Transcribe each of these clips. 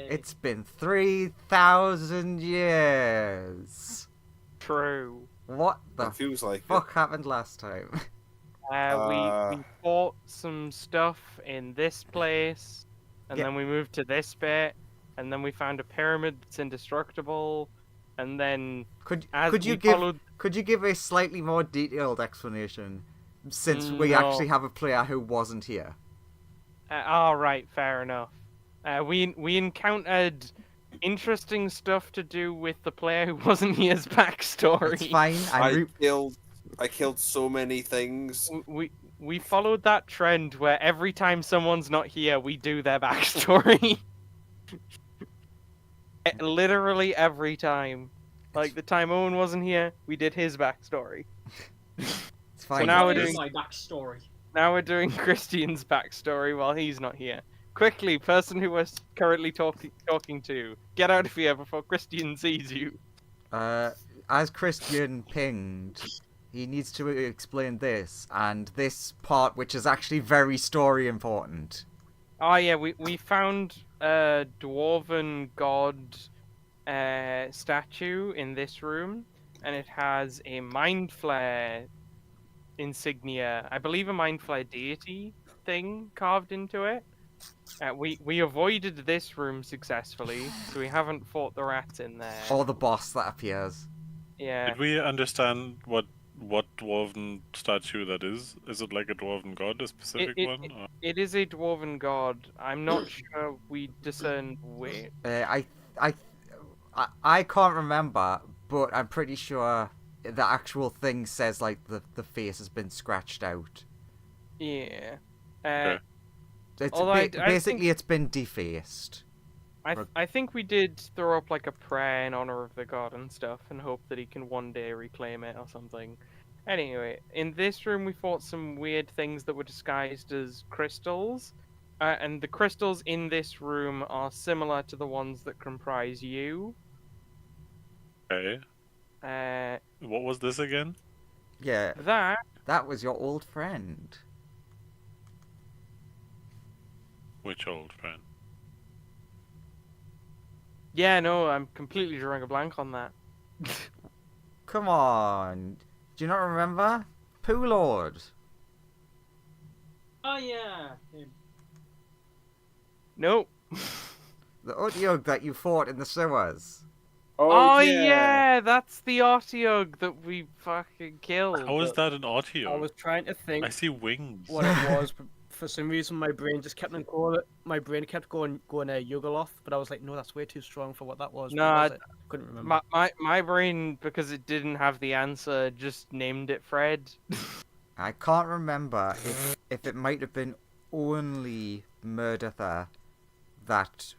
It's been 3,000 years. True. What the It feels like fuck happened last time? We fought some stuff in this place, and Yeah. then we moved to this bit, and then we found a pyramid that's indestructible, and then Could as could you we give followed, could you give a slightly more detailed explanation, since we No. actually have a player who wasn't here? all right, fair enough. We encountered interesting stuff to do with the player who wasn't here's backstory. It's fine. I killed so many things. We followed that trend where every time someone's not here, we do their backstory. Literally every time. Like the time Owen wasn't here, we did his backstory. It's So fine. now we're What is doing my backstory? now we're doing Christian's backstory while he's not here. Quickly, person who we're currently talking to, get out of here before Christian sees you. As Christian pinged, he needs to explain this and this part, which is actually very story important. Oh yeah, we found a dwarven god statue in this room, and it has a mind flare insignia. I believe a mind flare deity thing carved into it. We avoided this room successfully, so we haven't fought the rats in there. Or the boss that appears. Yeah. Did we understand what dwarven statue that is? Is it like a dwarven god, a specific one? Or... It is a dwarven god. I'm not sure we discern which. I can't remember, but I'm pretty sure the actual thing says like the face has been scratched out. Yeah. Okay. It's Although I basically think- it's been defaced. I think we did throw up like a prayer in honor of the god and stuff, and hope that he can one day reclaim it or something. Anyway, in this room we fought some weird things that were disguised as crystals, and the crystals in this room are similar to the ones that comprise you. Okay. What was this again? Yeah, that was your old friend. Which old friend? Yeah, no, I'm completely drawing a blank on that. Come on, do you not remember? Poo Lord. Oh yeah. Nope. The Otyug that you fought in the sewers. Oh yeah, that's the Otyug that we fucking killed. How is that an I audio? was trying to think I see wings. what it was, but for some reason my brain just kept on going. My brain kept going Yugoloth, but I was like, no, that's way too strong for what that was. No, What was it? Couldn't remember. My brain, because it didn't have the answer, just named it Fred. I can't remember if it might have been only Murdertha that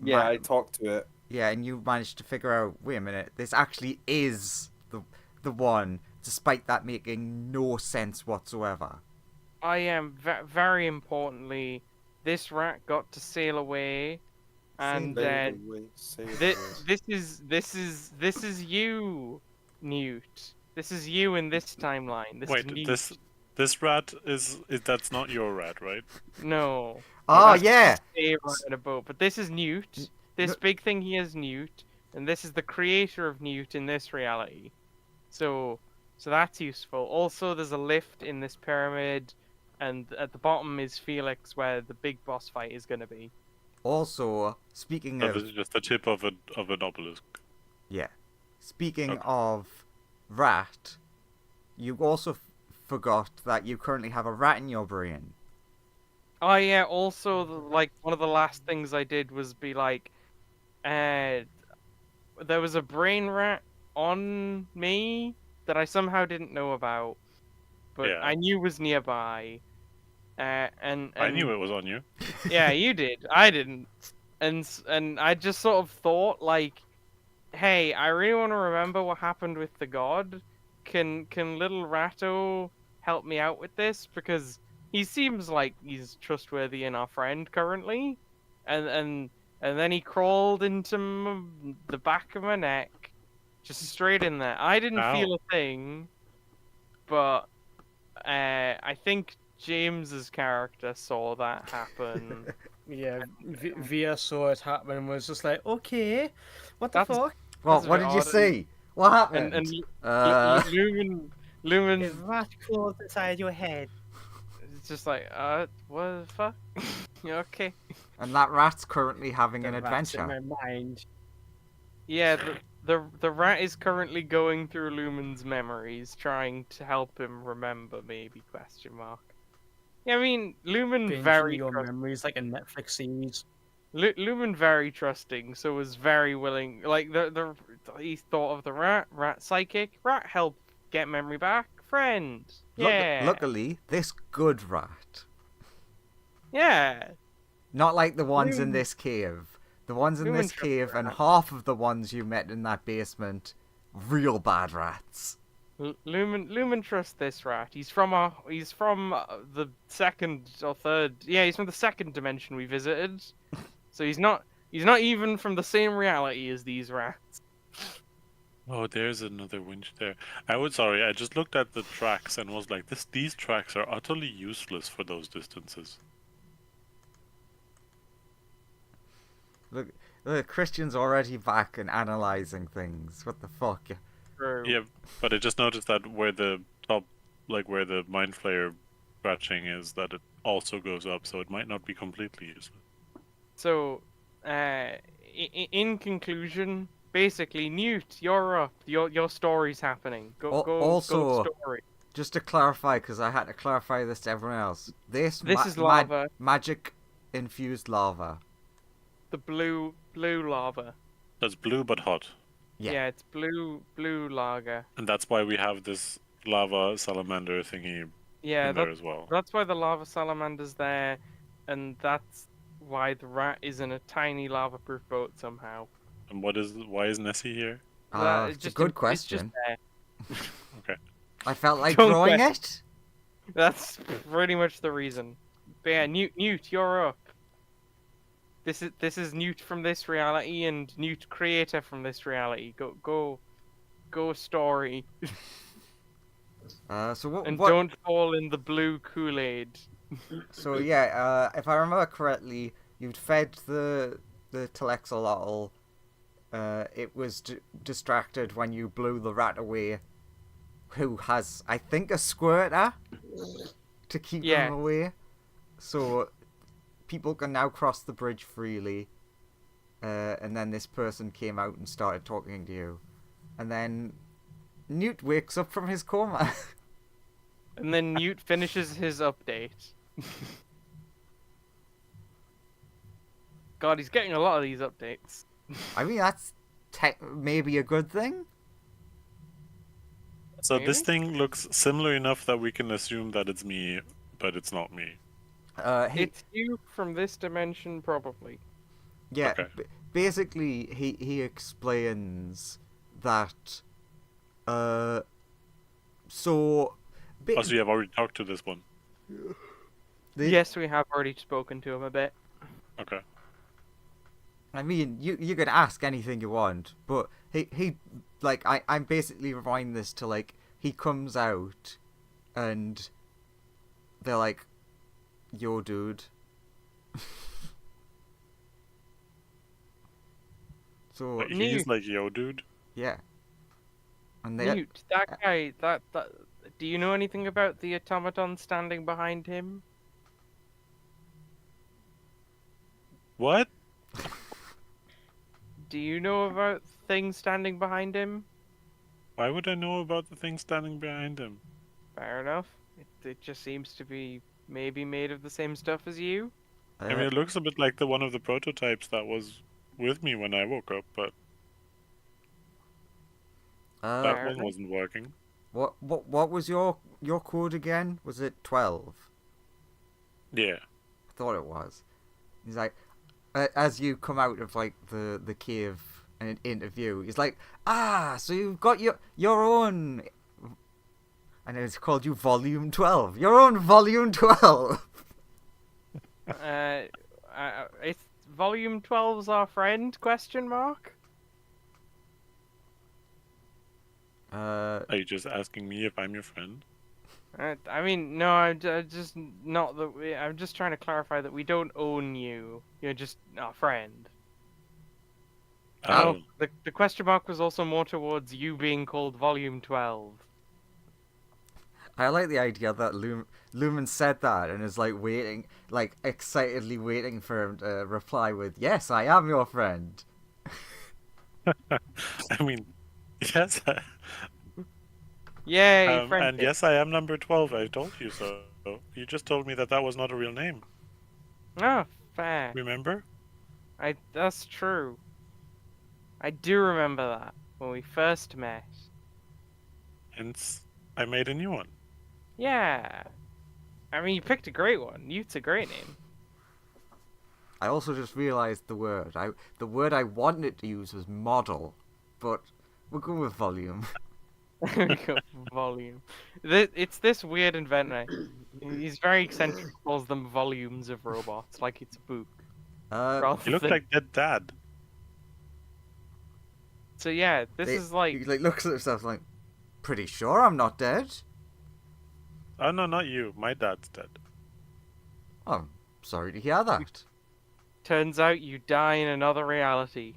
Yeah, I talked to it. Yeah, and you managed to figure out, wait a minute, this actually is the one, despite that making no sense whatsoever. I am very importantly, this rat got to sail away, and this is you, Newt. This is you in this timeline. This is Wait, Newt. this rat is that's not your rat, right? No. Oh, That's yeah! a rat in a boat, but this is Newt. This big thing here is Newt, and this is the creator of Newt in this reality. So that's useful. Also, there's a lift in this pyramid, and at the bottom is Felix, where the big boss fight is going to be. Also, speaking That of... was just the tip of an obelisk. Yeah. Speaking Okay. of rat, you also forgot that you currently have a rat in your brain. Oh yeah, also, like, one of the last things I did was be like, there was a brain rat on me that I somehow didn't know about, but Yeah. I knew was nearby. And I knew it was on you. Yeah, you did. I didn't. And I just sort of thought, like, hey, I really want to remember what happened with the god. Can little Ratto help me out with this? Because he seems like he's trustworthy and our friend currently. And then he crawled into the back of my neck, just straight in there. I didn't feel a thing, but I think James's character saw that happen. Yeah, Via saw it happen and was just like, okay, what the That's- fuck? Well, That's a what bit did you odd, see? What happened? And Uh, Lumen, A rat crawled inside your head. it's just like, what the fuck? Yeah, okay. and that rat's currently having The an rat's in adventure. my mind. Yeah, the rat is currently going through Lumen's memories, trying to help him remember. Maybe question mark. Yeah, I mean, Lumen Binging very your memories like a Netflix series. Lumen very trusting, so was very willing. Like he thought of the rat psychic, rat help get memory back, friend. Yeah, Luckily, this good rat. yeah. Not like the ones in Lumen- this cave. The ones in Lumen this trusts cave the and rat. half of the ones you met in that basement, real bad rats. Lumen trusts this rat. He's from the second or third. Yeah, he's from the second dimension we visited. So he's not even from the same reality as these rats. Oh, there's another winch there. I just looked at the tracks and was like, these tracks are utterly useless for those distances. Look, Christian's already back and analysing things. What the fuck? True. Yeah, but I just noticed that where the top, like where the mind flayer scratching is, that it also goes up, so it might not be completely useless. So, in conclusion, basically, Newt, you're up. Your story's happening. Go story. Just to clarify, because I had to clarify this to everyone else, this is lava. magic-infused lava. The blue lava. That's blue but hot, Yeah. It's blue lava. and that's why we have this lava salamander thingy Yeah, in there as well. that's why the lava salamander's there, and that's why the rat is in a tiny lava-proof boat somehow. And why is Nessie here? It's a good question. It's just there. Okay. I felt like Don't drawing question. it. That's pretty much the reason. But yeah, Newt, you're up. This is Newt from this reality and Newt creator from this reality. Go story. So what? And what don't fall in the blue Kool-Aid. So yeah, if I remember correctly, you'd fed the Telexolotl. It was distracted when you blew the rat away, who has, I think, a squirter to keep Yeah. them away. So people can now cross the bridge freely. And then this person came out and started talking to you. And then Newt wakes up from his coma. And then Newt finishes his update. God, he's getting a lot of these updates. I mean, that's maybe a good thing. So this Maybe? thing looks similar enough that we can assume that it's me, but it's not me. It's you from this dimension, probably. Yeah, Okay. basically, he explains that, so... Oh, so you have already talked to this one. Yes, we have already spoken to him a bit. Okay. I mean, you could ask anything you want, but he like, I'm basically rewinding this to, like, he comes out, and they're like, yo, dude. So, But he's Newt. like, yo, dude. yeah. And they... Newt, that guy, that... Do you know anything about the automaton standing behind him? What? Do you know about things standing behind him? Why would I know about the thing standing behind him? Fair enough. It just seems to be maybe made of the same stuff as you. I mean, it looks a bit like one of the prototypes that was with me when I woke up, but that Fair one enough. wasn't working. What was your code again? Was it 12? Yeah. I thought it was. He's like, as you come out of, like, the cave and interview, he's like, so you've got your own, and it's called you Volume 12. Your own Volume 12. It's Volume 12's our friend? Question mark. Are you just asking me if I'm your friend? I mean, no, just not that. I'm just trying to clarify that we don't own you. You're just our friend. Oh, The question mark was also more towards you being called Volume 12. I like the idea that Lumen said that and is like waiting, like excitedly waiting for him to reply with, "Yes, I am your friend." I mean, yes, Yay, and friendship. yes, I am number 12. I told you so. You just told me that that was not a real name. Oh, fair. Remember? That's true. I do remember that when we first met. Hence, I made a new one. Yeah. I mean, you picked a great one. Youth's a great name. I also just realised the word I wanted to use was model, but we'll go with volume. Volume. It's this weird inventor. He's very eccentric. Calls them volumes of robots, like it's a book. Uh, You look like dead dad. So yeah, this is like. he like looks at himself like, pretty sure I'm not dead. Oh no, not you. My dad's dead. I'm sorry to hear that. Turns out you die in another reality.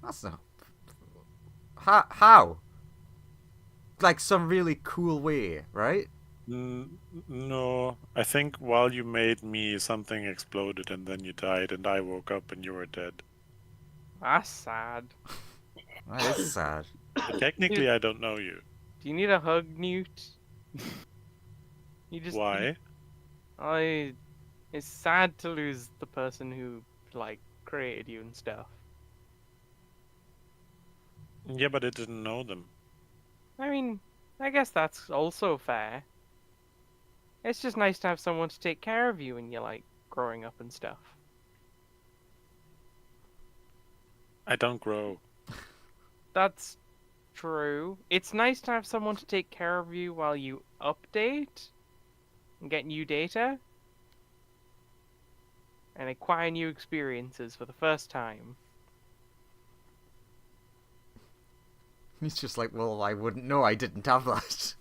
That's not. How? Like some really cool way, right? No, I think while you made me, something exploded and then you died, and I woke up and you were dead. That's sad. That is sad. But technically, I don't know you. Do you need a hug, Newt? You just. Why? It's sad to lose the person who like created you and stuff. Yeah, but I didn't know them. I mean, I guess that's also fair. It's just nice to have someone to take care of you when you're like growing up and stuff. I don't grow. That's true. It's nice to have someone to take care of you while you update and get new data and acquire new experiences for the first time. He's just like, well, I wouldn't know. I didn't have that.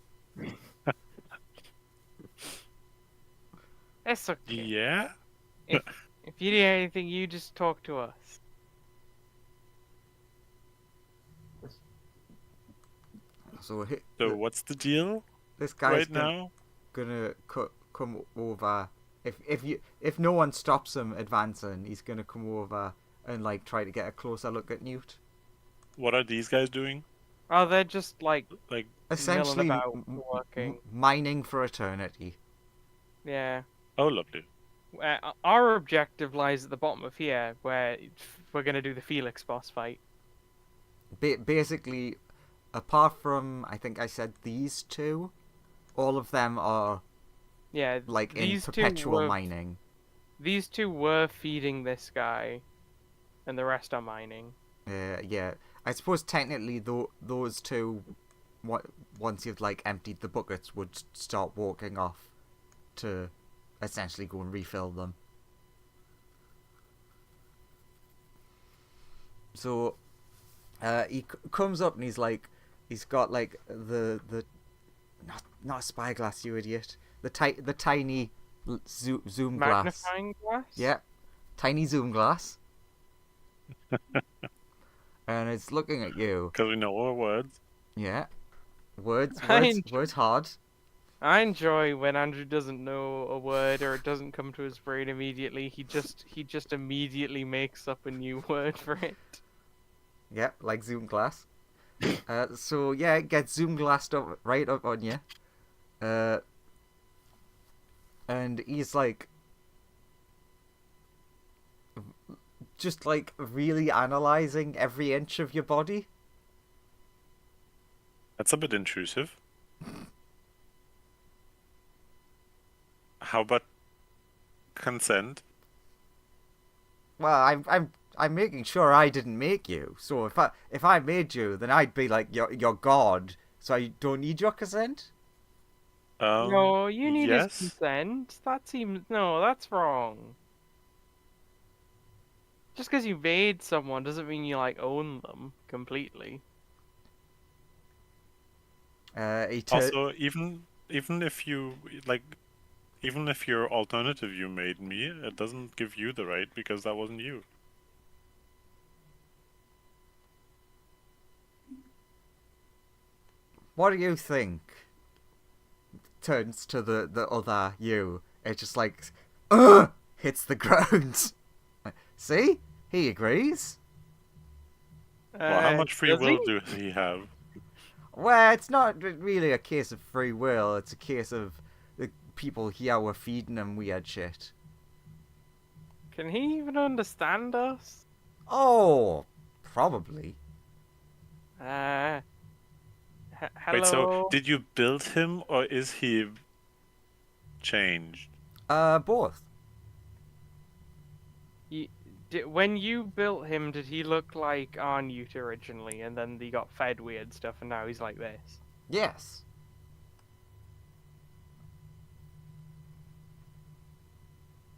It's okay. Yeah? If you need anything, you just talk to us. So So what's the deal this guy's right now? gonna come over. If no one stops him advancing, he's gonna come over and like try to get a closer look at Newt. What are these guys doing? Oh, they're just like Like, Essentially, about, working. mining for eternity. Yeah. oh, lovely. Our objective lies at the bottom of here, where we're gonna do the Felix boss fight. Basically, apart from I think I said these two, all of them are Yeah, like in these two perpetual were- mining. These two were feeding this guy, and the rest are mining. Yeah, I suppose technically those two, once you've like emptied the buckets, would start walking off to essentially go and refill them. So he comes up and he's got like the not a spyglass, you idiot, the tiny zoom glass. Magnifying glass? Yeah, tiny zoom glass. And it's looking at you. Because we know our words. Yeah. Words I hard. I enjoy when Andrew doesn't know a word or it doesn't come to his brain immediately. He just immediately makes up a new word for it. Yeah, like zoom glass. So yeah, it gets zoom glassed up right up on you. And he's like just like really analyzing every inch of your body. That's a bit intrusive. How about consent? Well, I'm making sure I didn't make you. So if I made you, then I'd be like your god. So I don't need your consent. No, you need yes. his consent. That's wrong. Just because you made someone doesn't mean you like own them completely. He Also, even if you like, even if your alternative you made me, it doesn't give you the right because that wasn't you. What do you think? Turns to the other you. It just like, hits the ground. See? He agrees. Well, how much free Does will he? do he have? Well, it's not really a case of free will. It's a case of the people here were feeding him weird shit. Can he even understand us? Oh, probably. Hello. Wait, so did you build him or is he changed? Both. When you built him, did he look like our Newt originally, and then he got fed weird stuff, and now he's like this? Yes.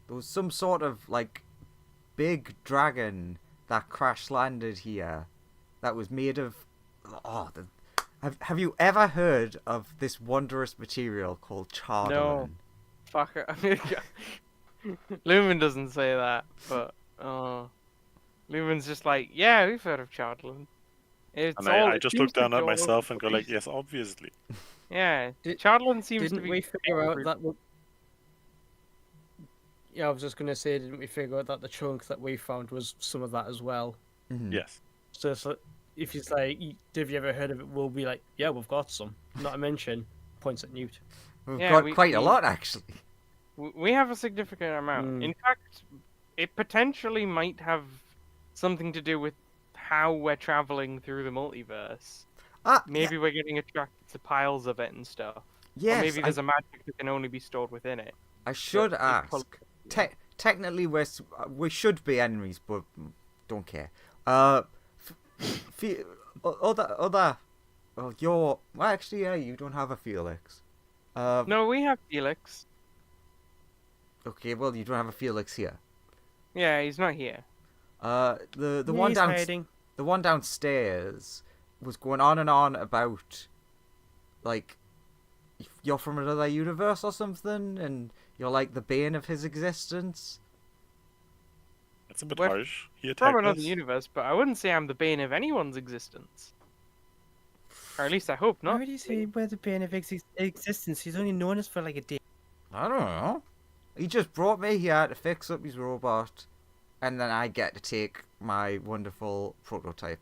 There was some sort of like big dragon that crash landed here that was made of have you ever heard of this wondrous material called chardolin? No. Fuck it. Lumen doesn't say that, but Lumen's just like, yeah, we've heard of Chardlin. It's And all. I it just seems look down to at be all over myself the and go like, place. yes, obviously. Yeah, Did- Chardlin seems to Didn't be. we figure out every- that? Yeah, I was just gonna say, didn't we figure out that the chunk that we found was some of that as well? Mhm. Yes. So it's like, if he's like, have you ever heard of it? We'll be like, yeah, we've got some. Not to mention, points at Newt. We've Yeah, got we- quite a we- lot actually. We have a significant amount. Mm. In fact, it potentially might have something to do with how we're traveling through the multiverse. Maybe we're getting attracted to piles of it and stuff. Yes, Or maybe there's a magic that can only be stored within it. I should But it ask. probably- Technically, we should be enemies, but don't care. Other. Well, well, actually, yeah, you don't have a Felix. No, we have Felix. Okay, well, you don't have a Felix here. Yeah, he's not here. The Yeah, one he's down hiding. the one downstairs was going on and on about, like, you're from another universe or something, and you're like the bane of his existence. That's a bit We're harsh. He From attacked another us. universe, but I wouldn't say I'm the bane of anyone's existence. Or at least I hope Why not. would he say we're the bane of existence? He's only known us for like a day. I don't know. He just brought me here to fix up his robot, and then I get to take my wonderful prototype.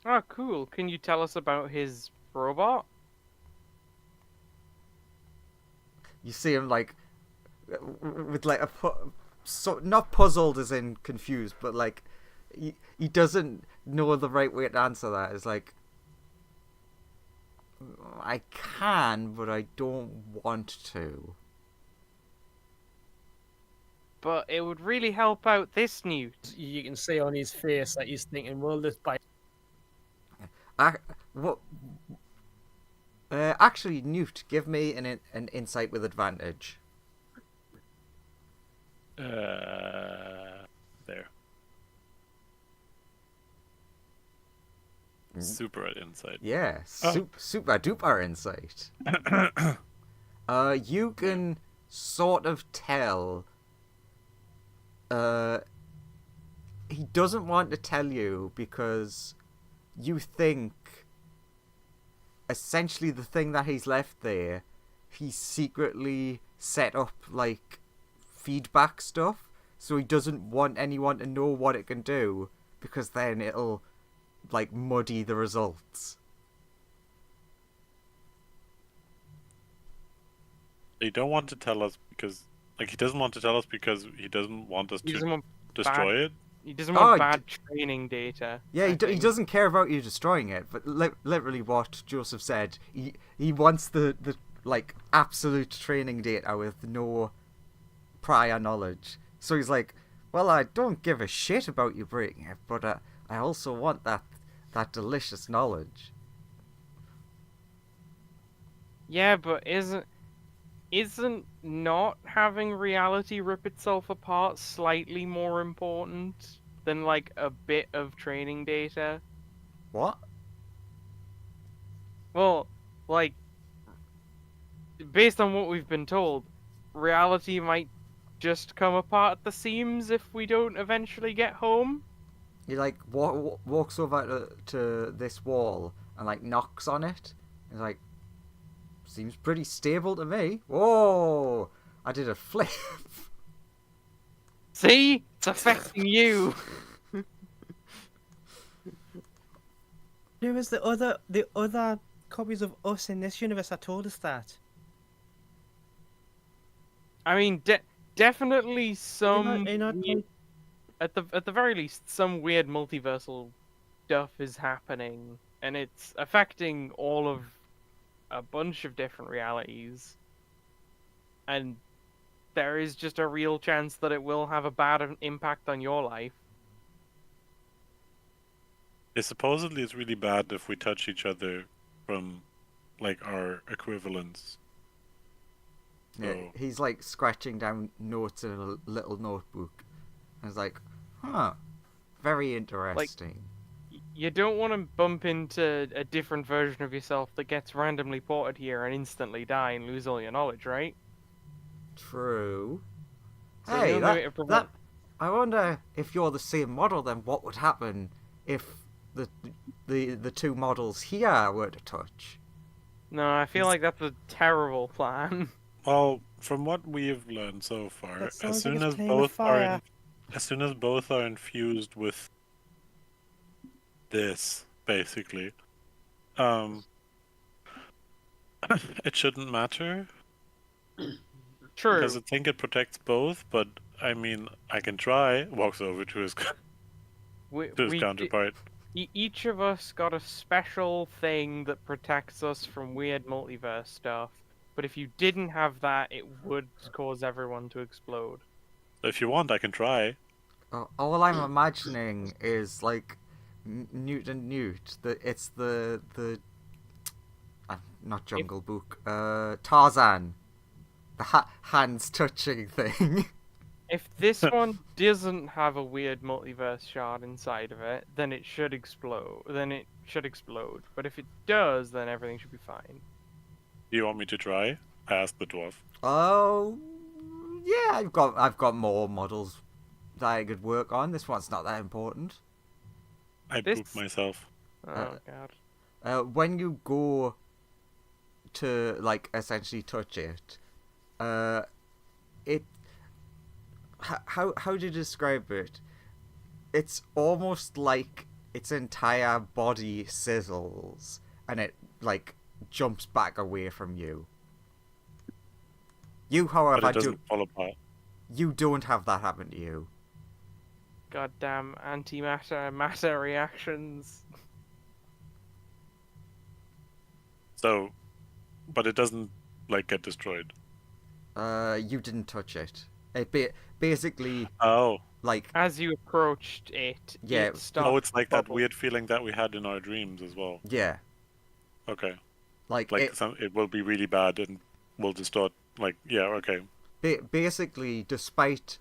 Oh, cool. Can you tell us about his robot? You see him like with like so not puzzled as in confused, but like he doesn't know the right way to answer that. It's like, I can, but I don't want to. But it would really help out this Newt. You can see on his face that he's thinking, well, this bite. What? Actually, Newt, give me an insight with advantage. There. Super at insight. Yeah, Oh. super duper insight. You can sort of tell. He doesn't want to tell you because you think essentially the thing that he's left there, he secretly set up like feedback stuff, so he doesn't want anyone to know what it can do because then it'll like muddy the results. They don't want to tell us because, like, he doesn't want to tell us because he doesn't want us He to doesn't want destroy it. He doesn't want Oh, bad training data. Yeah, I he think. doesn't care about you destroying it, but literally what Joseph said, he wants the like absolute training data with no prior knowledge. So he's like, well, I don't give a shit about you breaking it, but I also want that delicious knowledge. Yeah, but isn't not having reality rip itself apart slightly more important than like a bit of training data? What? Well, like, based on what we've been told, reality might just come apart at the seams if we don't eventually get home. He like walks over to this wall and like knocks on it. He's like, seems pretty stable to me. Whoa! I did a flip. See? It's affecting you. There was the other copies of us in this universe that told us that. I mean, definitely some You're not weird, at the very least, some weird multiversal stuff is happening, and it's affecting all of a bunch of different realities. And there is just a real chance that it will have a bad impact on your life. Supposedly it's really bad if we touch each other from, like, our equivalents. Yeah, So, he's like scratching down notes in a little notebook. And he's like, huh, very interesting. You don't want to bump into a different version of yourself that gets randomly ported here and instantly die and lose all your knowledge, right? True. So the Hey, only way to prevent- I wonder if you're the same model, then what would happen if the two models here were to touch? No, I feel like that's a terrible plan. well, from what we've learned so far, That as sounds soon like it's as playing with fire. as soon as both are infused with this, basically, it shouldn't matter. True. Because I think it protects both, but I mean, I can try. Walks over to his counterpart. Each of us got a special thing that protects us from weird multiverse stuff. But if you didn't have that, it would cause everyone to explode. So if you want, I can try. All I'm imagining is like Newt and Newt. It's the not Jungle Book. Tarzan. The hands touching thing. If this one doesn't have a weird multiverse shard inside of it, then it should explode. But if it does, then everything should be fine. Do you want me to try? I asked the dwarf. Oh, yeah. I've got more models that I could work on. This one's not that important. I pooped myself. Oh god. When you go to like essentially touch it, how do you describe it? It's almost like its entire body sizzles and it like jumps back away from you. You, But however, it doesn't fall apart. you don't have that happen to you. Goddamn matter reactions. So, but it doesn't like get destroyed. You didn't touch it. It basically Oh. like As you approached it, Yeah, it stopped. Oh, it's like that bubbling. weird feeling that we had in our dreams as well. yeah, Okay. like Like it will be really bad and will distort. Like, yeah, okay. basically, despite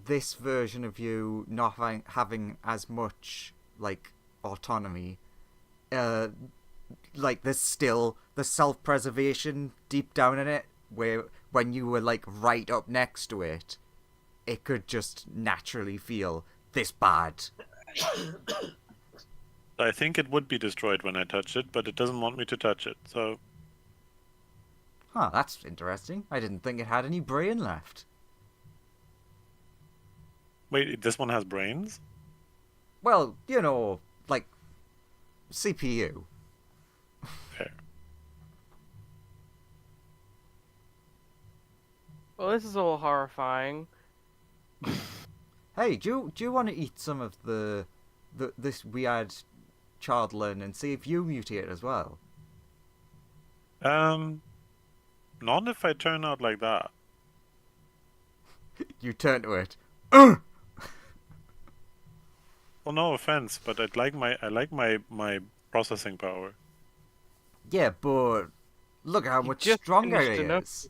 this version of you not having as much like autonomy, like there's still the self-preservation deep down in it, where when you were like right up next to it, it could just naturally feel this bad. I think it would be destroyed when I touch it, but it doesn't want me to touch it. So, Huh, that's interesting. I didn't think it had any brain left. wait, this one has brains? Well, you know, like CPU. Fair. Well, this is all horrifying. Hey, do you want to eat some of this weird chardlin and see if you mutate as well? Not if I turn out like that. You turn to it. Well, no offense, but I like my processing power. Yeah, but look how You much just stronger finished it enough. is.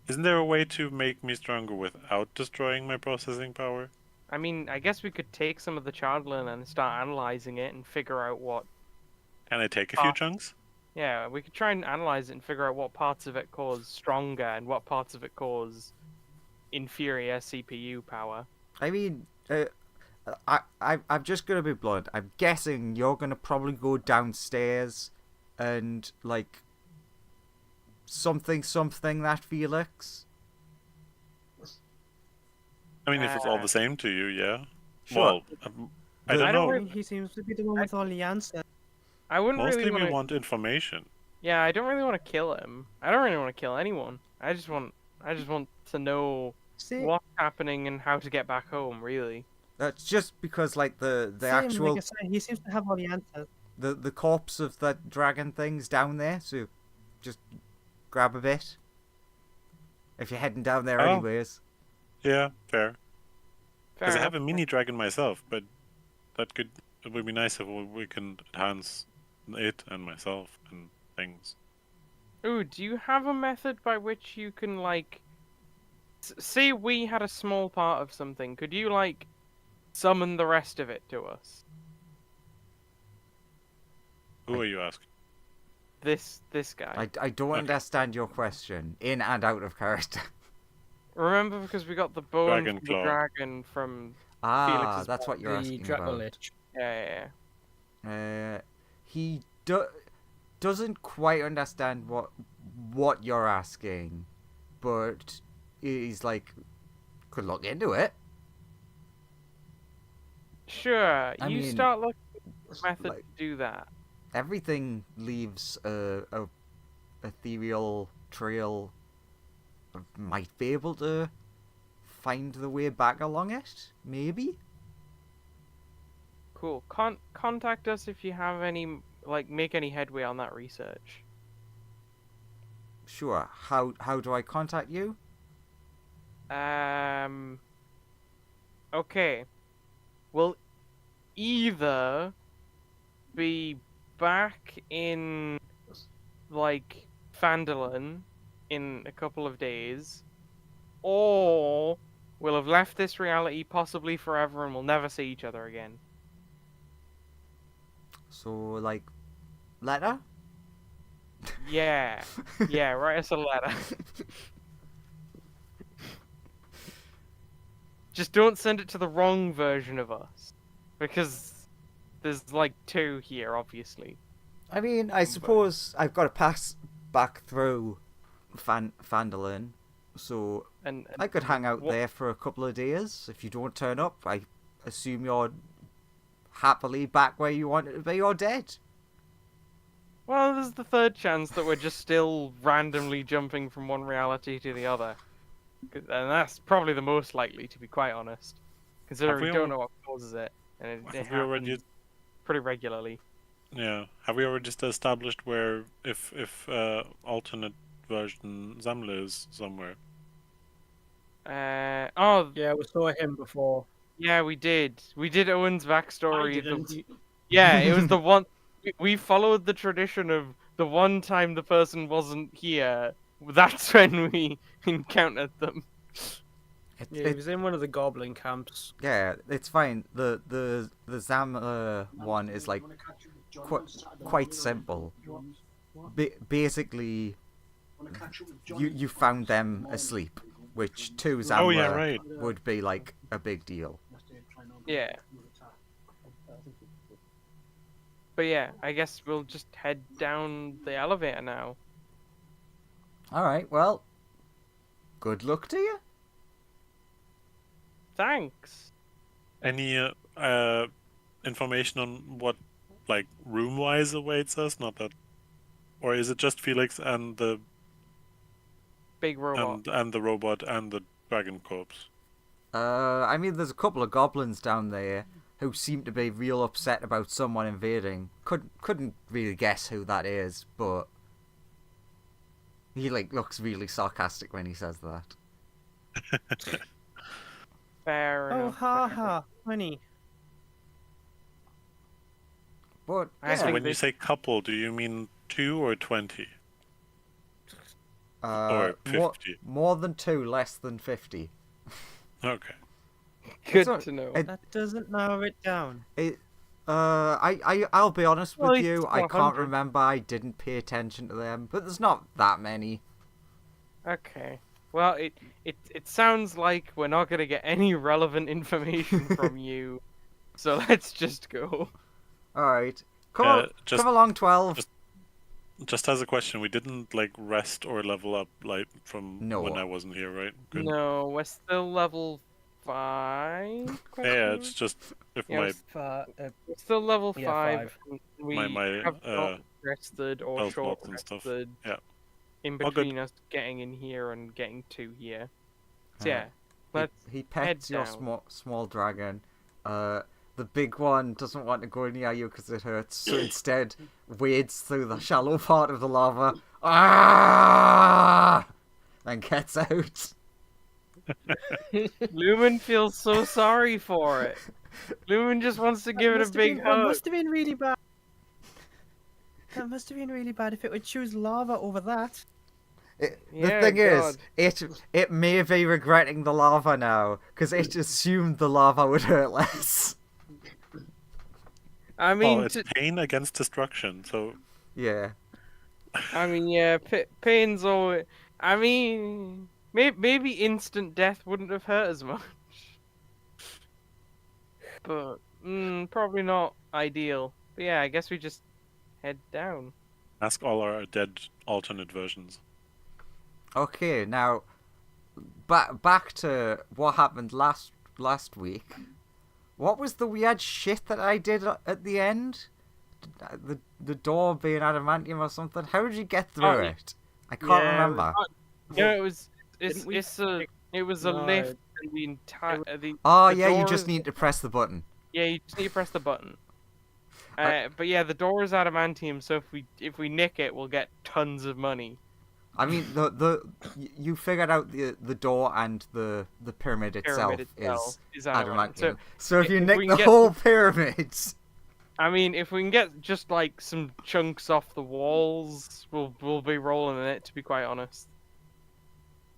Isn't there a way to make me stronger without destroying my processing power? I mean, I guess we could take some of the chardlin and start analyzing it and figure out what. Can I take a few chunks? Yeah, we could try and analyze it and figure out what parts of it cause stronger and what parts of it cause inferior CPU power. I mean, I'm just gonna be blunt. I'm guessing you're gonna probably go downstairs and like something that Felix. I mean, if it's all the same to you, yeah. Sure. Well, I The- don't I don't know. really- He seems to be the one with all the answers. I wouldn't Mostly really we want want information. Yeah, I don't really want to kill him. I don't really want to kill anyone. I just want to know See, what's happening and how to get back home, really. That's just because like the same, actual like I said, he seems to have all the answers. the corpse of that dragon thing's down there, so just grab a bit. If you're heading down there Oh. anyways. Yeah, fair. Fair Because I enough. have a mini dragon myself, but it would be nice if we can enhance it and myself and things. Ooh, do you have a method by which you can, like... Say we had a small part of something, could you, like, summon the rest of it to us? Who are you asking? This guy. I don't Okay. understand your question. In and out of character. Remember, because we got the bone Dragon from claw. the dragon from... Ah, Felix's that's what you're The asking Draco about. Lich. Yeah. He doesn't quite understand what you're asking, but he's like, could look into it. Sure, I you mean, start looking at a method like- to do that. Everything leaves a ethereal trail. Might be able to find the way back along it, maybe. Cool. Contact us if you have any, like, make any headway on that research. Sure. How do I contact you? Okay. We'll either be back in, like, Phandelver in a couple of days, or we'll have left this reality possibly forever and we'll never see each other again. So like, letter. Yeah. Yeah, write us a letter. Just don't send it to the wrong version of us. Because there's like two here, obviously. I mean, I suppose I've got to pass back through Phandelver, so And I could hang out what- there for a couple of days. If you don't turn up, I assume you're happily back where you wanted to be or dead. Well, there's the third chance that we're just still randomly jumping from one reality to the other. And that's probably the most likely, to be quite honest. Considering we we don't al- know what causes it. And it Have we already? happens pretty regularly. Yeah. Have we already established where if alternate version Zamla is somewhere? Oh, Yeah, we saw him before. yeah, we did. We did Owen's backstory. I didn't. Yeah, it was the one. We followed the tradition of the one time the person wasn't here. That's when we encountered them. Yeah, he was in one of the goblin camps. Yeah, it's fine. The Zam one is like quite simple. Basically, you found them asleep, which to Zamla Oh yeah, right. would be like a big deal. Yeah. But yeah, I guess we'll just head down the elevator now. All right, well, good luck to you. Thanks. Any information on what like room wise awaits us? Not that, or is it just Felix and the Big robot. and the robot and the dragon corpse? I mean, there's a couple of goblins down there who seem to be real upset about someone invading. Couldn't really guess who that is, but he like looks really sarcastic when he says that. Fair Oh, enough. ha fair enough. ha, funny. But I So think when you this- say couple, do you mean 2 or 20? more, 50. more than 2, less than 50. Okay. Good not- to know. it- That doesn't narrow it down. I'll be honest Well, with it's you. I can't 100. remember. I didn't pay attention to them, but there's not that many. Okay. Well, it sounds like we're not gonna get any relevant information from you, so let's just go. All right, Yeah, come along, 12. Just as a question, we didn't like rest or level up like from No. when I wasn't here, right? Good. No, we're still level 5. Yeah, it's just if Yeah, we're still level Yeah, 5. 5. And we my, have not rested or health short mods and stuff. rested Yeah. in All good. between us getting in here and getting to here. So yeah, He, let's he pets head your down. small dragon. The big one doesn't want to go near you because it hurts, so instead wades through the shallow part of the lava. Ah! And gets out. Lumen feels so sorry for it. Lumen just wants to give it a big That hug. must have been really bad. That must have been really bad if it would choose lava over that. The Yeah, thing God. is, it may be regretting the lava now because it assumed the lava would hurt less. I mean, it's pain against destruction. So Yeah. yeah, pain's always. I mean, maybe instant death wouldn't have hurt as much, but probably not ideal. But yeah, I guess we just head down. ask all our dead alternate versions. Okay, now back to what happened last week. What was the weird shit that I did at the end? The door being adamantium or something? How did you get through yeah. it? I can't remember. Yeah, it was a No. lift and the entire Oh the yeah, you doors- just need to press the button. Yeah, you just need to press the button. I- But yeah, the door is adamantium, so if we nick it, we'll get tons of money. I mean, you figured out the door and the pyramid itself, is adamantium. So if you if nick we the can get- whole pyramid, I mean, if we can get just like some chunks off the walls, we'll be rolling in it. To be quite honest.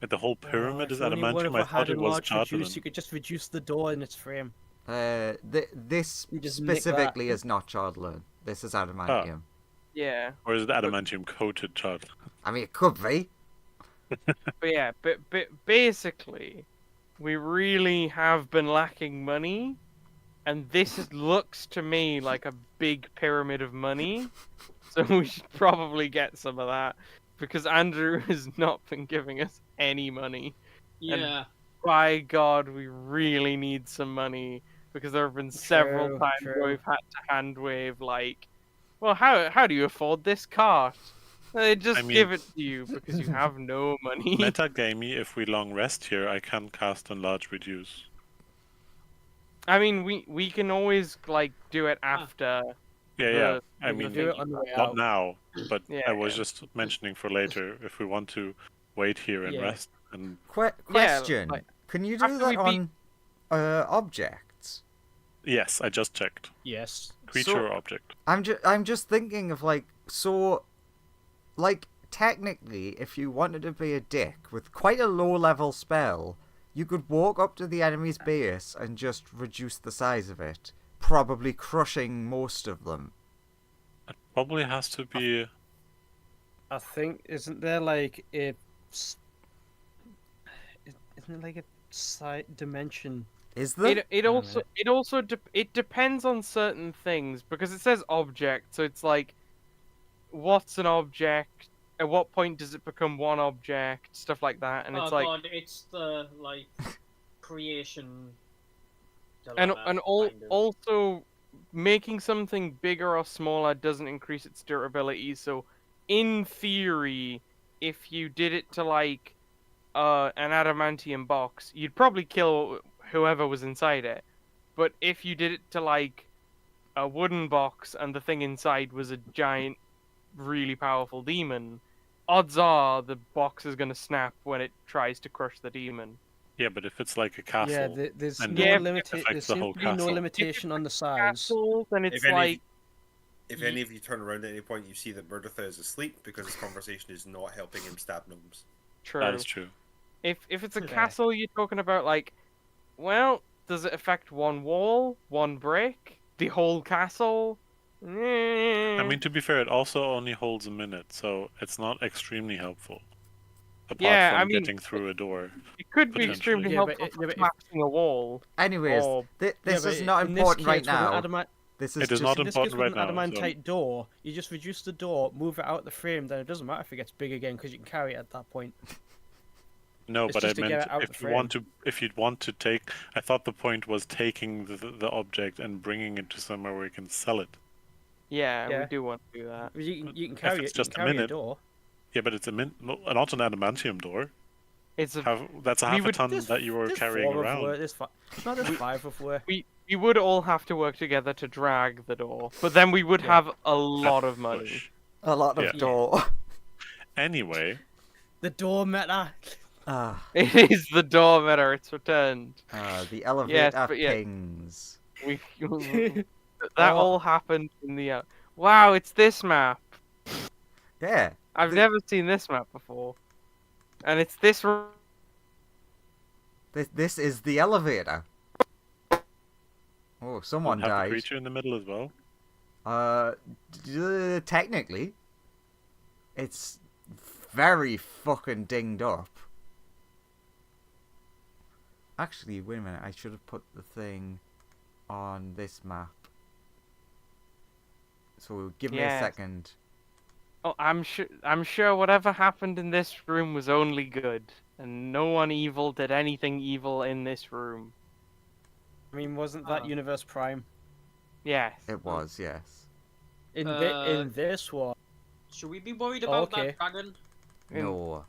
But the whole pyramid is If only one adamantium. of I us thought had it was enlarged reduce, charcoal. you could just reduce the door in its frame. this You just nick that. specifically is not Chardlern. This is adamantium. Yeah, Or is it adamantium coated charcoal? I mean, it could be. but yeah, but basically, we really have been lacking money, and looks to me like a big pyramid of money. So we should probably get some of that because Andrew has not been giving us any money. Yeah. By God, we really need some money because there have been several True, times true. where we've had to hand wave like, well, how do you afford this cart? They just I mean- give it to you because you have no money. Metagamey, if we long rest here, I can cast enlarge reduce. I mean, we can always like do it after. Yeah. I the mean, Do it on the way not out. now, but Yeah, I was yeah. just mentioning for later if we want to wait here and Yeah. rest. And Question: like, can you do after that we on objects? yes, I just checked. Yes. Creature So- or object. I'm just thinking of like technically, if you wanted to be a dick with quite a low level spell, you could walk up to the enemy's base and just reduce the size of it, probably crushing most of them. It probably has to be. I think isn't there like a isn't it like a side dimension? Is there? It depends on certain things because it says object, so it's like, what's an object? At what point does it become one object? Stuff like that, and Oh it's like, god, it's the like creation. and dilemma, all, kind of. also making something bigger or smaller doesn't increase its durability. So, in theory, if you did it to like an adamantium box, you'd probably kill whoever was inside it. But if you did it to like a wooden box and the thing inside was a giant, really powerful demon, odds are the box is going to snap when it tries to crush the demon. Yeah, but if it's like a castle, Yeah, there's and no Yeah, affects There the seems whole to be no castle. limitation on the size. Castle, then it's If any, like if any of you turn around at any point, you see that Murdertha is asleep because his conversation is not helping him stab gnomes. true. that is true. If it's a Yeah. castle, you're talking about like, well, does it affect one wall, one brick? the whole castle. I mean, to be fair, it also only holds a minute, so it's not extremely helpful. Apart Yeah, from I mean, getting through a door. it could be potentially. extremely Yeah, but helpful it- for yeah, but if- collapsing a wall. Anyways, Oh. this Yeah, but is not in this important right case, with an now. adamant- This is It is just not in this important case, with right an now. So. adamantite door, you just reduce the door, move it out the frame, then it doesn't matter if it gets big again because you can carry it at that point. No, It's but I just to get meant it out if the you want to, if you'd want to take, I thought the point was taking the object and bringing it to somewhere where you can sell it. Yeah, we Yeah. do want to do that. You can carry it's it. You just can a carry minute. door. Yeah, but it's not an adamantium door. It's a That's a we half a would- ton that you were There's carrying 4 of around. There's 5. No, there's 5 of where. we would all have to work together to drag the door, but then we would Yeah. have a lot of money. Push. a lot of Yeah. door. Anyway, The door meta. It is the door meta. It's returned. The elevator but yeah. pings. We that all happened in the. Wow, it's this map. Yeah. I've never seen this map before, and it's this. This is the elevator. Oh, someone have the died. creature in the middle as well. Technically, it's very fucking dinged up. Actually, wait a minute. I should have put the thing on this map. So give me a Yes. second. Oh, I'm sure whatever happened in this room was only good, and no one evil did anything evil in this room. I mean, wasn't that Universe Prime? Yes. It was, yes. In this one. Should we be worried about Okay. that dragon? No,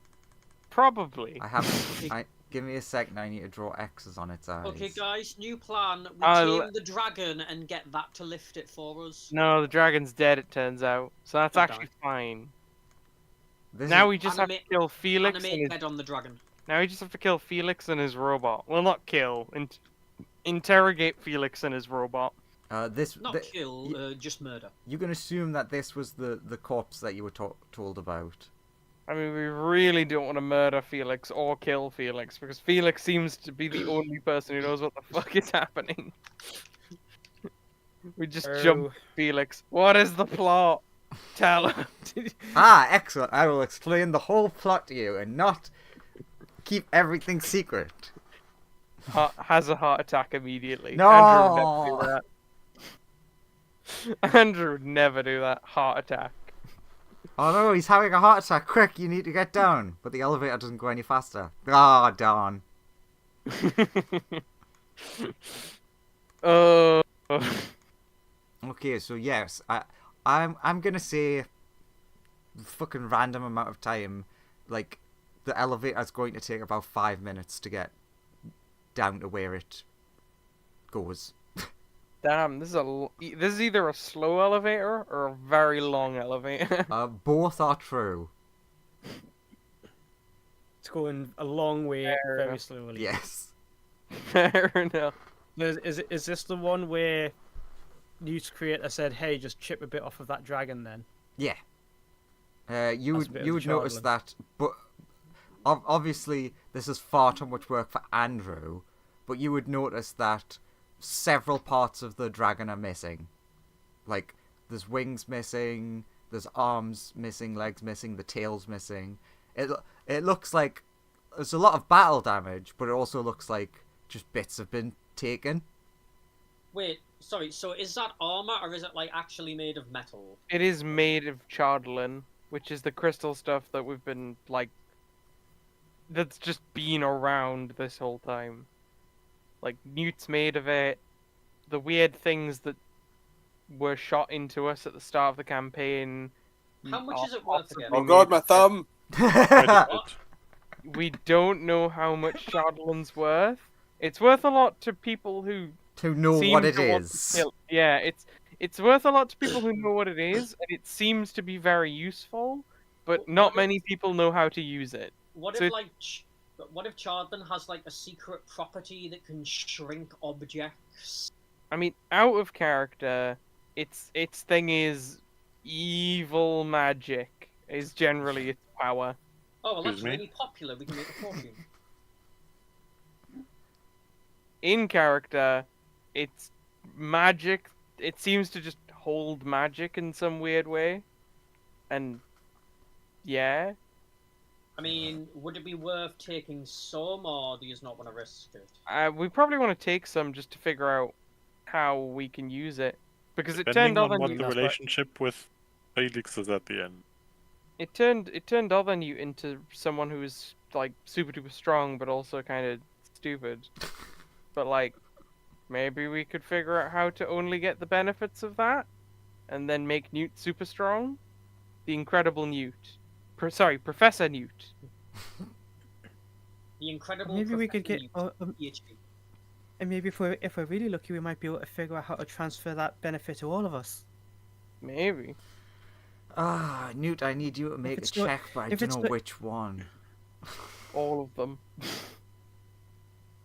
Probably. I haven't. Give me a second. I need to draw X's on its eyes. Okay, guys, new plan. We I'll- tame the dragon and get that to lift it for us. No, the dragon's dead. It turns out, so that's Oh, actually fine. This Now is- we just have to Animate- kill Felix. And Animate his... head on the dragon. Now we just have to kill Felix and his robot. Well, not kill. Interrogate Felix and his robot. this. Not kill, just murder. You can assume that this was the corpse that you were told about. I mean, we really don't want to murder Felix or kill Felix because Felix seems to be the only person who knows what the fuck is happening. We just jump Felix. What is the plot? Tell him. Excellent. I will explain the whole plot to you and not keep everything secret. Has a heart attack immediately. No! Andrew would never do that. Heart attack. Oh no, he's having a heart attack. Quick, you need to get down. But the elevator doesn't go any faster. Ah, darn. Oh. Okay, so yes, I'm gonna say fucking random amount of time. Like, the elevator's going to take about 5 minutes to get down to where it goes. Damn, this is either a slow elevator or a very long elevator. Both are true. It's going a long way, Fair very enough. slowly. Yes. Fair enough. Is this the one where Newt's creator said, "Hey, just chip a bit off of that dragon, then"? Yeah. You That's a would bit you of would a notice children. that, but obviously this is far too much work for Andrew. But you would notice that several parts of the dragon are missing. Like, there's wings missing, there's arms missing, legs missing, the tail's missing. It looks like there's a lot of battle damage, but it also looks like just bits have been taken. Wait, sorry, so is that armor or is it like actually made of metal? It is made of chardolin, which is the crystal stuff that we've been, like, that's just been around this whole time. Like, Newt's made of it. The weird things that were shot into us at the start of the campaign. How much is it are worth again? possibly Oh god, made- my thumb! What? We don't know how much chardolin's worth. It's worth a lot to people who To know seem what it to want to is. kill- Yeah, it's worth a lot to people who know what it is, and it seems to be very useful, but What not if- many people know how to use it. What So if what if Chardlin has like a secret property that can shrink objects? I mean, out of character, its thing is evil magic is generally its power. Oh well, that's Excuse me? really popular. We can make a fortune. In character, it's magic it seems to just hold magic in some weird way, and yeah. I mean, would it be worth taking some, or do you just not want to risk it? We probably want to take some just to figure out how we can use it, because it Depending turned on other what Newt. the relationship with Felix is at the end. It turned other Newt into someone who was like super duper strong, but also kind of stupid. But like, maybe we could figure out how to only get the benefits of that, and then make Newt super strong. The Incredible Newt. Professor Newt. The incredible. Maybe we could get. Professor Newt, PhD. And maybe if we're really lucky, we might be able to figure out how to transfer that benefit to all of us. Maybe. Ah, Newt, I need you to make a it's not- check, but I if don't it's know not- which one. All of them.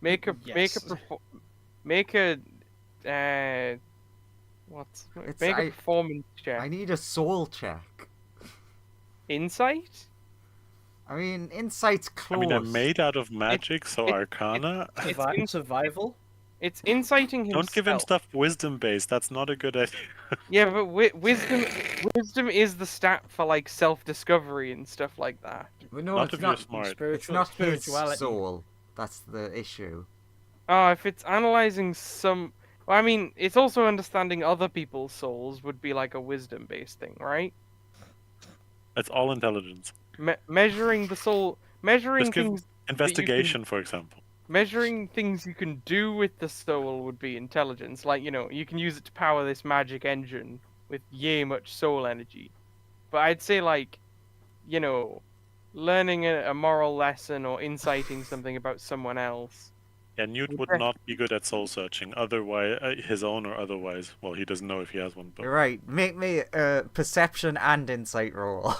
Make a Yes. It's- make a I- performance check. I need a soul check. Insight? I mean, insight's I close. mean, I'm made out of magic, so it- Arcana. It's Survival. It's inciting himself. Don't give him stuff wisdom based. That's not a good idea. Yeah, but wisdom is the stat for like self-discovery and stuff like that. But no, Not it's if you're not. smart. It's not his spirituality. soul. That's the issue. Oh, if it's analyzing some, well, I mean, it's also understanding other people's souls would be like a wisdom-based thing, right? It's all intelligence. Measuring the soul, measuring Just give things, investigation, for example. measuring things you can do with the soul would be intelligence. Like, you know, you can use it to power this magic engine with yay much soul energy. But I'd say like, you know, learning a moral lesson or inciting something about someone else. Yeah, Newt would Okay. not be good at soul searching. Otherwise, his own or otherwise. Well, he doesn't know if he has one. But You're right. Make me a perception and insight roll.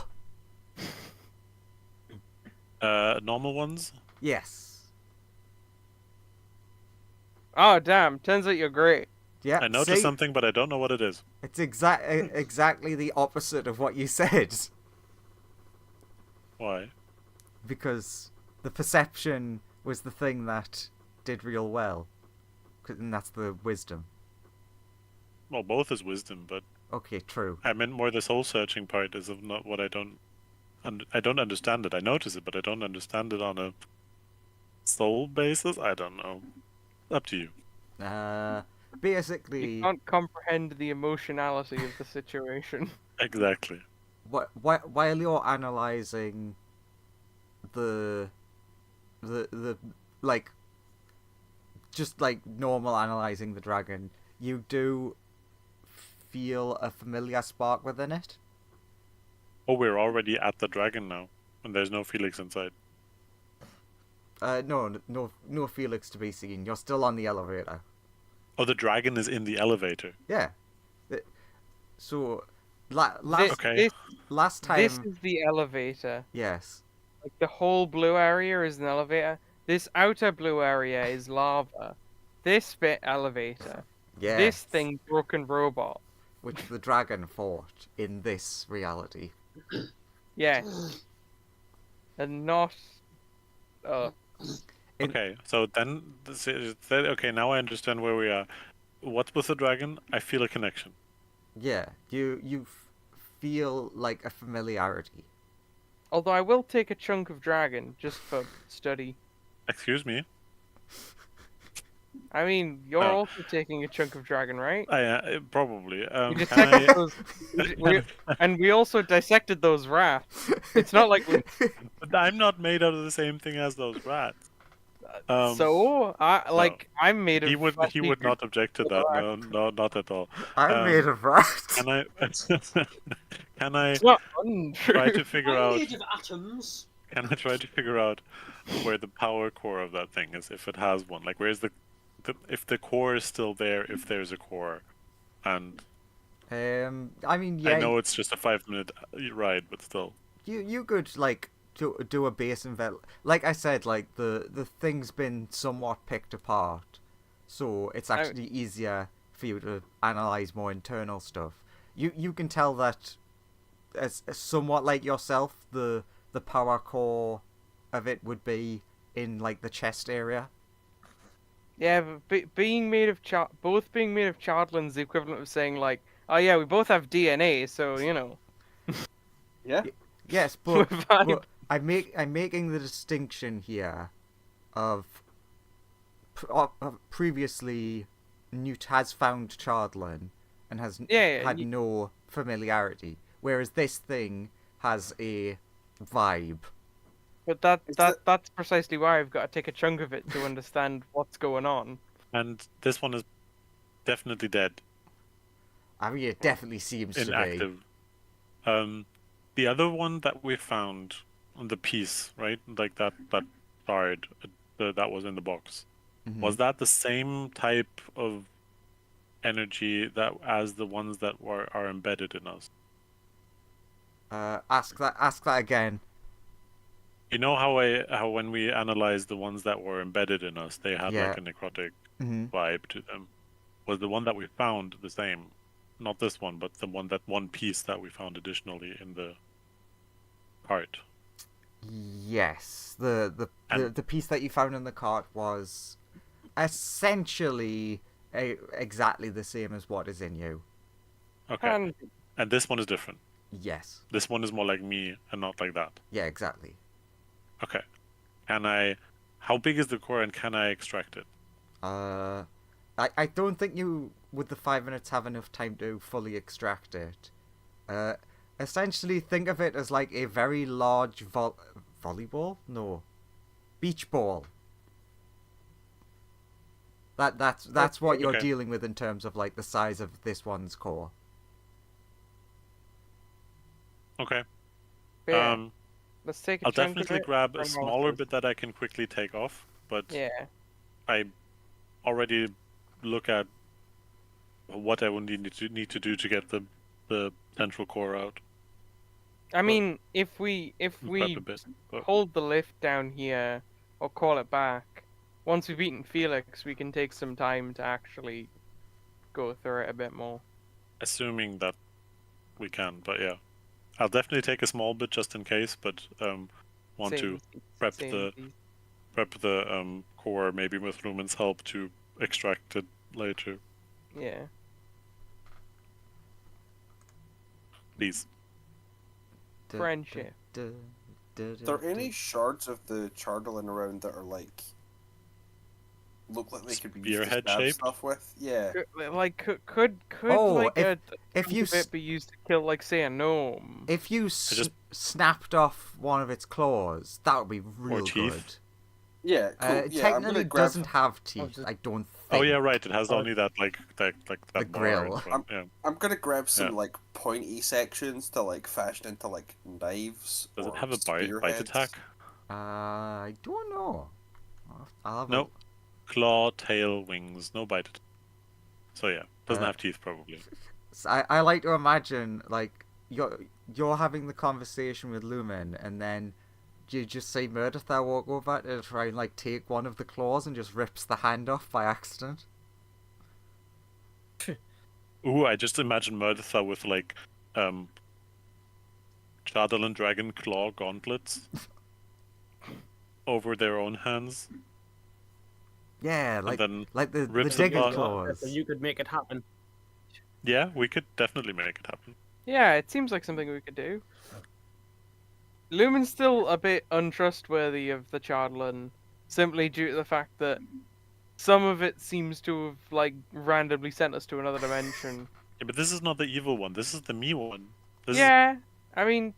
normal ones. Yes. Oh damn! Turns out you're great. Yeah. I noticed see? something, but I don't know what it is. It's exactly the opposite of what you said. Why? Because the perception was the thing that did real well. And that's the wisdom. Well, both is wisdom, but Okay, true. I meant more the soul searching part is of not what I don't. I don't understand it. I notice it, but I don't understand it on a soul basis. I don't know. Up to you. Basically, You can't comprehend the emotionality of the situation. Exactly. while you're analyzing the like, just like normal analyzing the dragon, you do feel a familiar spark within it. Oh, we're already at the dragon now, and there's no Felix inside. No Felix to be seen. You're still on the elevator. Oh, the dragon is in the elevator. Yeah. So, last Okay. last time, This is the elevator. yes. Like the whole blue area is an elevator. This outer blue area is lava. This bit elevator. Yes. This thing broken robot. Which the dragon fought in this reality. Yes. And not. In- Okay, so then, okay, now I understand where we are. What's with the dragon? I feel a connection. Yeah, you feel like a familiarity. Although I will take a chunk of dragon just for study. Excuse me. I mean, you're Oh. also taking a chunk of dragon, right? Probably. We Can dissected I, those, and we also dissected those rats. It's not like we. but I'm not made out of the same thing as those rats. I'm made of. He would fleshy not object to that. No, not at all. I'm made of rats. Can I can I It's not untrue. try to figure I'm out? made of atoms. Can I try to figure out where the power core of that thing is, if it has one? Like, where's the if the core is still there, if there's a core, and I mean, yeah. I know it's just a 5-minute ride, but still. You could like do a base like I said, like the thing's been somewhat picked apart, so it's actually easier for you to analyze more internal stuff. You can tell that as somewhat like yourself, the power core of it would be in like the chest area. Yeah, but being made of both being made of chardlan's the equivalent of saying like, oh yeah, we both have DNA, so you know. Yeah. Yes, We're but fine. I'm making the distinction here of previously Newt has found Chardlin and has Yeah, had no familiarity, whereas this thing has a vibe. but that's precisely why I've got to take a chunk of it to understand what's going on. And this one is definitely dead, I mean, it definitely seems to be. inactive. The other one that we found on the piece, right? Like that shard that was in the box. Mhm. Was that the same type of energy that as the ones that are embedded in us? Ask that again. You know how when we analyzed the ones that were embedded in us, they had Yeah. like a necrotic Hmm. vibe to them. Was the one that we found the same? Not this one, but the one piece that we found additionally in the cart. Yes, the And- piece that you found in the cart was essentially exactly the same as what is in you. Okay. And And this one is different. Yes. This one is more like me and not like that. Yeah, exactly. Okay. How big is the core and can I extract it? I don't think you, with the 5 minutes, have enough time to fully extract it. Essentially, think of it as like a very large volleyball? No. Beach ball. That's what you're Okay. dealing with in terms of like the size of this one's core. Okay. yeah, let's take a I'll chunk definitely of it. grab a for smaller analysis. bit that I can quickly take off, but Yeah. I already look at what I would need to do to get the central core out. I mean, if we Grab a bit. But hold the lift down here or call it back, once we've eaten Felix, we can take some time to actually go through it a bit more. assuming that we can, but yeah. I'll definitely take a small bit just in case, but want to prep the core maybe with Lumen's help to extract it later. Yeah. Please. Friendship. Are there any shards of the Chardalin around that are like look like they could be used to Spearhead stab shaped? stuff with? Yeah. Like, could Oh, like if chunk you of it be used to kill, like, say, a gnome? If you just- snapped off one of its claws, that would be real teeth? good. Yeah, cool. It Yeah, I'm technically gonna grab. doesn't have teeth, just- I don't think. Oh yeah, right. It has Oh. only that like that The bar in grill. front. Yeah. I'm gonna grab some Yeah. like pointy sections to like fashion into like knives. Does it or have a bite spearheads. attack? I don't know. I'll have a- No. Claw, tail, wings, no bite. So yeah, doesn't Uh, have teeth probably. I like to imagine like you're having the conversation with Lumen, and then you just see Murderthar walk over to try and like take one of the claws and just rips the hand off by accident. Ooh, I just imagine Murderthar with like Shadowland Dragon Claw gauntlets over their own hands. Yeah, like then the rips digger apart- claws. So you could make it happen. Yeah, we could definitely make it happen. Yeah, it seems like something we could do. Lumen's still a bit untrustworthy of the Chardlin, simply due to the fact that some of it seems to have, like, randomly sent us to another dimension. Yeah, but this is not the evil one. This is the me one. This is Yeah, I mean,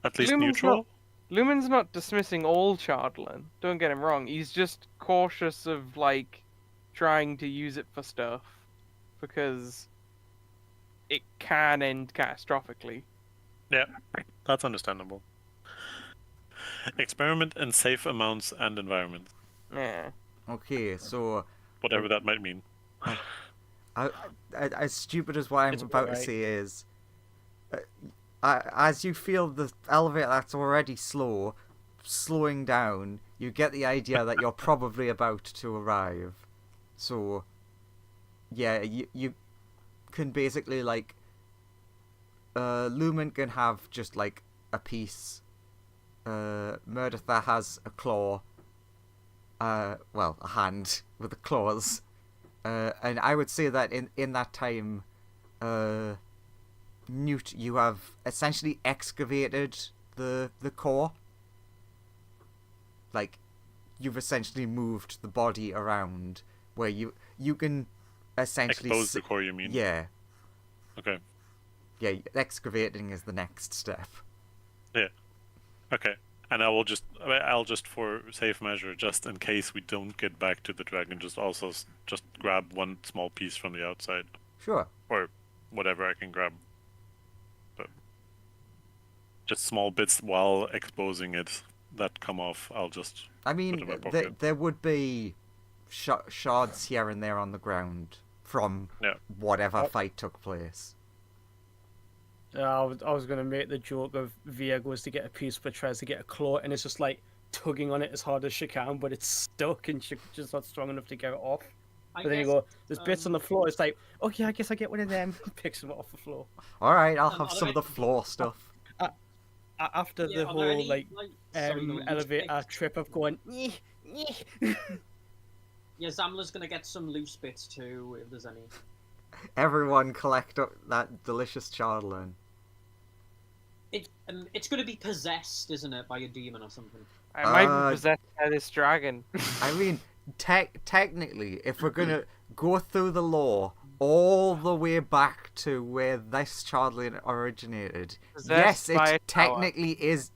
at least Lumen's neutral. Lumen's not dismissing all Chardlin. Don't get him wrong. He's just cautious of, like, trying to use it for stuff because it can end catastrophically. Yeah, that's understandable. Experiment in safe amounts and environments, Yeah. Okay, so whatever that might mean. as stupid as what I'm It's about to alright. say is, as you feel the elevator that's already slowing down, you get the idea that you're probably about to arrive. So, yeah, you can basically like, Lumen can have just like a piece. Murderthar has a claw. well, a hand with the claws. And I would say that in that time, Newt, you have essentially excavated the core. Like, you've essentially moved the body around where you can essentially Expose the core, you mean? Yeah. Okay. Yeah, excavating is the next step. Yeah. Okay. And I'll just for safe measure, just in case we don't get back to the dragon, just grab one small piece from the outside. Sure. Or whatever I can grab. But just small bits while exposing it that come off, I'll just I put mean, in my pocket. there would be shards here and there on the ground from whatever fight took place. I was gonna make the joke of Via goes to get a piece but tries to get a claw and it's just like tugging on it as hard as she can, but it's stuck and she's just not strong enough to get it off. But then you go, there's bits on the floor. It's like, okay, I guess I get one of them. Picks them off the floor. All right, I'll have some of the floor stuff. After the whole elevator trip of going, Yeah, Zamla's gonna get some loose bits too, if there's any. Everyone collect up that delicious chardlin. It's gonna be possessed, isn't it, by a demon or something? I might be possessed by this dragon. I mean, technically, if we're gonna go through the lore all the way back to where this chardlin originated, Possessed yes, by it a tower. technically is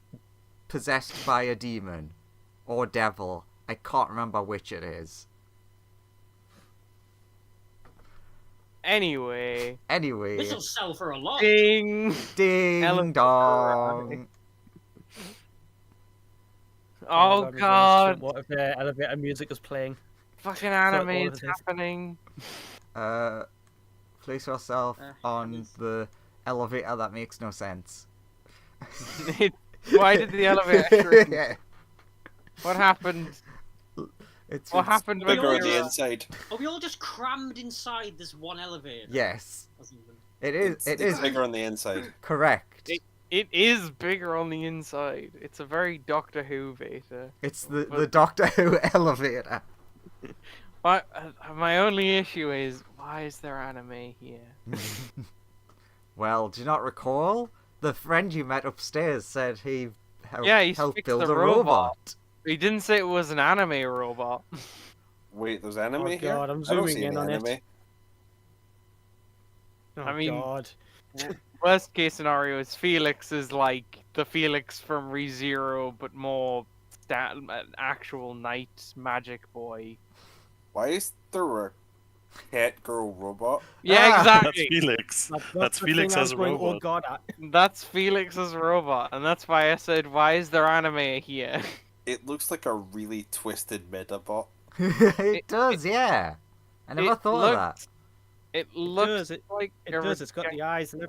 possessed by a demon or devil. I can't remember which it is. Anyway. This'll sell for a lot. Ding! Ding Elevator dong. Oh god! What if elevator music is playing? Fucking all anime of is this. happening. Place yourself on the elevator that makes no sense. Why did the elevator shrink? Yeah. What happened? What happened when Bigger we on the were... inside. Are we all just crammed inside this one elevator? Yes. Or something? It It's is bigger on the inside. correct. It is bigger on the inside. It's a very Doctor Who Veta. It's the Doctor Who elevator. My only issue is, why is there anime here? Well, do you not recall? The friend you met upstairs said he helped, He helped fixed build the a robot. robot. He didn't say it was an anime robot. Wait, there's anime Oh, here? God, I'm I don't zooming see in any on it. anime. Oh, I mean- God. Worst case scenario is Felix is like the Felix from ReZero, but more an actual knight magic boy. Why is there a cat girl robot? Yeah, Ah, That's exactly. Felix. That's the Felix thing I as was a going, robot. Oh God, That's Felix's robot, and that's why I said, why is there anime here? It looks like a really twisted Medabot. It does, yeah. I never It thought of that. looks- It looks does, it- like it does. It's got the eyes and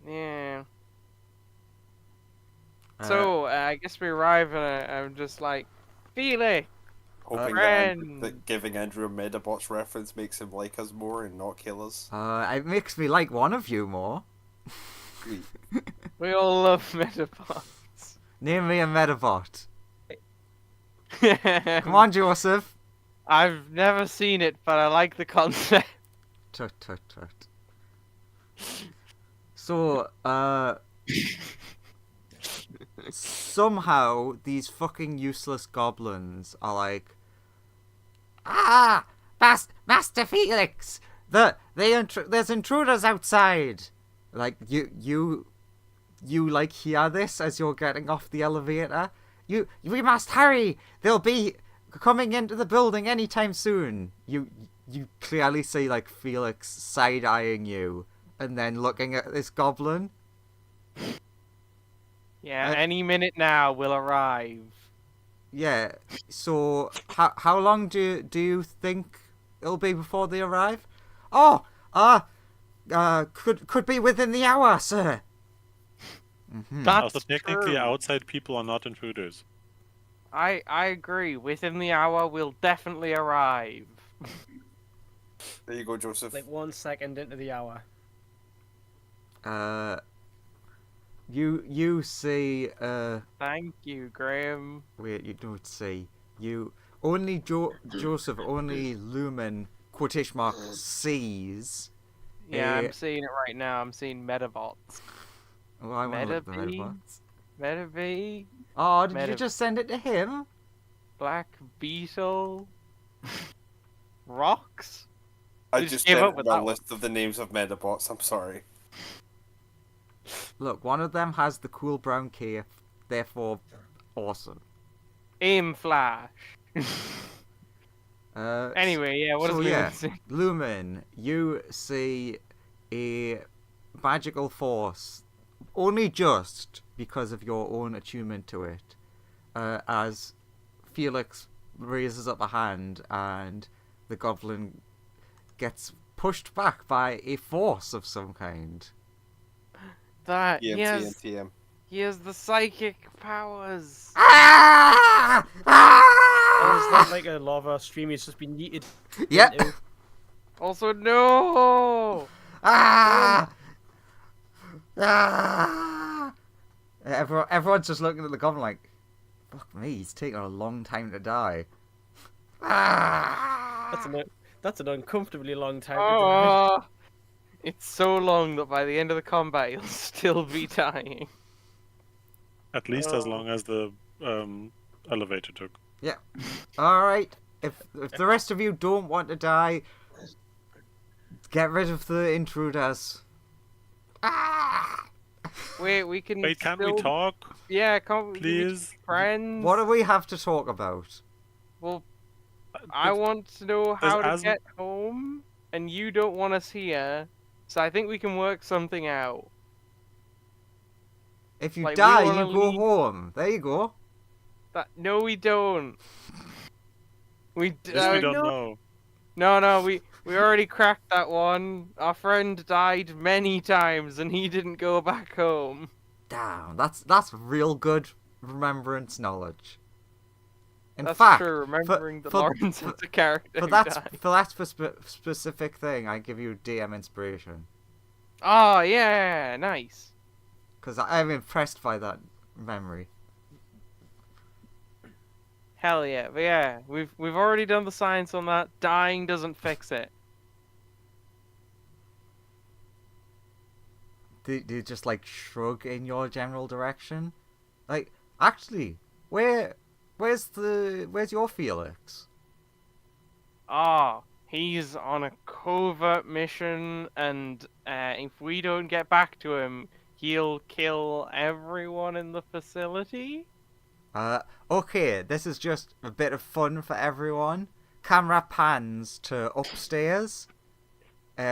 Yeah. Uh, So I guess we arrive and I'm just like, Felix. Hoping Friend. that giving Andrew a Medabot's reference makes him like us more and not kill us. it makes me like one of you more. Sweet. We all love Metabots. Name me a Medabot. Come on, Joseph. I've never seen it, but I like the concept. Tut tut tut. So, somehow these fucking useless goblins are like, Master Felix, there's intruders outside. Like you like hear this as you're getting off the elevator. We must hurry. They'll be coming into the building anytime soon. You clearly see like Felix side eyeing you and then looking at this goblin. Yeah, any minute now we'll arrive. Yeah. So how long do you think it'll be before they arrive? Oh, could be within the hour, sir. Mm-hmm. That's Also, technically, true. outside people are not intruders. I agree. Within the hour we'll definitely arrive. There you go, Joseph. like 1 second into the hour. You see Thank you, Graham. wait, you don't see. You only Joseph, only Lumen, quotation mark, sees. Yeah, I'm seeing it right now. I'm seeing Metabots. Oh, I want to look at the Metabee? Metabots. Metabee? Oh, did you Meta- just send it to him? Black Beetle? Rocks? I You just gave sent up with him a that one. list of the names of Metabots. I'm sorry. Look, one of them has the cool brown cape, therefore awesome. Aim Flash. Uh, Anyway, yeah, what so does Lumen yeah, see? Lumen, you see a magical force, only just because of your own attunement to it, as Felix raises up a hand and the goblin gets pushed back by a force of some kind. That, TM, TM. he has the psychic powers. Ah! Oh, is Ah! that like a lava stream he's just been yeeted Yep. into? Also, no! Ah! Ah! Everyone's just looking at the goblin like, fuck me, he's taking a long time to die. Ah! That's an uncomfortably long time to die. Oh, it's so long that by the end of the combat, you'll still be dying. At least as long as the elevator took. Alright, if the rest of you don't want to die, get rid of the intruders. Ah! Wait, we can. Wait, can't still... we talk? Yeah, can't we? Can we be Please? friends. What do we have to talk about? Well, I want to know how to Asm- get home, and you don't want us here, so I think we can work something out. If you Like, we die, wanna you go leave- home. There you go. No, we don't. We This we don't know. No, we already cracked that one. Our friend died many times, and he didn't go back home. Damn, that's real good remembrance knowledge. In That's fact, true. Remembering that for- Lawrence is a character for who that died. for that specific thing, I give you DM inspiration Oh yeah, nice. because I'm impressed by that memory. Hell yeah, but yeah, we've already done the science on that. Dying doesn't fix it. Do you just like shrug in your general direction? Like, actually, where's your Felix? Ah, he's on a covert mission, and if we don't get back to him, he'll kill everyone in the facility. Okay, this is just a bit of fun for everyone. Camera pans to upstairs.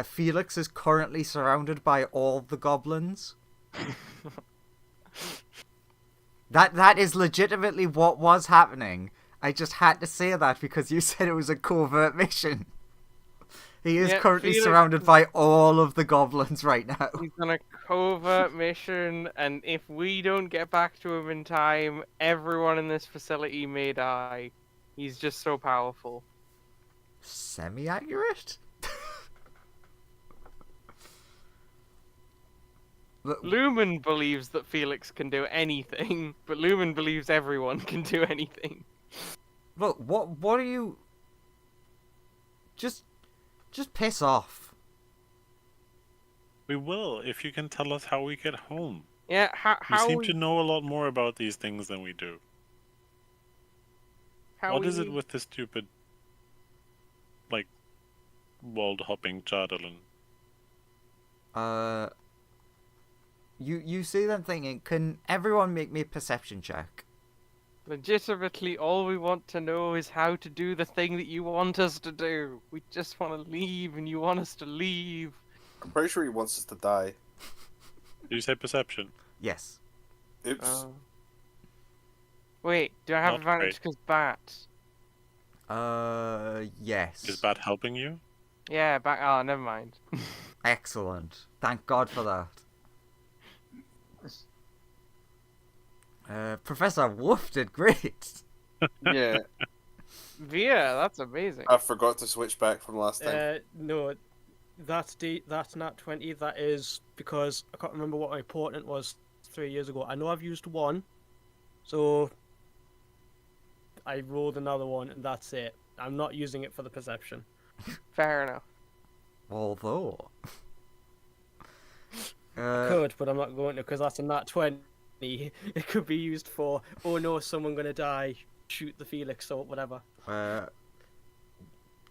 Felix is currently surrounded by all the goblins. That is legitimately what was happening. I just had to say that because you said it was a covert mission. He is Yeah, currently Felix surrounded is- by all of the goblins right now. He's on a covert mission, and if we don't get back to him in time, everyone in this facility may die. He's just so powerful. Semi-accurate? Look, Lumen believes that Felix can do anything, but Lumen believes everyone can do anything. look, what are you... Just piss off. We will, if you can tell us how we get home. Yeah, You how seem to know a lot more about these things than we do. What is it with this stupid, like, world-hopping Chardalin? You see them thinking, can everyone make me a perception check? Legitimately, all we want to know is how to do the thing that you want us to do. We just want to leave, and you want us to leave. I'm pretty sure he wants us to die. Did you say perception? Yes. Oops. Wait, do I have Not advantage because bat? Yes. Is Bat helping you? Yeah, bat. Oh, never mind. Excellent. Thank God for that. Professor Wolf did great. Yeah, Via, that's amazing. I forgot to switch back from last time. No, that's nat 20. That is because I can't remember what my portent was 3 years ago. I know I've used one, so I rolled another one, and that's it. I'm not using it for the perception. Fair enough. Although, Could, but I'm not going to because that's a nat 20. It could be used for, oh no, someone gonna die, shoot the Felix or whatever.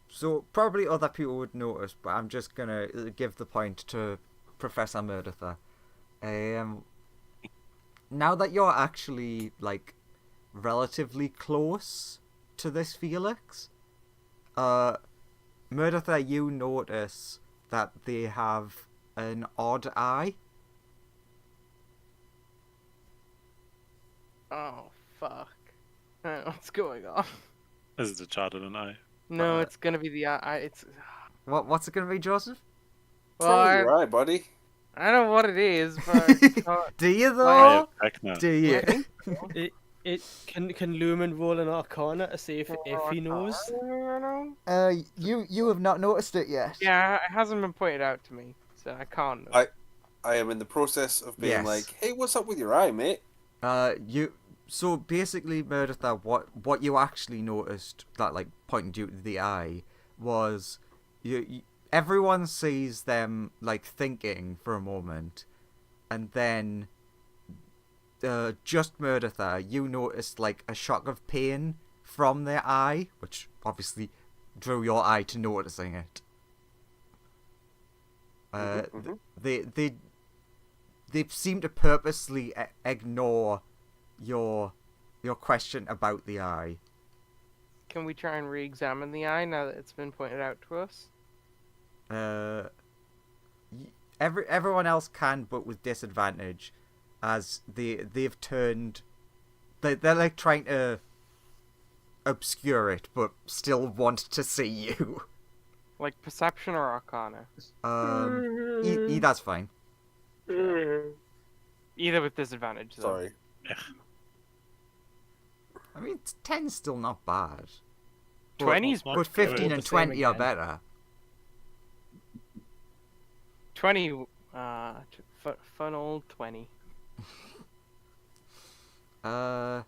so probably other people would notice, but I'm just gonna give the point to Professor Murdertha. Now that you're actually like relatively close to this Felix, Murdertha, you notice that they have an odd eye. Oh fuck! What's going on? Is it a child and an eye? No, it's gonna be the eye. It's What's it gonna be, Joseph? What's wrong with your eye, buddy? I don't know what it is, but it's not- Do you I though? have back now. Do you? It can Lumen roll an Arcana to see if he knows. You have not noticed it yet. Yeah, it hasn't been pointed out to me, so I can't know. I am in the process of being Yes. like, hey, what's up with your eye, mate? So basically, Murdertha, what you actually noticed that like pointed you to the eye was everyone sees them like thinking for a moment, and then just Murdertha, you noticed like a shock of pain from their eye, which obviously drew your eye to noticing it. They seem to purposely ignore your question about the eye. Can we try and re-examine the eye now that it's been pointed out to us? Everyone else can, but with disadvantage, as they've turned. They're like trying to obscure it, but still want to see you. Like perception or arcana? That's fine. Either with disadvantage, though. Sorry. I mean, 10's still not bad. 20's But 15 and the same 20 are again. better. 20. Fun old 20. Uh,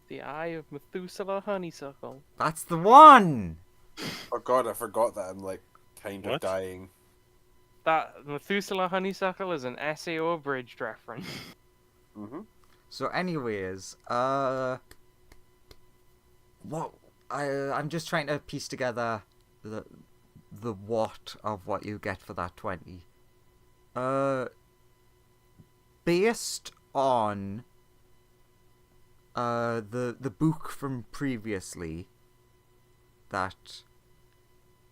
The eye of Methuselah Honeysuckle. that's the one. Oh god, I forgot that I'm like kind of What? dying. That Methuselah Honeysuckle is an SAO abridged reference. Mm-hmm. So, anyways, I'm just trying to piece together the what of what you get for that 20. Based on the book from previously that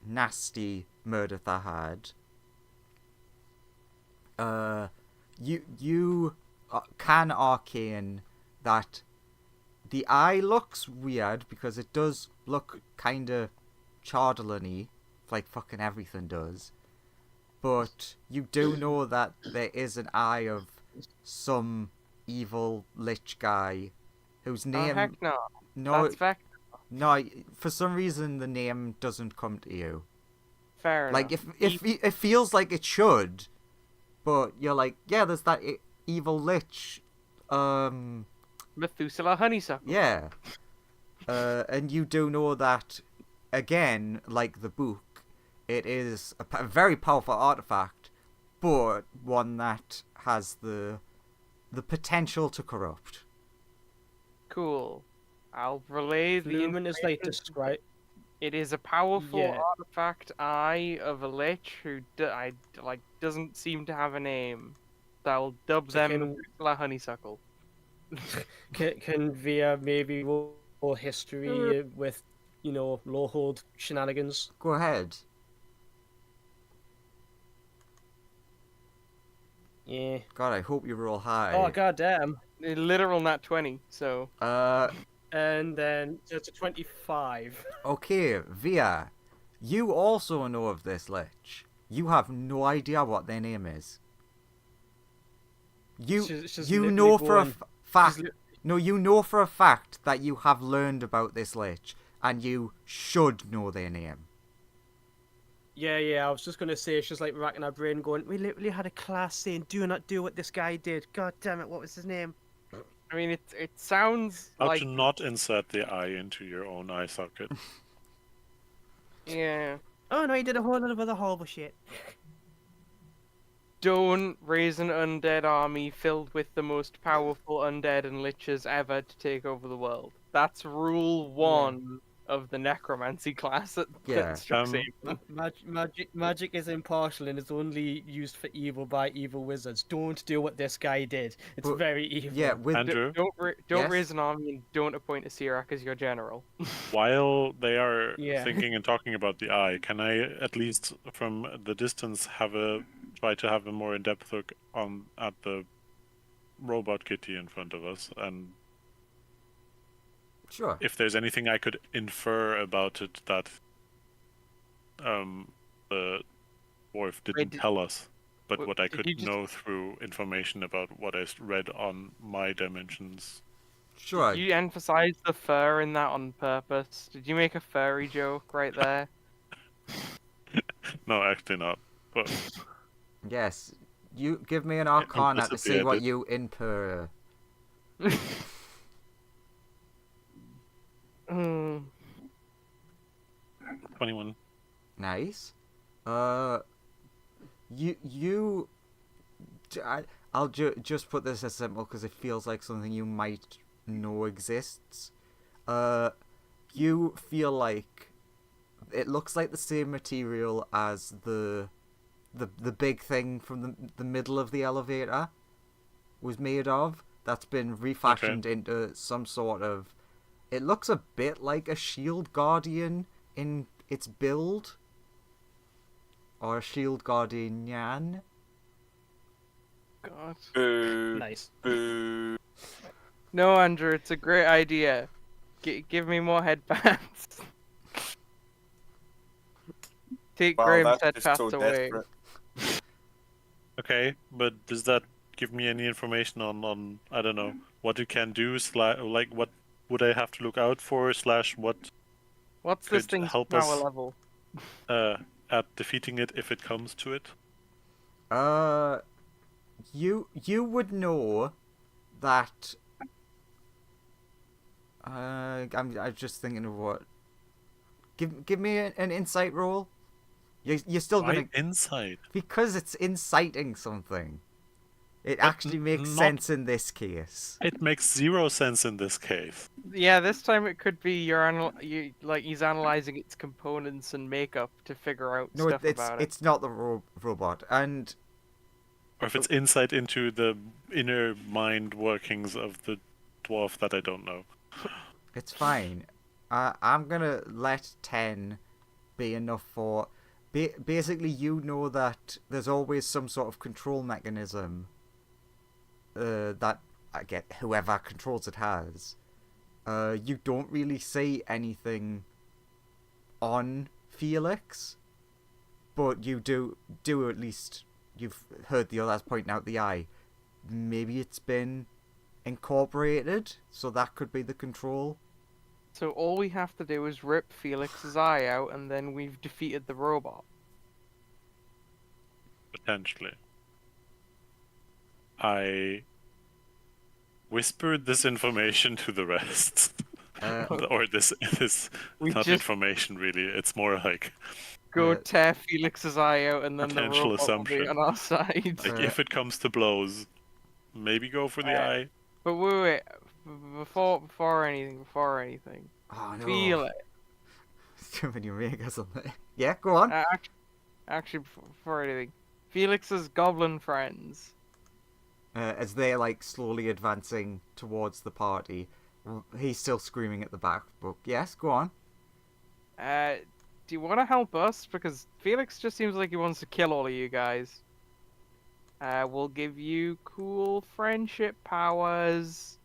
nasty Murdertha had, you can arcane that the eye looks weird because it does look kind of Chardolin-y, like fucking everything does. But you do know that there is an eye of some evil lich guy whose name. Oh, heck no. No, That's fact. no. For some reason, the name doesn't come to you. Fair Like enough. if it feels like it should, but you're like, yeah, there's that evil lich. Methuselah Honeysuckle. Yeah. And you do know that, again, like the book, it is a very powerful artifact, but one that has the potential to corrupt. Cool. I'll relay the Lumen is like information. describe. It is a powerful Yeah. artifact eye of a lich who doesn't seem to have a name. So I'll dub So them can- Methuselah Honeysuckle. Can Via maybe roll history with, low-hold shenanigans? Go ahead. Yeah. God, I hope you roll high. Oh goddamn! A literal nat 20. So And then it's a 25. Okay, Via, you also know of this lich. You have no idea what their name is. She's You literally know for a going- fact. No, you know for a fact that you have learned about this lich, and you should know their name. Yeah, I was just gonna say, she's like racking her brain going, we literally had a class saying, do not do what this guy did. God damn it, what was his name? I mean, it sounds How like to not insert the eye into your own eye socket. yeah. Oh no, he did a whole lot of other horrible shit. Don't raise an undead army filled with the most powerful undead and liches ever to take over the world. That's rule 1 of the necromancy class at Yeah. Strixhaven. Magic is impartial and is only used for evil by evil wizards. Don't do what this guy did. It's But- very evil. Yeah, with Andrew, Don't Yes? raise an army and don't appoint a Sirak as your general. while they are Yeah. thinking and talking about the eye, can I at least from the distance try to have a more in-depth look at the robot kitty in front of us, and sure. if there's anything I could infer about it that the dwarf didn't did- tell us, but wait, what I did could you just- know through information about what I read on my dimensions. Sure. Did you emphasize the fur in that on purpose? Did you make a furry joke right there? No, actually not. But Yes. You give me an arcana to implicitly see I what did. you infer. Hmm. 21. Nice. I'll just put this as simple because it feels like something you might know exists. You feel like it looks like the same material as the big thing from the middle of the elevator was made of. That's been refashioned into some sort of. It looks a bit like a shield guardian in its build, or a shield guardian. God. Boo. Nice. Boo. No, Andrew, it's a great idea. Give me more headbands. Take Wow, Graham's that's head just passed so away. desperate. Okay, but does that give me any information on I don't know, what you can do, like what would I have to look out for, what What's this could thing's help power us- level? at defeating it if it comes to it? You would know that. I'm just thinking of what. Give me an insight roll. You're still Why gonna insight? because it's inciting something. It actually makes not- sense in this case. It makes zero sense in this case. Yeah, this time it could be he's analyzing its components and makeup to figure out No, stuff it's about it. it's not the robot, and Or if it's insight into the inner mind workings of the dwarf that I don't know. it's fine. I'm gonna let 10 be enough for. Basically, you know that there's always some sort of control mechanism that I get whoever controls it has. You don't really see anything on Felix, but you do at least you've heard the others pointing out the eye. Maybe it's been incorporated, so that could be the control. So all we have to do is rip Felix's eye out, and then we've defeated the robot. Potentially. I whispered this information to the rest. Or this We not just information really, it's more like go Uh, tear Felix's eye out, and then the potential robot will be assumption. on our side. like if it comes to blows, maybe go for the eye. But wait, before anything, Oh no! feel it. Too many Omega or something. Yeah, go on. Actually, before anything, Felix's goblin friends. As they're like slowly advancing towards the party, he's still screaming at the back. But yes, go on. Do you want to help us? Because Felix just seems like he wants to kill all of you guys. We'll give you cool friendship powers.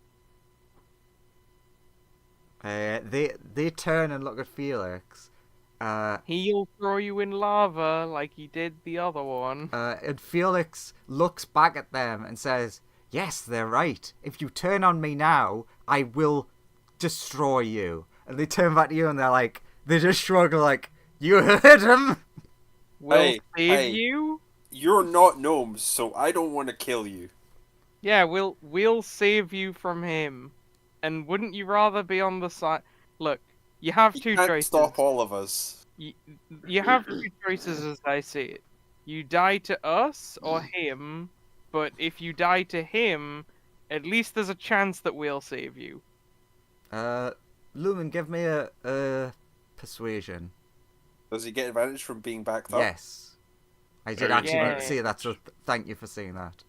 They turn and look at Felix. He'll throw you in lava like he did the other one. And Felix looks back at them and says, "Yes, they're right. If you turn on me now, I will destroy you." And they turn back to you and they just shrug like, "You heard him." We'll Hey, save hey. you. You're not gnomes, so I don't want to kill you. Yeah, we'll save you from him. And wouldn't you rather be on the side? Look, you have You two can't choices. stop all of us. You have two choices as I see it. You die to us or him, but if you die to him, at least there's a chance that we'll save you. Lumen, give me a persuasion. Does he get advantage from being backed up? Yes. I did Very actually good. say that, so thank you for saying that.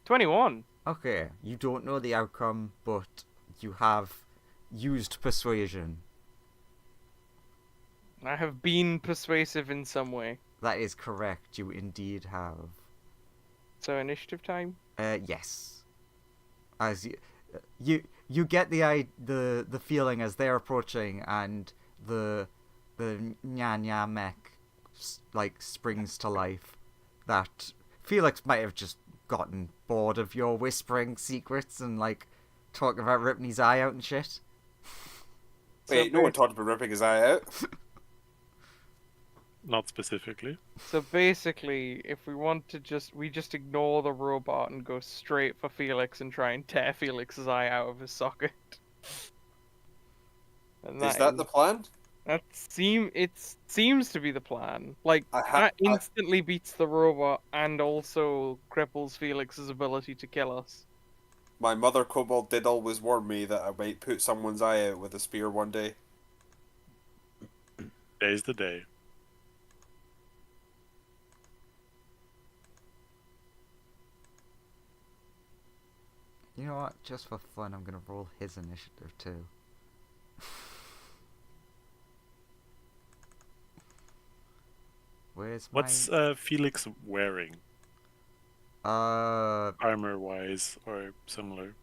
21. Okay, you don't know the outcome, but you have used persuasion. I have been persuasive in some way. That is correct, you indeed have. So initiative time? Yes. As you get the feeling as they're approaching, and the nya mech like springs to life, that Felix might have just gotten bored of your whispering secrets and like talking about ripping his eye out and shit. Wait, no one talked about ripping his eye out. Not specifically. So basically, if we want to we just ignore the robot and go straight for Felix and try and tear Felix's eye out of his socket. And Is that the plan? it seems to be the plan. Like I that instantly beats the robot and also cripples Felix's ability to kill us. My mother kobold did always warn me that I might put someone's eye out with a spear one day. Today's the day. You know what? Just for fun, I'm gonna roll his initiative too. Where's What's Felix wearing? Armor-wise or similar?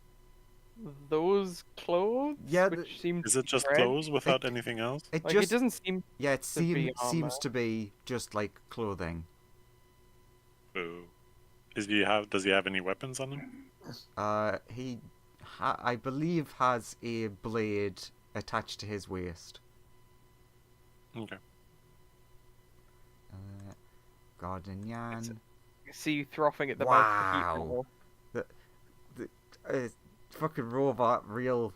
Those clothes? Yeah, which seem Is it just red? clothes without anything else? it Like, just it doesn't seem. yeah, it to be armor. seems to be just like clothing. Boo. Does he have any weapons on him? He I believe has a blade attached to his waist. Okay. Garden Yan. See you frothing at the Wow. mouth. The fucking robot, real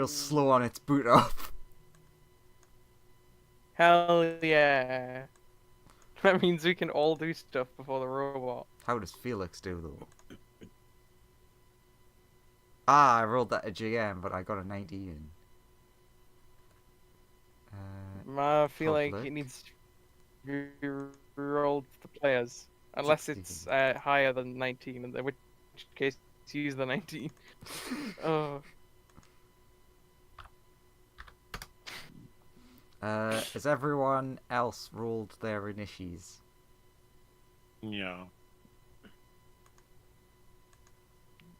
slow on its boot up. Hell yeah. That means we can all do stuff before the robot. How does Felix do though? I rolled that at GM, but I got a 19. I feel like Public. it needs to be rolled to the players. Unless it's higher than 19, in which case use the 19. Oh. Has everyone else rolled their inities? Yeah.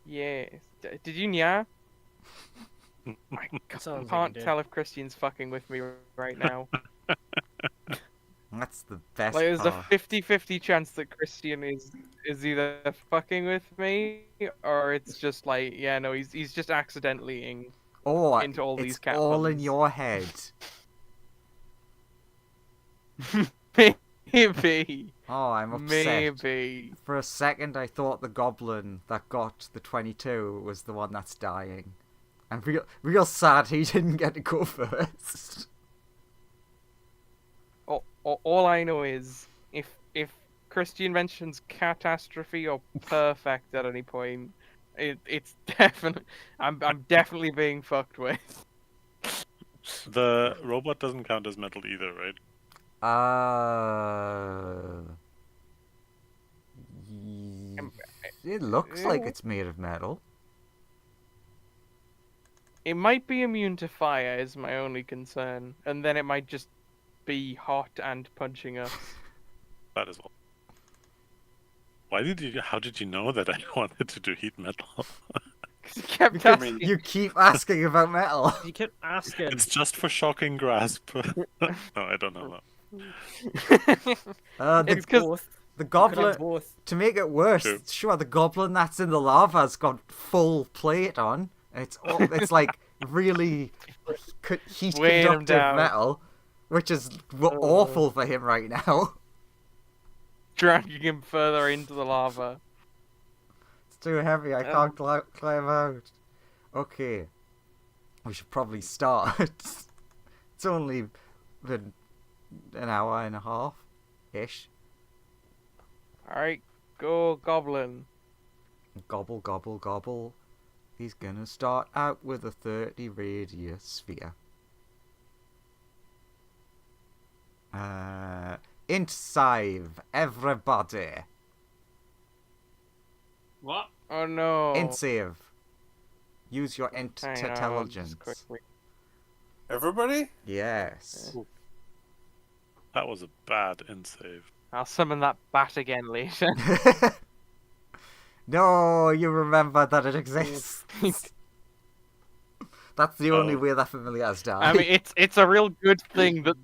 Yes. Did you nya? I Sounds like can't you did. tell if Christian's fucking with me right now. That's the best Like, there's a part. 50-50 chance that Christian is either fucking with me or it's just like, yeah, no, he's just accidentally into all it's these cat all in puns. your head. Maybe. Oh, I'm upset. Maybe. For a second, I thought the goblin that got the 22 was the one that's dying. I'm real sad he didn't get to go first. All I know is if Christian mentions catastrophe or perfect at any point, it's definitely I'm definitely being fucked with. The robot doesn't count as metal either, right? It looks like it's made of metal. It might be immune to fire is my only concern, and then it might just be hot and punching us. That is all. How did you know that I wanted to do heat metal? 'Cause you kept Because asking. you keep asking about metal. You kept asking. It's just for shocking grasp. No, I don't know that. It's 'cause- both. The You could have goblin, both. to make it worse, True. sure, the goblin that's in the lava's got full plate on. It's like really heat Weighing him conductive down. metal, which is awful for him right now. Dragging him further into the lava. too heavy. I can't climb out. Okay. We should probably start. It's only been an hour and a half-ish. Alright, go goblin. Gobble, gobble, gobble. He's gonna start out with a 30 radius sphere. Int save, everybody. What? Oh no. Int save. Use your int Hang on, just intelligence. quickly. Everybody? Yes. That was a bad in save. I'll summon that bat again later. No, you remember that it exists. That's the only Oh. way that familiars die. I mean, it's a real good thing that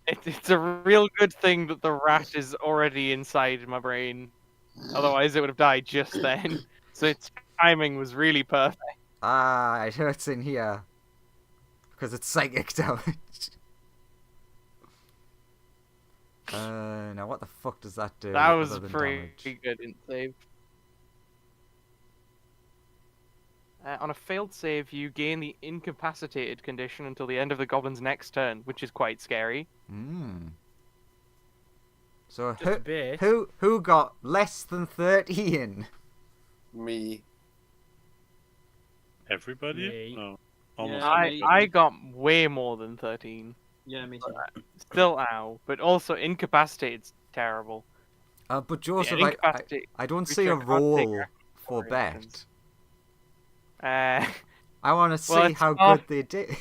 it's a real good thing that the rat is already inside my brain. Otherwise, it would have died just then. So its timing was really perfect. It hurts in here. Because it's psychic damage. Now what the fuck does that do? That was other than pretty damage? good in save. On a failed save, you gain the incapacitated condition until the end of the goblin's next turn, which is quite scary. So Just a bit. who got less than 13? Me. Everybody? Me. No. Almost. Yeah. everybody. I got way more than 13. Yeah, me too. Still ow, but also incapacitated's terrible. But Joseph, Yeah, I incapacitate. don't see a Creature can't take roll for for bet. actions. I want to see Well, it's how half- good they did.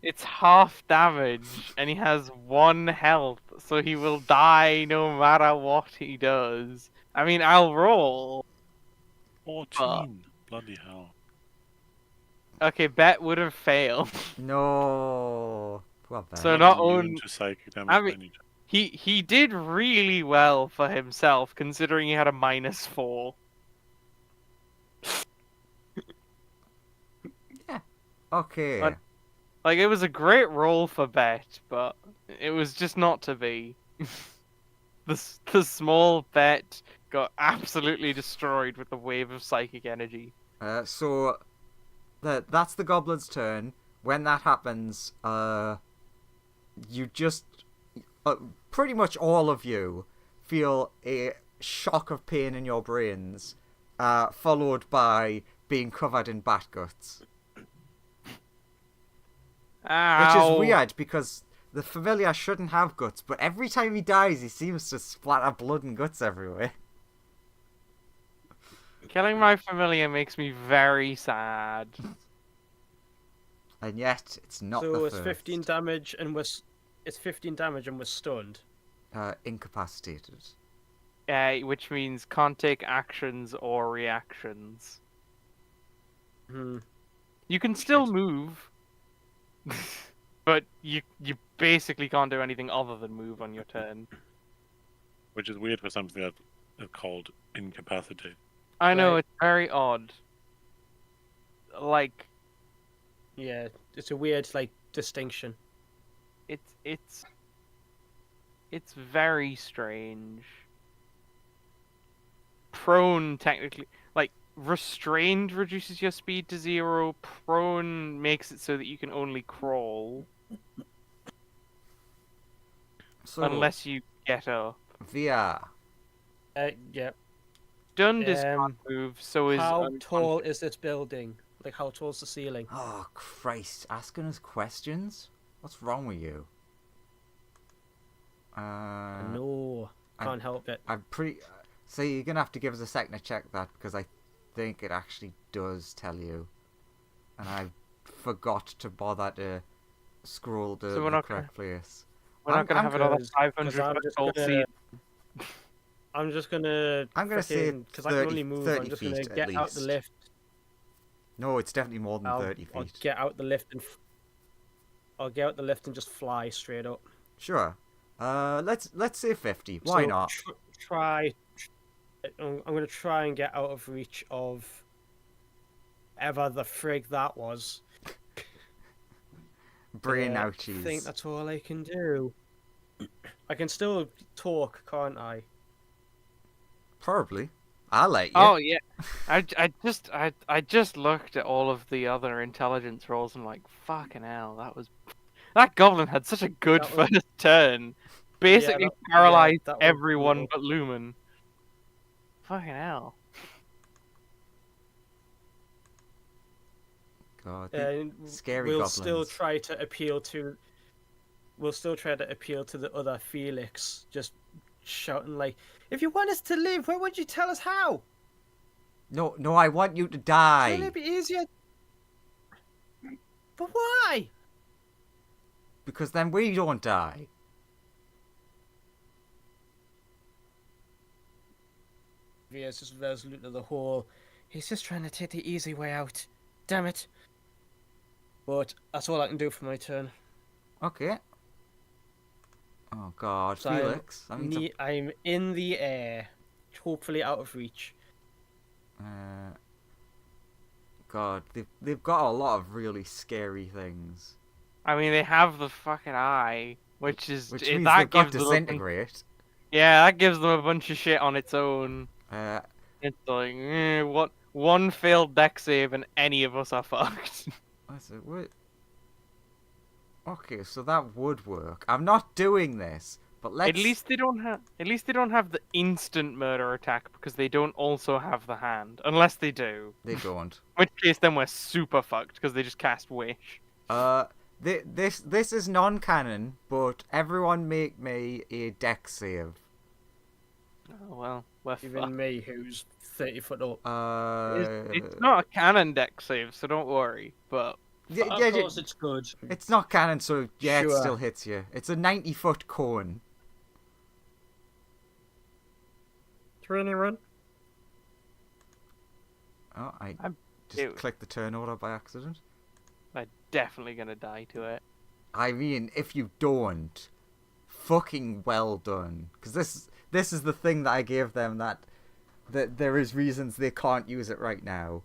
It's half damage, and he has 1 health, so he will die no matter what he does. I mean, I'll roll. 14. Bloody hell. Okay, bet would have failed. No. Poor Ben. So not Immune only- to psychic damage I by mean- any chance. He did really well for himself, considering he had a -4. Okay. But- Like, it was a great roll for bet, but it was just not to be. The small bet got absolutely destroyed with the wave of psychic energy. So that's the goblin's turn. When that happens, you just pretty much all of you feel a shock of pain in your brains, followed by being covered in bat guts. Ow. Which is weird because the familiar shouldn't have guts, but every time he dies, he seems to splatter blood and guts everywhere. Killing my familiar makes me very sad. And yet, it's not So the it's first. 15 damage and it's 15 damage and we're stunned. Incapacitated. Which means can't take actions or reactions. You can still move, but you basically can't do anything other than move on your turn. Which is weird for something that is called incapacitate. I know, Right. it's very odd. Like, Yeah, it's a weird like distinction. it's very strange. Prone technically, like restrained reduces your speed to 0. Prone makes it so that you can only crawl So, unless you get up. VR. Yeah. Stunned is can't Um, move, so is How unconscious. tall is this building? Like how tall's the ceiling? Oh, Christ. Asking us questions? What's wrong with you? No, I'm- can't help it. I'm pretty... So you're going to have to give us a second to check that, because I think it actually does tell you. And I forgot to bother to scroll to So we're the not correct place. We're not gonna I'm have another good, 500 I'm foot just tall gonna- ceiling. I'm just gonna. I'm gonna say because I can 30 only move. 30 I'm just gonna feet at get out the least. lift. No, it's definitely more than 30 I'll feet. get out the lift and. I'll get out the lift and just fly straight up. Sure. Let's say 50. Why So, not? Try. I'm gonna try and get out of reach of. Ever the frig that was. Brain I ouchies. think that's all I can do. I can still talk, can't I? Probably. I'll let you. Oh yeah, I just looked at all of the other intelligence rolls and like fucking hell, that goblin had such a good That was- first turn. Basically that was paralyzed everyone brutal. but Lumen. Fucking hell. God, And scary we'll goblins. still try to appeal to. We'll still try to appeal to the other Felix, just shouting like, "If you want us to live, why won't you tell us how? No, I want you to Shouldn't die. it be easier?" But why? Because then we don't die. Via's just resolute to the whole. He's just trying to take the easy way out. Damn it. But that's all I can do for my turn. Okay. Oh God, So Felix. That means I'm in the air, hopefully out of reach. God, they've got a lot of really scary things. I mean, they have the fucking eye, which Which that means they've got gives them a bunch- disintegrate. yeah, that gives them a bunch of shit on its own. Uh, It's like, what? One failed deck save and any of us are fucked. What's it? What? Okay, so that would work. I'm not doing this, but let's. At least they don't have the instant murder attack because they don't also have the hand, unless they do. They don't. In which case, then we're super fucked because they just cast wish. This is non-canon, but everyone make me a deck save. Oh well, we're Even fucked. me, who's 30 foot up. It's not a canon deck save, so don't worry. But Yeah, Of yeah, course, it's good. it's not canon, so yeah, it Sure. still hits you. It's a 90-foot cone. Training run. Oh, I I'm- just it- clicked the turn order by accident. I'm definitely gonna die to it. I mean, if you don't, fucking well done. Because this is the thing that I gave them, that there is reasons they can't use it right now.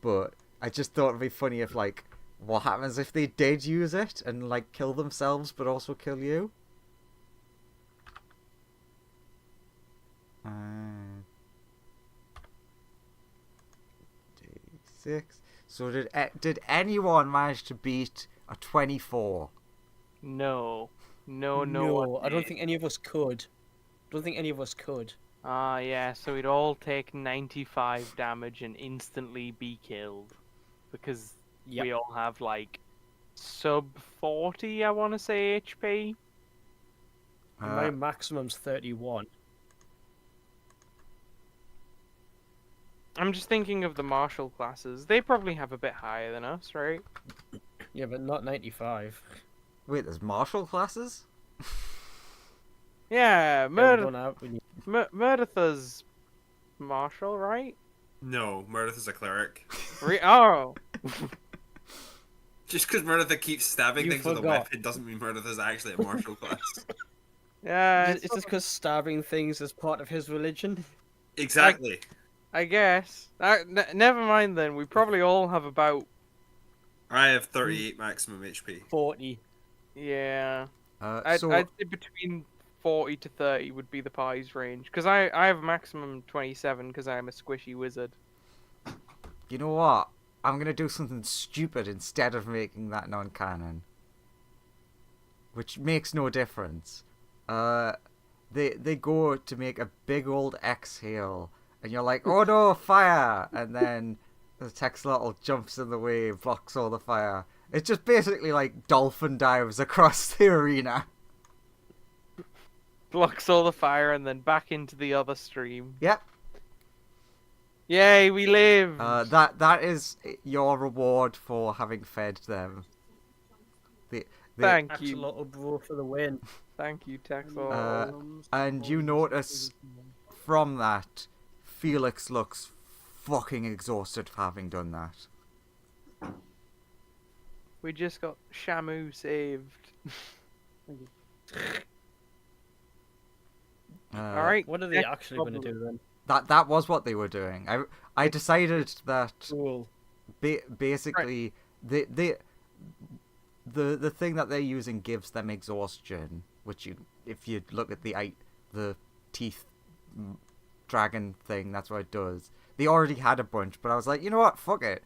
But I just thought it'd be funny if, like, what happens if they did use it and, like, kill themselves but also kill you? D6. So did anyone manage to beat a 24? No, no. I don't think any of us could. Ah, yeah. So we'd all take 95 damage and instantly be killed, because Yep. we all have like sub 40, I want to say, HP. And my maximum's 31. I'm just thinking of the martial classes. They probably have a bit higher than us, right? Yeah, but not 95. Wait, there's martial classes? Yeah, Yeah, we Murder don't have- we need- Murdertha's martial, right? No, Meredith is a cleric. Oh, Just because Meredith keeps stabbing You things with a forgot. weapon doesn't mean Meredith is actually a martial class. yeah. Is this because stabbing things is part of his religion? Exactly. I guess. Never mind then. We probably all have about I have 38 maximum HP. 40. yeah. So I'd say between 40 to 30 would be the party's range, because I have a maximum 27 because I'm a squishy wizard. you know what? I'm gonna do something stupid instead of making that non-canon, which makes no difference. They go to make a big old exhale, and you're like, oh no, fire! And then the Texlotl jumps in the way, blocks all the fire. It's just basically like dolphin dives across the arena. Blocks all the fire and then back into the other stream. Yep. Yay, we live! That is your reward for having fed them. Thank you. Axolotl bro for the win. Thank you, Texel. And you notice from that, Felix looks fucking exhausted for having done that. We just got Shamu saved. Alright. What are they next actually going to problem. do then? That was what they were doing. I decided that Cool. basically the thing that they're using gives them exhaustion, which if you look at the teeth dragon thing. That's what it does. They already had a bunch, but I was like, you know what? Fuck it.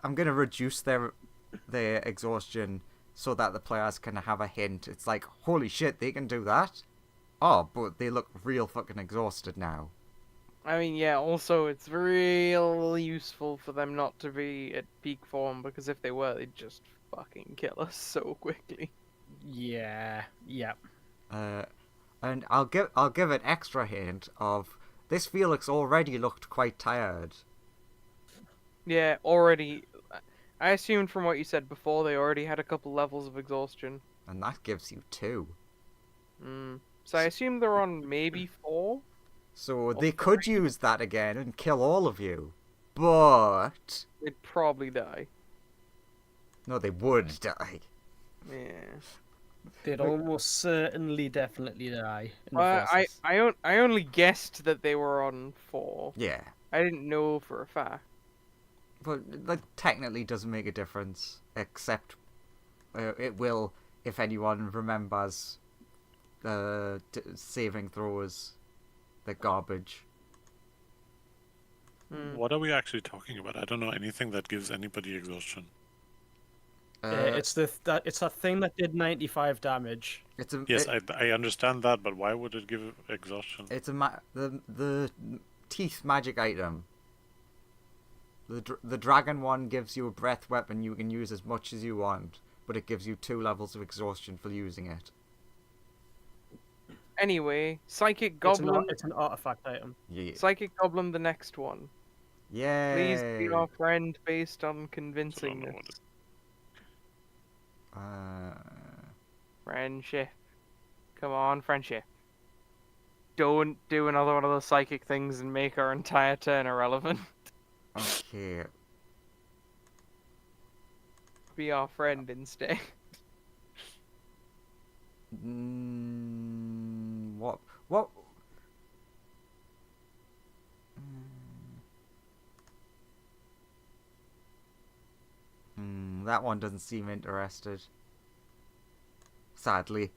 I'm gonna reduce their exhaustion so that the players can have a hint. It's like, holy shit, they can do that. Oh, but they look real fucking exhausted now. I mean, yeah, also, it's real useful for them not to be at peak form, because if they were, they'd just fucking kill us so quickly. Yeah. And I'll give an extra hint of this Felix already looked quite tired. Yeah, already. I assumed from what you said before, they already had a couple levels of exhaustion. And that gives you 2. So I assume they're on maybe 4? So they could use that again and kill all of you. But... They'd probably die. No, they would die. Yeah. They'd almost certainly definitely die. In the I process. only guessed that they were on 4. Yeah. I didn't know for a fact. But that technically doesn't make a difference, except it will if anyone remembers saving throws. The garbage. What are we actually talking about? I don't know anything that gives anybody exhaustion. It's that thing that did 95 damage. I understand that, but why would it give exhaustion? It's the teeth magic item. The dragon one gives you a breath weapon you can use as much as you want, but it gives you 2 levels of exhaustion for using it. Anyway, Psychic Goblin. It's an artifact item. Yeah. Psychic Goblin, the next one. Yay. Please be our friend based on convincingness. Friendship. Come on, friendship. Don't do another one of those psychic things and make our entire turn irrelevant. Okay. Be our friend instead. What? That one doesn't seem interested. Sadly.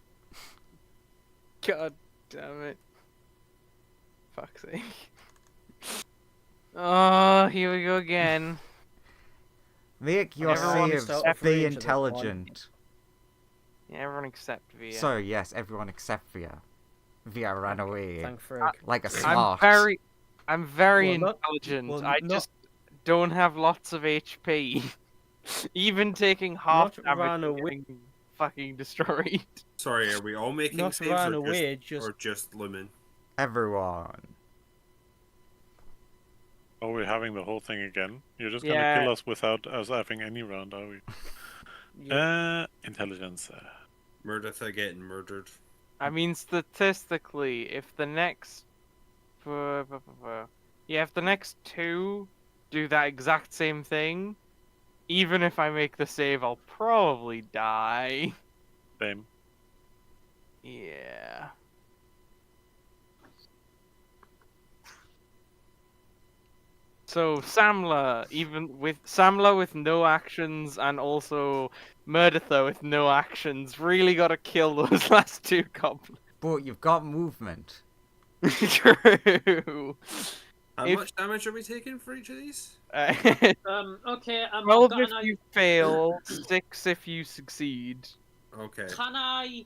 God damn it. Fuck's sake. Oh, here we go again. Make your Everyone saves except be Via. intelligent. Yeah, everyone except Via. Sorry, yes, everyone except Via. Via ran away Thank frig. like a sloth. I'm very Well, not- intelligent. well, I not- just don't have lots of HP. Even taking half Not damage ran and away. getting fucking destroyed. Sorry, are we all making Not saves ran or, away, or just Lumen? Everyone. Oh, we're having the whole thing again? You're just Yeah. gonna kill us without us having any round, are we? Intelligence. Murdertha getting murdered. I mean, statistically, if the next... Yeah, if the next 2 do that exact same thing, even if I make the save, I'll probably die. Same. Yeah. So Samla, Samla with no actions, and also Murdertha with no actions, really gotta kill those last 2 goblins. But you've got movement. True. How much damage are we taking for each of these? Okay. 12 I've got if an you fail, 6 if you succeed. Okay. Can I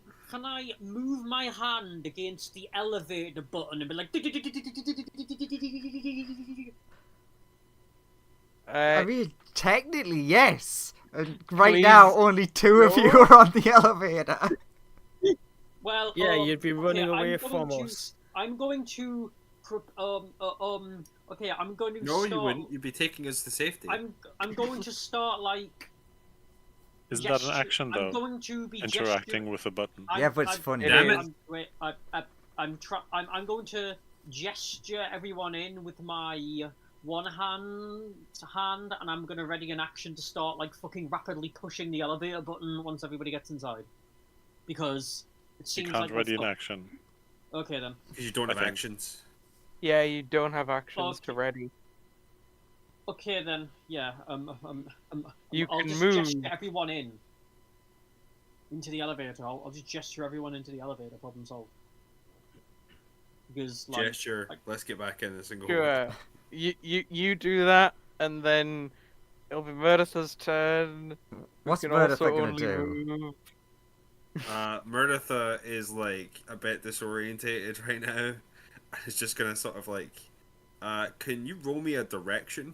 move my hand against the elevator button and be like? I mean, technically, yes. And right Please. now, only 2 of you are on the elevator. Well, Yeah, you'd be running okay, away from us. I'm going to, okay, I'm going to. No, start, you wouldn't. You'd be taking us to safety. I'm going to start like. Isn't that an action, though? I'm going to be Interacting with a button. Yeah, but it's funny. Damn it. I'm going to gesture everyone in with my one hand, and I'm going to ready an action to start like fucking rapidly pushing the elevator button once everybody gets inside, because it seems You can't like ready an action. Okay then. Because you don't I have think. actions. Yeah, you don't have actions to Okay. ready. Okay then, yeah. You I'll can just move. gesture everyone into the elevator. I'll just gesture everyone into the elevator. Problem solved. Because like, Gesture. Let's get back in this and go. Sure. You do that, and then it'll be Meredith's turn. What's We can Meredith also gonna only do? move- Meredith is like a bit disorientated right now. It's just gonna sort of like, can you roll me a direction?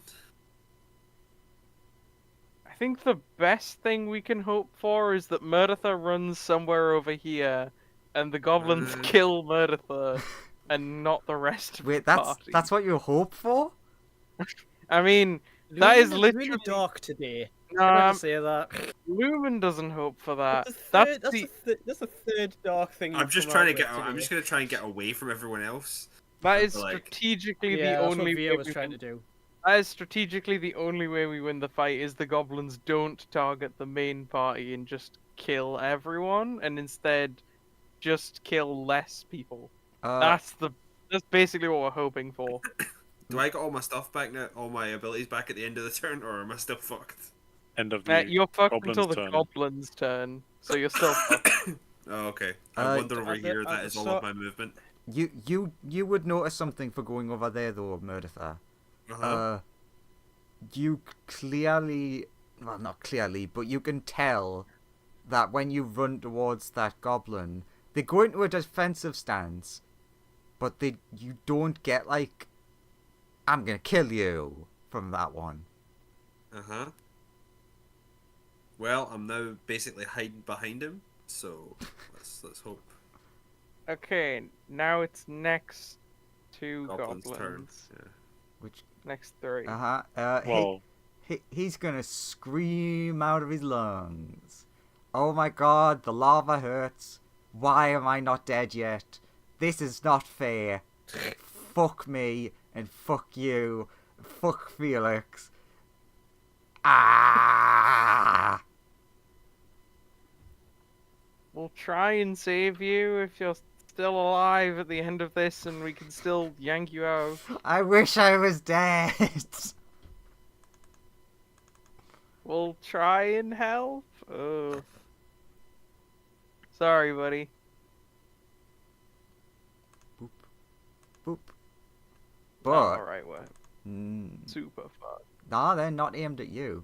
I think the best thing we can hope for is that Mereditha runs somewhere over here, and the goblins kill Mereditha, and not the rest of Wait, the party. that's what you hope for? I mean, that is Lumen literally really dark today. no. Can I just say that? Lumen doesn't hope for that. That's That's the that's the third dark thing. I'm you've just come trying out to get. with I'm today. just gonna try and get away from everyone else. that is Like- strategically Yeah, the that's only what Via way was we trying win. to do. That is strategically the only way we win the fight is the goblins don't target the main party and just kill everyone, and instead just kill less people. That's basically what we're hoping for. Do I get all my stuff back now? All my abilities back at the end of the turn, or am I still fucked? End of the You're fucked goblin's until the turn. goblins' turn, so you're still fucked. Oh, okay. I wander over at the- here. at That the is all start- of my movement. You would notice something for going over there though, Mereditha. You clearly, well, not clearly, but you can tell that when you run towards that goblin, they go into a defensive stance, but you don't get like, I'm gonna kill you from that one. Well, I'm now basically hiding behind him, so let's hope. Okay, now it's next two Goblin's goblins. turn. Yeah. Which, Next three. Well, he's gonna scream out of his lungs. Oh my god, the lava hurts. Why am I not dead yet? This is not fair. Fuck me and fuck you. Fuck Felix. Ah! We'll try and save you if you're still alive at the end of this, and we can still yank you out. I wish I was dead. We'll try and help. Oh. Sorry, buddy. Boop. Boop. Not But, the right way. Super fun. nah, they're not aimed at you.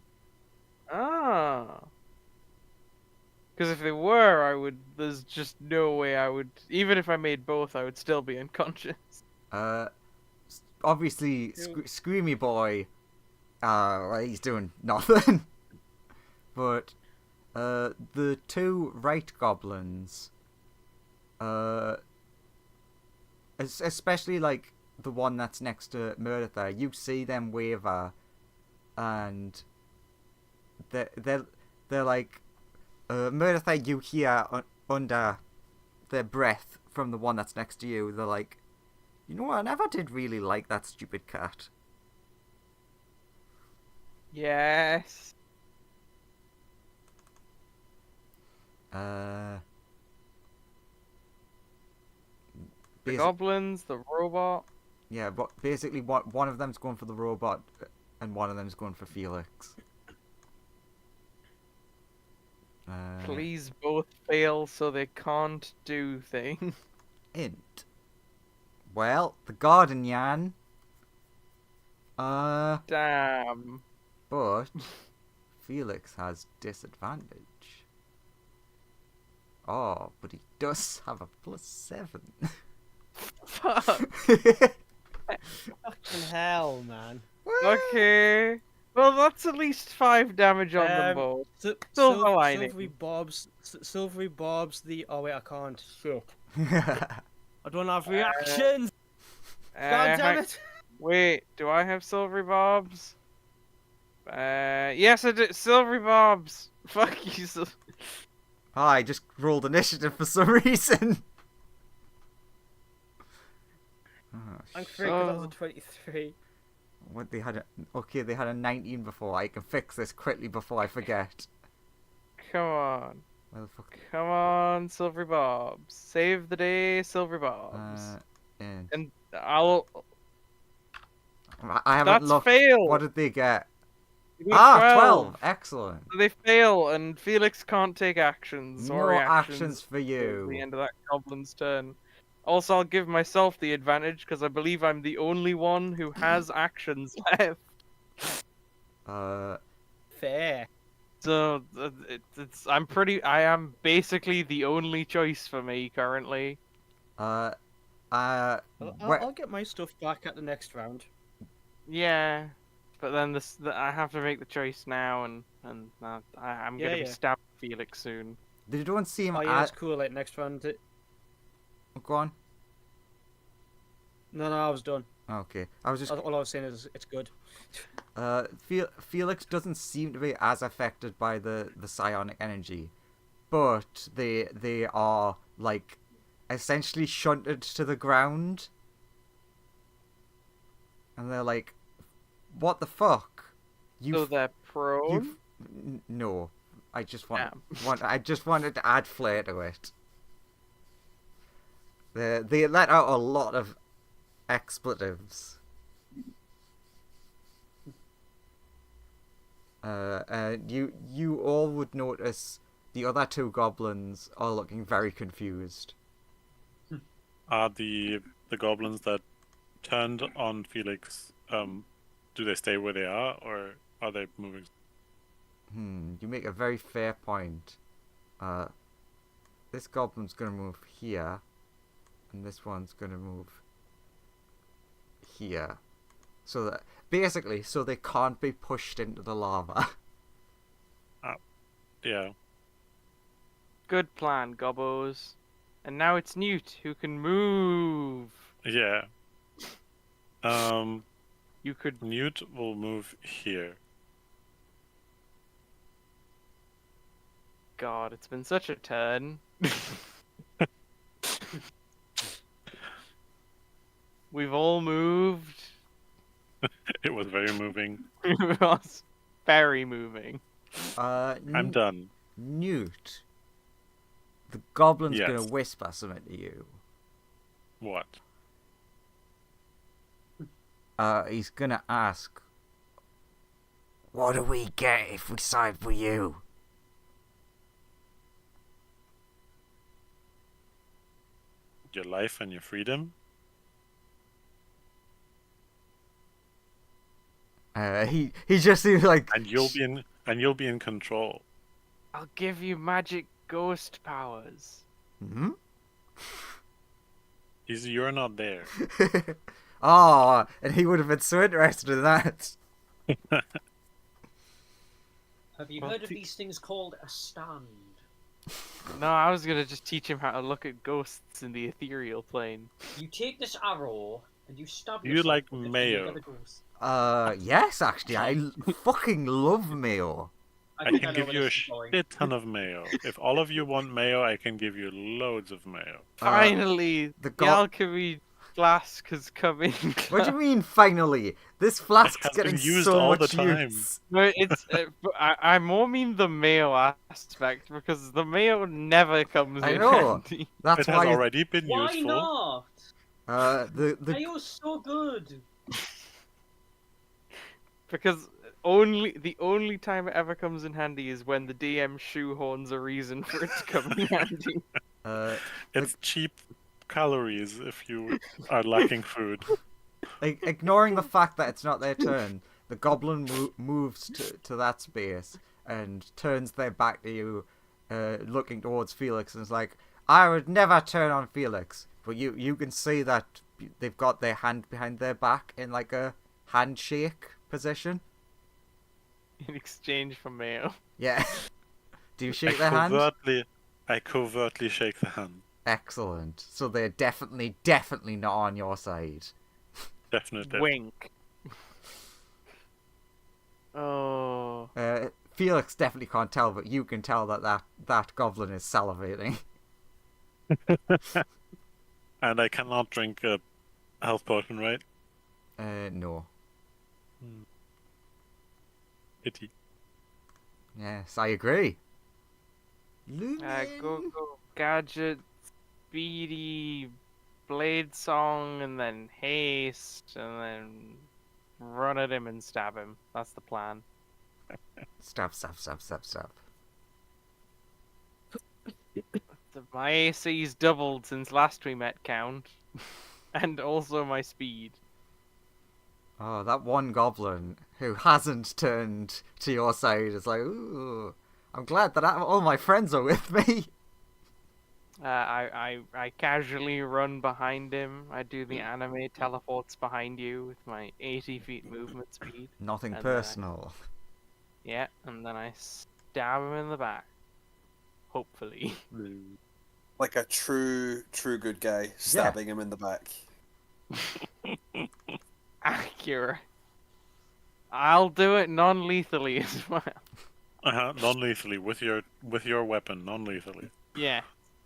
Ah. Because if they were, there's just no way I would. Even if I made both, I would still be unconscious. Obviously, Screamy Boy, well, he's doing nothing. But, the two right goblins, especially, like, the one that's next to Mereditha, you see them waver, and they're like, Mereditha, you hear under their breath from the one that's next to you, they're like, you know what, I never did really like that stupid cat. Yes. Uh, The basi- goblins, the robot. yeah, but basically, one of them's going for the robot, and one of them's going for Felix. Please both fail so they can't do things. Int. Well, the garden yan. Damn. But Felix has disadvantage. Oh, but he does have a +7. Fuck. Fucking hell, man. Okay. Well, that's at least 5 damage on them both. Silver lining. Silvery Bob's the. Oh wait, I can't. Shit. I don't have reactions. God damn it. Wait, do I have silvery bobs? Yes I do. Silvery bobs. Fuck you. I just rolled initiative for some reason. I'm afraid that was a 23. What they had they had a 19 before. I can fix this quickly before I forget. Come on. Where the fuck? Come on, silvery bobs. Save the day, silvery bobs. And I'll. I haven't That's looked. fail. What did they get? You got 12. Excellent. So they fail, and Felix can't take actions or No reactions actions for till the you. end of that goblin's turn. Also, I'll give myself the advantage because I believe I'm the only one who has actions left. Fair. So I am basically the only choice for me currently. uh, I'll get my stuff back at the next round. Yeah, but then I have to make the choice now, and I'm gonna be Yeah. stabbed Felix soon. they don't seem Oh yeah, it's cool. Like next round. Go on. No, I was done. Okay, I was just All I was saying is it's good. Felix doesn't seem to be as affected by the psionic energy, but they are like essentially shunted to the ground, and they're like, "What the fuck? So they're prone. No, I just Damn. I just wanted to add flair to it. They let out a lot of expletives. You all would notice the other two goblins are looking very confused. Are the goblins that turned on Felix, do they stay where they are, or are they moving? You make a very fair point. This goblin's gonna move here, and this one's gonna move here. So that basically, so they can't be pushed into the lava. Yeah. Good plan, Gobbos. And now it's Newt who can move. Yeah. You could. Newt will move here. God, it's been such a turn. We've all moved. It was very moving. It was very moving. I'm done. Newt, the goblin's Yes. gonna whisper something to you. What? He's gonna ask, "What do we get if we side with you?" Your life and your freedom? He just seems like, And you'll be in control. I'll give you magic ghost powers. hmm? You're not there. Oh, and he would have been so interested in that. Have you Well, heard of these things called a stand? No, I was gonna just teach him how to look at ghosts in the ethereal plane. You take this arrow and you stab You yourself like with it and mayo. you get a ghost. Yes, actually, I fucking love mayo. I think can know give where you a this is going. shit ton of mayo. If all of you want mayo, I can give you loads of mayo. Finally, the the alchemy flask has come in. What do you mean, finally? This flask's has been getting used so all the much time. use. No, it's. I more mean the mayo aspect because the mayo never comes I in know. handy. That's It has why. already been Why useful. not? The Mayo's so good. Because the only time it ever comes in handy is when the DM shoehorns a reason for it to come in handy. It's cheap calories if you are lacking food. ignoring the fact that it's not their turn, the goblin moves to that space and turns their back to you, looking towards Felix, and is like, "I would never turn on Felix." But you can see that they've got their hand behind their back in like a handshake position. In exchange for mayo. Yeah. Do you shake their hand? I covertly shake the hand. Excellent. So they're definitely not on your side. Definitely. Wink. Oh. Felix definitely can't tell, but you can tell that goblin is salivating. And I cannot drink a health potion, right? No. Pity. Yes, I agree. Go gadget, speedy, blade song, and then haste, and then run at him and stab him. That's the plan. Stab. My AC's doubled since last we met, Count. And also my speed. Oh, that one goblin who hasn't turned to your side is like, ooh, I'm glad that all my friends are with me. I casually run behind him. I do the anime teleports behind you with my 80 feet movement speed. Nothing And personal. Yeah, and then I stab him in the back. Hopefully. Like a true good guy stabbing him in the back. Accurate. I'll do it non-lethally as well. Non-lethally with your weapon, non-lethally. Yeah.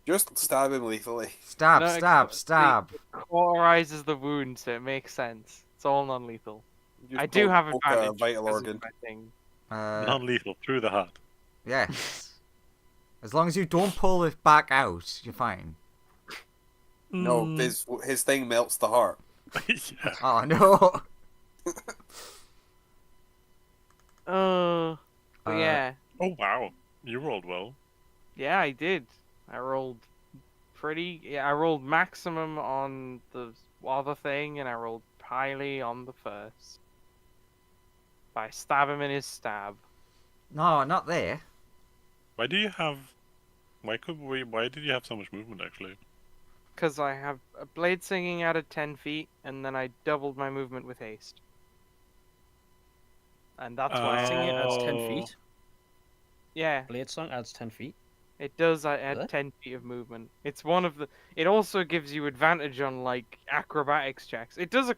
Just stab him lethally. Stab, No, stab, stab. It cauterizes the wound, so it makes sense. It's all non-lethal. Just I do have poke advantage. a vital because of organ. my thing. Non-lethal through the heart. Yes. As long as you don't pull it back out, you're fine. No, Mm. his thing melts the heart. Yeah. Oh no. But yeah. Oh wow, you rolled well. Yeah, I did. I rolled I rolled maximum on the other thing, and I rolled highly on the first. I stab him in his stab. No, not there. Why do you have? Why did you have so much movement actually? Because I have a blade singing added 10 feet, and then I doubled my movement with haste. And that's why Singing it adds 10 Oh. feet. Yeah, Blade Song adds 10 feet. it does add Really? 10 feet of movement. It's one of the. It also gives you advantage on like acrobatics checks. It does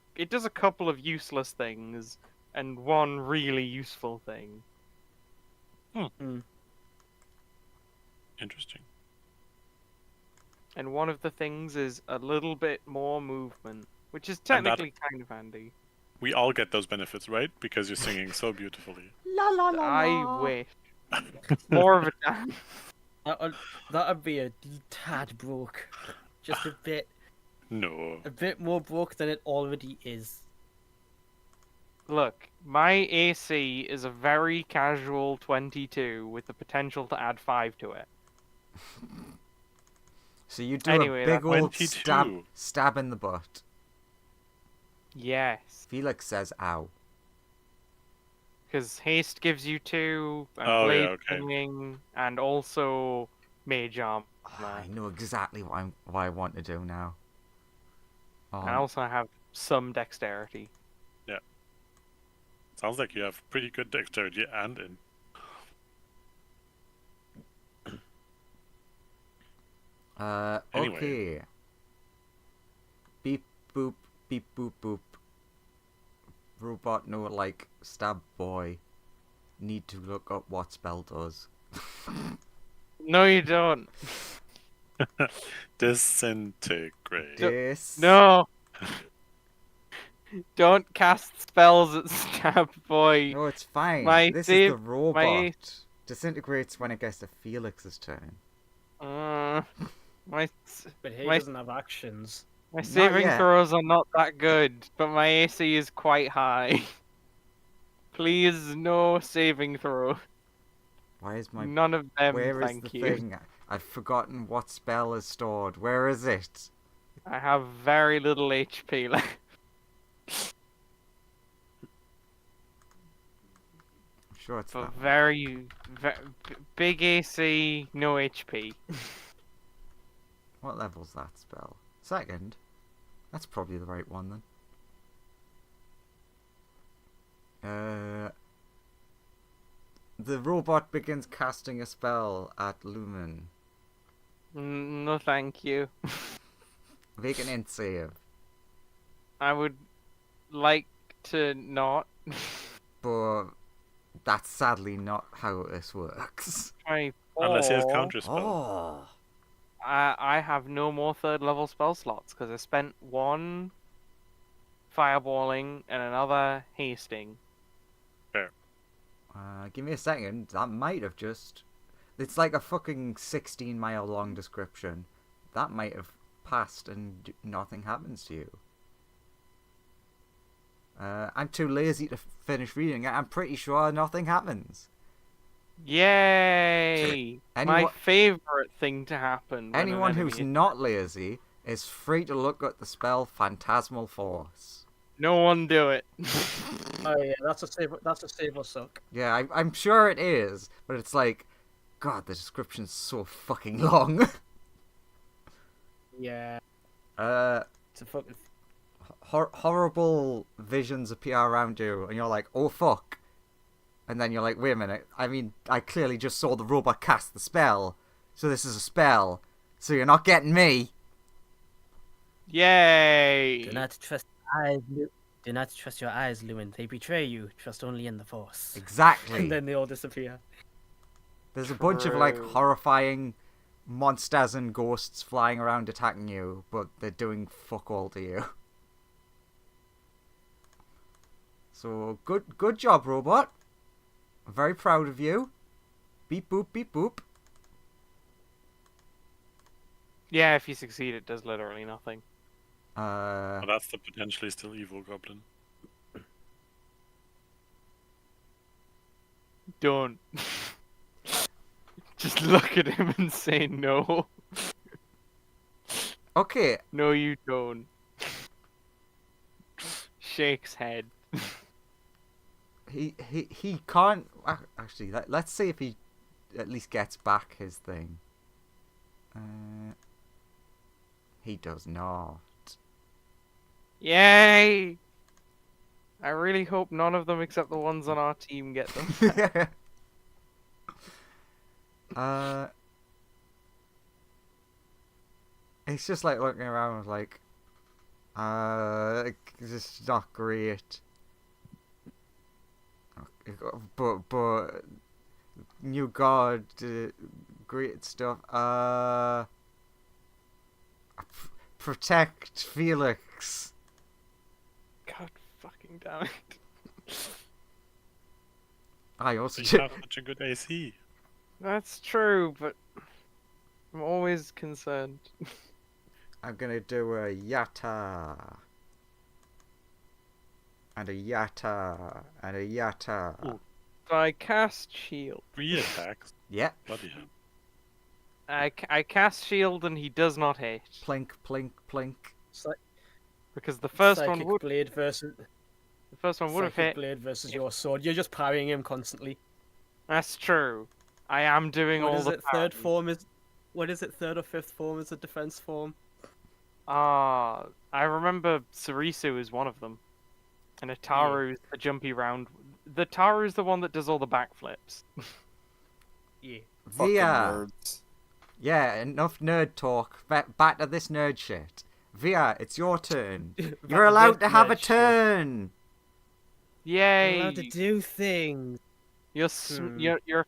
a couple of useless things and one really useful thing. Interesting. And one of the things is a little bit more movement, which is And that- technically kind of handy. We all get those benefits, right? Because you're singing so beautifully. La la la. I wish. More of a damn. That'd be a tad broke. Just a bit No. more broke than it already is. Look, my AC is a very casual 22 with the potential to add 5 to it. So you do Anyway, a big that's old 22. stab in the butt. Yes, Felix says, "Ow." because haste gives you 2, and Oh, yeah, blade okay. singing, and also mage armor. I know exactly what I want to do now. I also have some dexterity. Sounds like you have pretty good dexterity and in. Anyway. Okay. Beep boop, beep boop boop. Robot no like stab boy. Need to look up what spell does. No, you don't. Disintegrate. This. No. Don't cast spells at Stab Boy. No, it's fine. My This save- is the robot. Disintegrates when it gets to Felix's turn. My But he My- doesn't have actions. saving yet. throws are not that good, but my AC is quite high. Please, no saving throw. Why is my... None of them, Where is thank the you. thing? I've forgotten what spell is stored. Where is it? I have very little HP left. I'm sure it's For that one. very big AC, no HP. What level's that spell? Second? That's probably the right one then. The robot begins casting a spell at Lumen. No, thank you. Make an int save. I would like to not. But that's sadly not how this works. Unless he has 24. counter spell. Oh. I have no more 3rd level spell slots because I spent 1 fireballing and another hasting. Give me a second. That might have just... It's like a fucking 16-mile long description. That might have passed and nothing happens to you. I'm too lazy to finish reading it. I'm pretty sure nothing happens. Yay! My Anyone- favorite thing to happen. When Anyone an who's enemy... not lazy is free to look at the spell Phantasmal Force. No one do it. Oh yeah, that's a save. That's a save or suck. Yeah, I'm sure it is, but it's like, God, the description's so fucking long. Yeah, uh, it's a fucking. horrible visions appear around you, and you're like, oh fuck. And then you're like, wait a minute, I mean, I clearly just saw the robot cast the spell, so this is a spell, so you're not getting me. Yay! Do not trust eyes. Do not trust your eyes, Lumen. They betray you. Trust only in the Force. Exactly. And then they all disappear. There's a bunch of like True. horrifying monsters and ghosts flying around attacking you, but they're doing fuck all to you. So good job, robot. I'm very proud of you. Beep boop beep boop. Yeah, if you succeed, it does literally nothing. Oh, that's the potentially still evil goblin. Don't. Just look at him and say no. Okay, No, you don't. Shakes head. he can't actually. Let's see if he at least gets back his thing. He does not. Yay! I really hope none of them except the ones on our team get them. It's just like looking around like, this is not great. But new god, great stuff. Protect Felix. God fucking damn it. I also So you have such a good AC. That's true, but I'm always concerned. I'm gonna do a yatta. And a yatta. And a yatta. Ooh. So I cast shield. 3 attacks. Yeah. Bloody hell. I cast shield and he does not hit. Plink, plink, plink. Because the first Psychic one would blade versus have Psychic hit. blade versus your sword. You're just parrying him constantly. That's true. I am doing What all is the it? Third parries. form is. What is it? Third or fifth form is a defense form. I remember Sarisu is one of them. And Ataru's the jumpy round. The Taru's the one that does all the backflips. Yeah. Fucking Via. nerds. Yeah, enough nerd talk. Back to this nerd shit. Via, it's your turn. You're allowed to have a turn. Yay! Allowed to do things. You're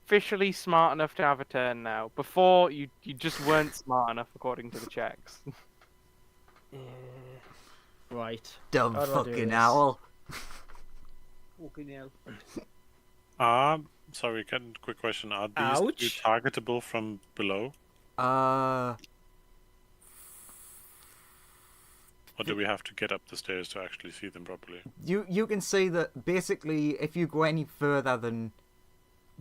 officially smart enough to have a turn now. Before you just weren't smart enough according to the checks. Right. Dumb How do I do fucking this? owl. Fucking hell. Sorry, quick question. Are these Ouch. targetable from below? Or do we have to get up the stairs to actually see them properly? You can see that basically if you go any further than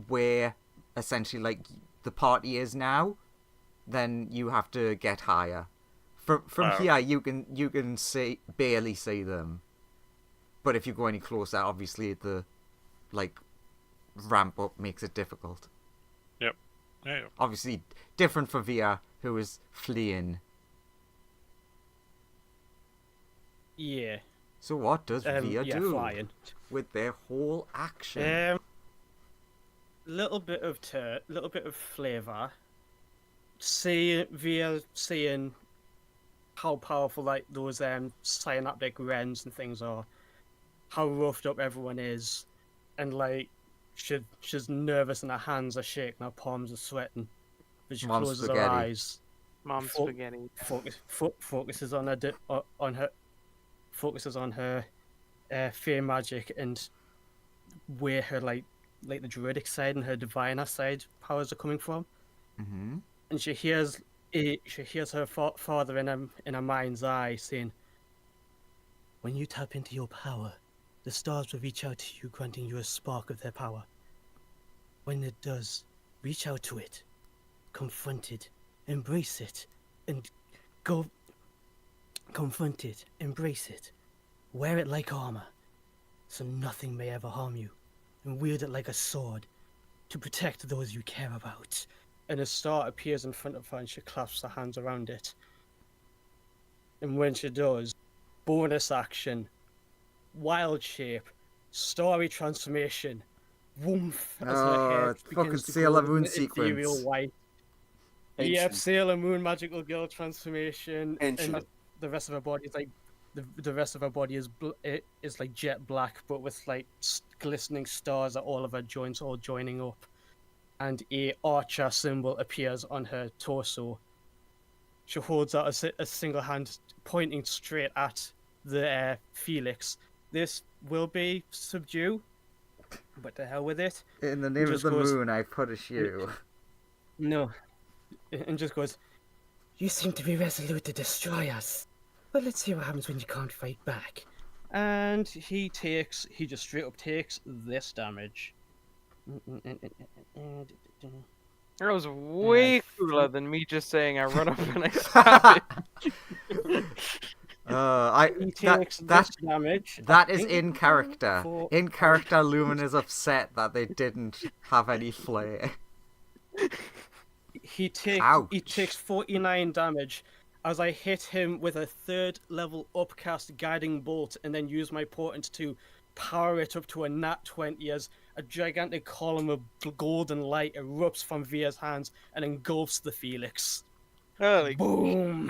where essentially like the party is now, then you have to get higher. From here you can see barely see them. But if you go any closer, obviously the like ramp up makes it difficult. Yep. Yeah. Obviously different for Via, who is fleeing. Yeah. So what does Via do flying. with their whole action? Little bit of flavor. Seeing how powerful like those synaptic wrens and things are, how roughed up everyone is, and like she's nervous and her hands are shaking, her palms are sweating, but she Mom's closes her spaghetti. eyes, Mom's Fo- spaghetti. focuses on her fear magic and where her like the druidic side and her diviner side powers are coming from, Mm-hmm. and she hears her father in her mind's eye saying, "When you tap into your power, the stars will reach out to you, granting you a spark of their power. When it does, reach out to it, confront it, embrace it, and go. Confront it, embrace it, wear it like armor, so nothing may ever harm you, and wield it like a sword to protect those you care about. And a star appears in front of her and she clasps her hands around it. And when she does, bonus action, wild shape, starry transformation, woof, as her hair it's fucking begins to Sailor go Moon an ethereal sequence. white. Yep, Ancient. Sailor Moon magical girl transformation, and Ancient. the rest of her body is like the rest of her body is like jet black, but with like glistening stars at all of her joints all joining up, and a archer symbol appears on her torso. She holds out a single hand pointing straight at the Felix. This will be subdue, but the hell with it. In the name of Just the goes- moon, I punish you. No, and just goes. You seem to be resolute to destroy us. Well, let's see what happens when you can't fight back. And he just straight up takes this damage. That was way I cooler than me just saying I run up and I stab it. He That, takes that, this damage. that I is think, in character. for- In character, Lumen is upset that they didn't have any flair. He takes Ouch. 49 damage as I hit him with a 3rd level upcast guiding bolt, and then use my portent to power it up to a nat 20 as a gigantic column of golden light erupts from Via's hands and engulfs the Felix. Holy, Boom!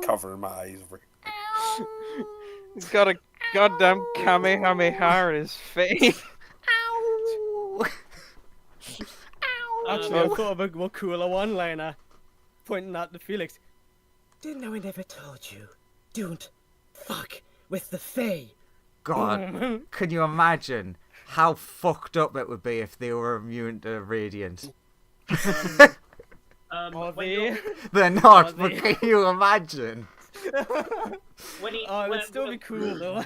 Cover my eyes. he's got a goddamn Kamehameha in his face. Actually, I thought of a more cooler one-liner, pointing at the Felix. Didn't know I never told you. Don't fuck with the Fae. God, Boom. can you imagine how fucked up it would be if they were immune to radiant? Are When they? you're- They're not, Are but they? can you imagine? when he, Oh, it when, would still be cool though.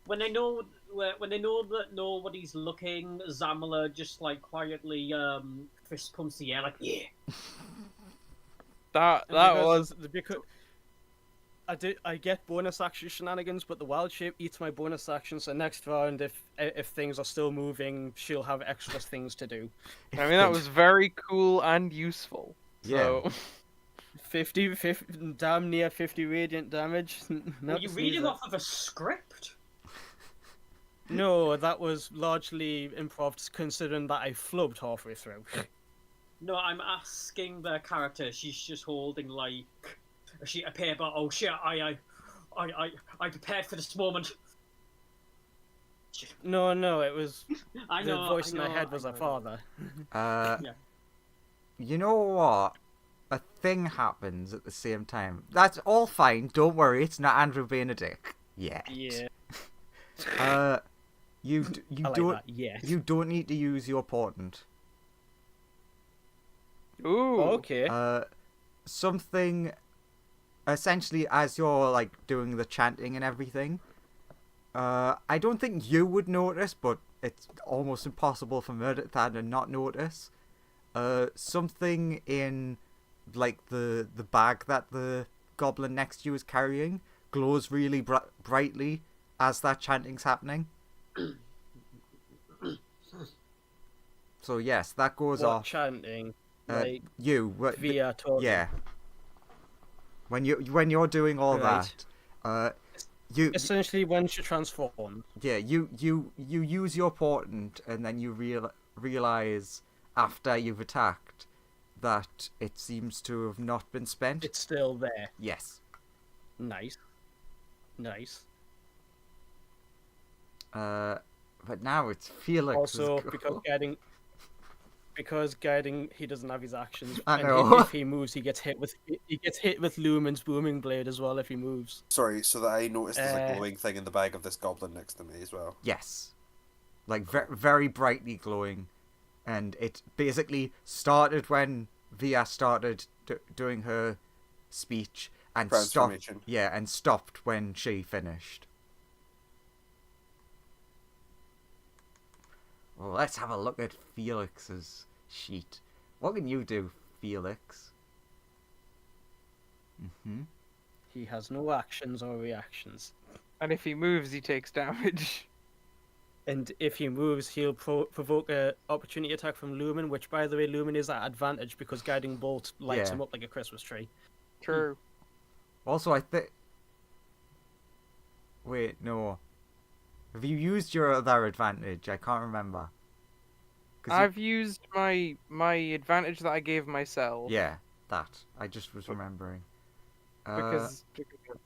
when they know that nobody's looking, Zamala just like quietly fist pumps the air like yeah. That Because was I get bonus action shenanigans, but the wild shape eats my bonus action. So next round, if things are still moving, she'll have extra things to do. I mean that was very cool and useful. Yeah. So 50, damn near 50 radiant damage. Were Not you to reading sneeze at. off of a script? No, that was largely improv, considering that I flubbed halfway through. No, I'm asking the character. She's just holding like a sheet of paper. Oh shit! I prepared for this moment. No, it was I the know. voice I in my know, head was I a know. father. Yeah. You know what? A thing happens at the same time. That's all fine. Don't worry. It's not Andrew being a dick. Yet. Yeah, You I like don't. that. Yes. You don't need to use your portent. ooh. Okay. Something. Essentially, as you're like doing the chanting and everything, I don't think you would notice, but it's almost impossible for Murderthad to not notice. Something in like the bag that the goblin next to you is carrying glows really brightly as that chanting's happening. So yes, that goes What off. chanting? Uh, Like via via talking. yeah. When you're doing all Right. that, you Essentially, when she transforms. yeah you use your portent and then you realize after you've attacked that it seems to have not been spent. It's still there. Yes. Nice. But now it's Felix's Also, go. because guiding, he doesn't have his actions. I and know. if he moves, he gets hit with Lumen's booming blade as well. If he moves. Sorry, so that I noticed there's a Uh, glowing thing in the bag of this goblin next to me as well. Yes. Like very brightly glowing, and it basically started when Via started doing her speech and stopped. Transformation. Yeah, and stopped when she finished. Well, let's have a look at Felix's sheet. What can you do, Felix? He has no actions or reactions. And if he moves, he takes damage. And if he moves, he'll provoke a opportunity attack from Lumen, which, by the way, Lumen is at advantage because Guiding Bolt lights Yeah. him up like a Christmas tree. True. Also, I think... Wait, no. Have you used your other advantage? I can't remember. 'Cause you- I've used my advantage that I gave myself. Yeah, that. I just was remembering. Because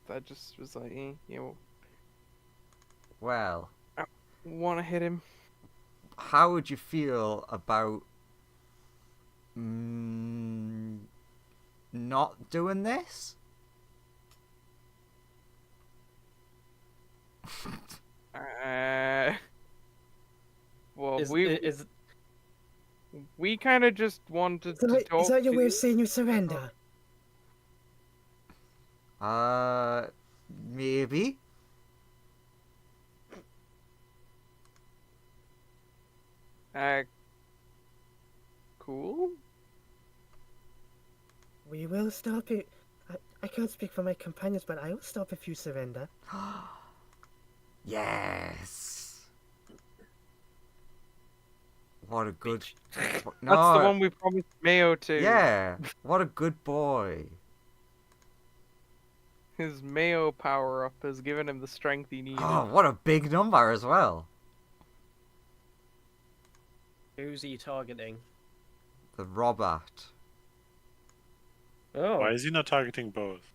I just was like, Well, want to hit him. how would you feel about not doing this? Well, Is we kind of just wanted to talk. Is that your to way you. of saying you surrender? Maybe. Cool. We will stop it. I can't speak for my companions, but I will stop if you surrender. Yes. What a good. That's the No. one we promised Mayo to. Yeah. What a good boy. His Mayo power up has given him the strength he needed. Oh, what a big number as well. Who's he targeting? The Robert. Oh, Why is he not targeting both?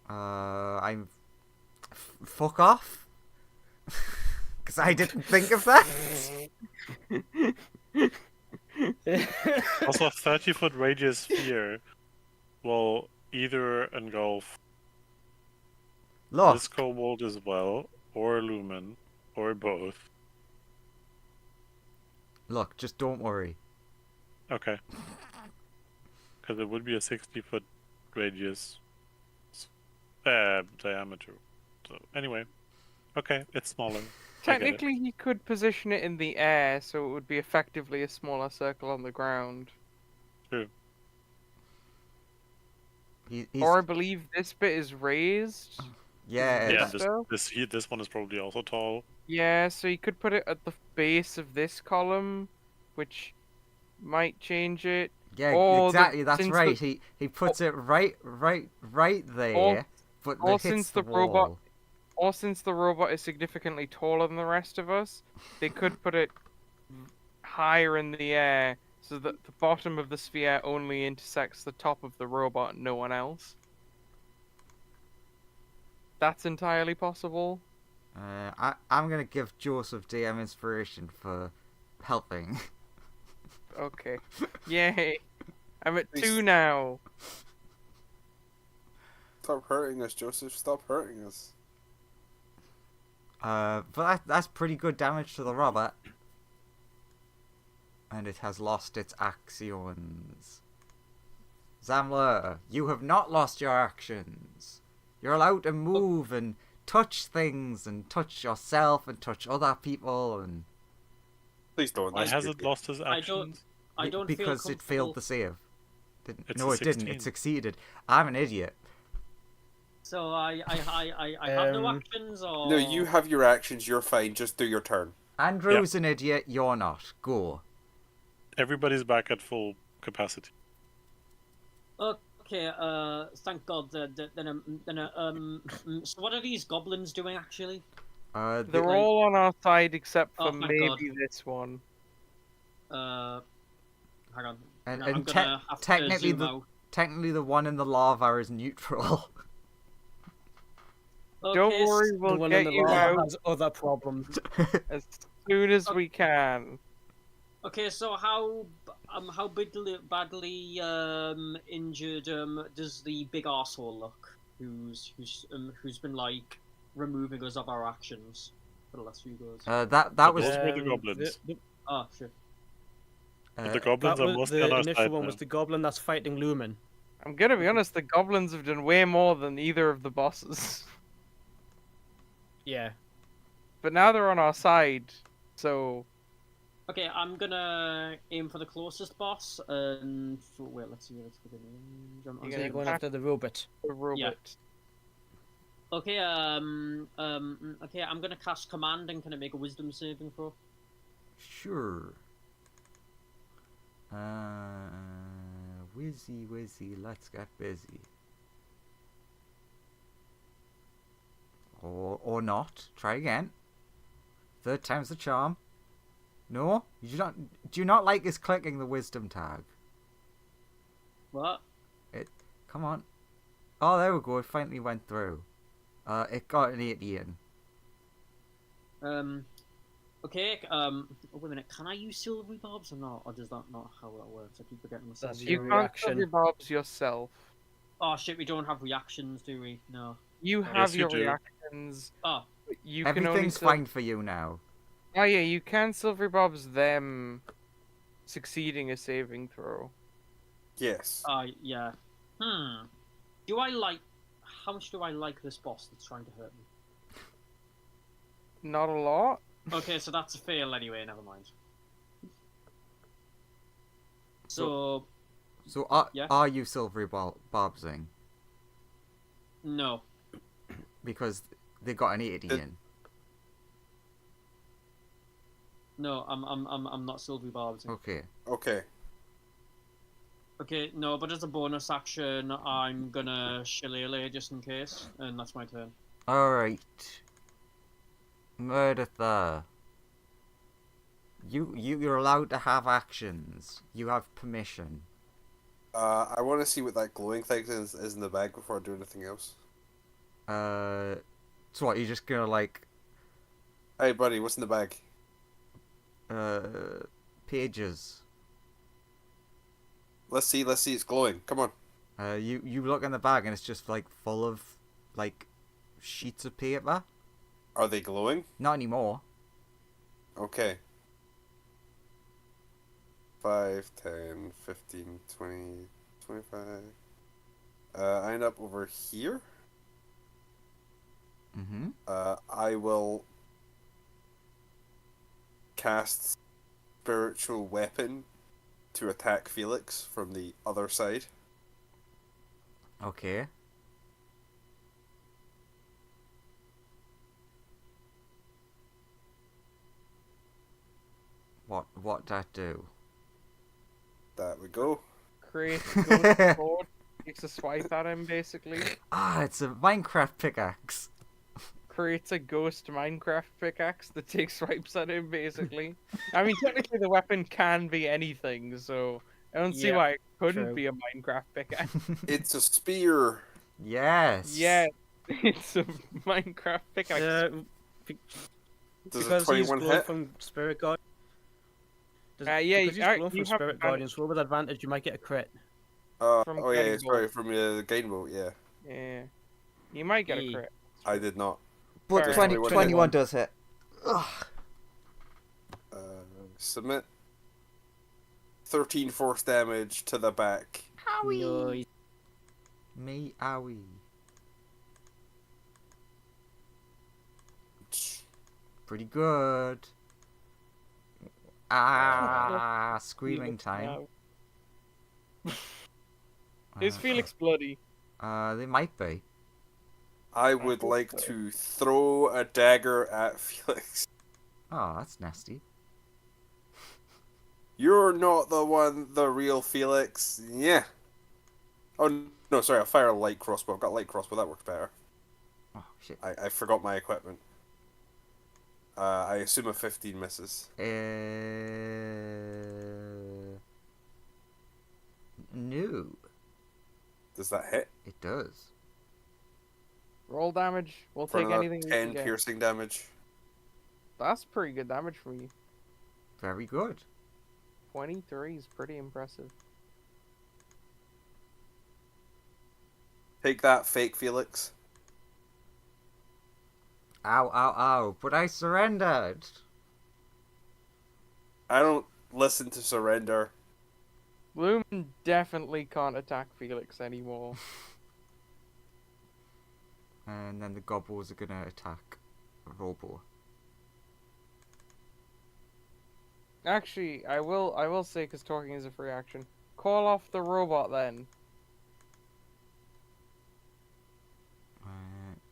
I'm. Fuck off. Because I didn't think of that. Also, a 30-foot radius sphere will either engulf Look. this kobold as well, or Lumen, or both. Look, just don't worry. Okay. Because it would be a 60-foot radius diameter. So, anyway. Okay, it's smaller. I get it. Technically, he could position it in the air, so it would be effectively a smaller circle on the ground. True. He's, Or I believe this bit is raised. yeah, Yeah, that- this one is probably also tall. Yeah, so you could put it at the base of this column, which might change it. yeah, or the- exactly. That's since right. the- He puts it right there, Or- but or it hits since the the robot- wall. Or since the robot is significantly taller than the rest of us, they could put it higher in the air so that the bottom of the sphere only intersects the top of the robot and no one else. That's entirely possible. I'm gonna give Joseph DM inspiration for helping. Okay. Yay. I'm at Nice. 2 now. Stop hurting us, Joseph. Stop hurting us. But that's pretty good damage to the robot. And it has lost its actions. Zamler, you have not lost your actions. You're allowed to move and touch things and touch yourself and touch other people and Please don't. Why that's has creepy. it lost his I actions? don't because feel it failed comfortable. the save. Didn't, It's no, a it didn't. 16. It succeeded. I'm an idiot. So I have no actions, or No, you have your actions. You're fine. Just do your turn. Andrew's an idiot. You're not. Go. Everybody's back at full capacity. Okay. Thank God. So what are these goblins doing actually? They're all on our side except for Oh, thank maybe God. this one. Hang on. And, I'm and gonna have to technically zoom the out. technically the one in the lava is neutral. Don't Okay, worry, the we'll one in get the you lava out has other problems. as soon as we can. Okay, so how badly injured does the big arsehole look? Who's been like removing us of our actions for the last few goes? That was Those were the goblins. Oh shit. But the goblins That are was mostly the on our initial side one now. was the goblin that's fighting Lumen. I'm gonna be honest, the goblins have done way more than either of the bosses. Yeah. But now they're on our side, so Okay, I'm gonna aim for the closest boss, and wait, let's see what's within range. I'm You're So gonna you're going attack after the robot. the robot. Okay, okay, I'm gonna cast command and can I make a wisdom saving throw? Sure. Wizzy, let's get busy. Or not. Try again. Third time's the charm. No? Do you not like us clicking the wisdom tag? What? Come on. Oh, there we go. It finally went through. It got an 18. Okay, wait a minute, can I use silvery barbs or not? Or does that not how that works? I keep forgetting myself. That's You your can't reaction. silver bobs yourself. Oh shit, we don't have reactions, do we? No. You have Yes, you your do. reactions. Oh, But you can only Everything's fine for you now. Oh yeah, you can silver bobs them succeeding a saving throw. Yes. yeah. Do I like... How much do I like this boss that's trying to hurt me? Not a lot. Okay, so that's a fail anyway, never mind. So, So Yeah. are you silvery barbsing? no. Because they got an 18. No, I'm not silvery barbs. Okay. Okay. Okay, no, but as a bonus action, I'm gonna shillelagh just in case, and that's my turn. Alright. Mereditha. You're allowed to have actions. You have permission. I want to see what that glowing thing is in the bag before I do anything else. So what, you're just gonna like Hey, buddy, what's in the bag? pages. Let's see. It's glowing. Come on. You look in the bag and it's just like full of like sheets of paper. Are they glowing? Not anymore. Okay. 5, 10, 15, 20, 25. I end up over here. Mm-hmm. I will cast spiritual weapon to attack Felix from the other side. Okay. What that do? That we go. Create a ghost sword, takes a swipe at him basically. Ah, it's a Minecraft pickaxe. Creates a ghost Minecraft pickaxe that takes swipes at him basically. I mean technically the weapon can be anything, so I don't see Yeah, why it couldn't true. be a Minecraft pickaxe. It's a spear. Yes. Yeah, it's a Minecraft pickaxe. Does a Because he's 21 glow hit? from Spirit God. Yeah, because he's glow you from have Spirit advantage. Guardians, roll with advantage, you might get a crit. From Oh yeah, Gain sorry, Bolt. from the gain bolt, yeah. Yeah. You might get a E. crit. I did not. But Fair 20, enough. 21 does hit. Ugh. Submit. 13 force damage to the back. Nice. Me owie. Pretty good. Ah, screaming time. Is Felix bloody? They might be. I would like to throw a dagger at Felix. Oh, that's nasty. You're not the real Felix. Yeah. Oh, no, sorry, I'll fire a light crossbow. I've got a light crossbow, that works better. Oh, shit. I forgot my equipment. I assume a 15 misses. No. Does that hit? It does. Roll damage. We'll For take another anything we 10 can get. piercing damage. That's pretty good damage for you. Very good. 23 is pretty impressive. Take that, fake Felix. Ow, ow, ow. But I surrendered. I don't listen to surrender. Lumen definitely can't attack Felix anymore. And then the gobbles are gonna attack Robo. Actually, I will say, because talking is a free action. Call off the robot then.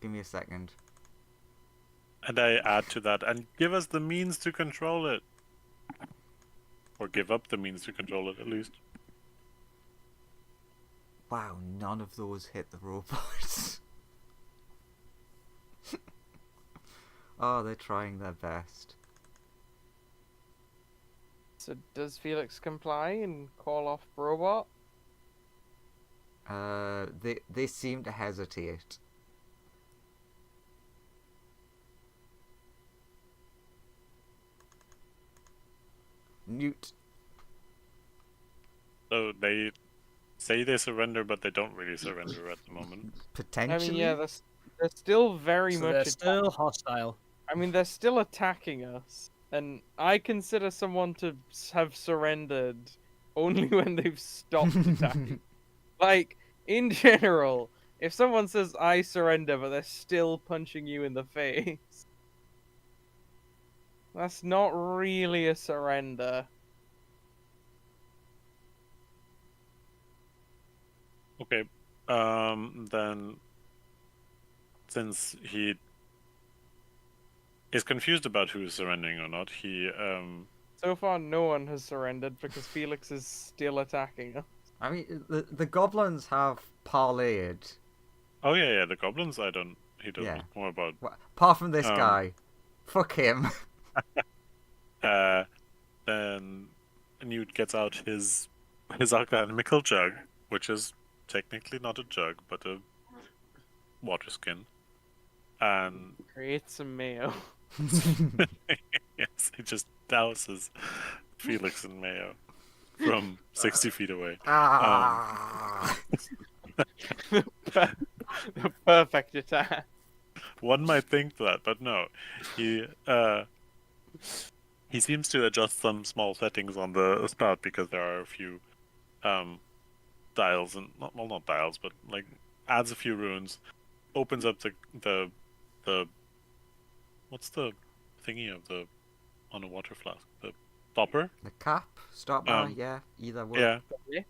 Give me a second. And I add to that, and give us the means to control it. Or give up the means to control it, at least. Wow, none of those hit the robots. Oh, they're trying their best. So does Felix comply and call off robot? They seem to hesitate. Newt. So they say they surrender, but they don't really surrender at the moment. Potentially. I mean, yeah, they're still very So much. they're still hostile. I mean, they're still attacking us, and I consider someone to have surrendered only when they've stopped attacking. Like, in general, if someone says I surrender, but they're still punching you in the face, that's not really a surrender. Okay. Then, since he is confused about who is surrendering or not, he So far, no one has surrendered because Felix is still attacking us. I mean, the goblins have parlayed. Oh yeah, the goblins. He doesn't Yeah. know about. Well, apart from this Um, guy. Fuck him. Then Newt gets out his alchemical jug, which is technically not a jug but a water skin, and Create some mayo. yes, he just douses Felix in mayo from 60 feet away. Ah. The perfect attack. One might think that, but no. He seems to adjust some small settings on the spout because there are a few dials, and not dials, but like adds a few runes, opens up the what's the thingy of the on a water flask, the stopper, The cap, stop bar, yeah, either way. yeah, Yeah.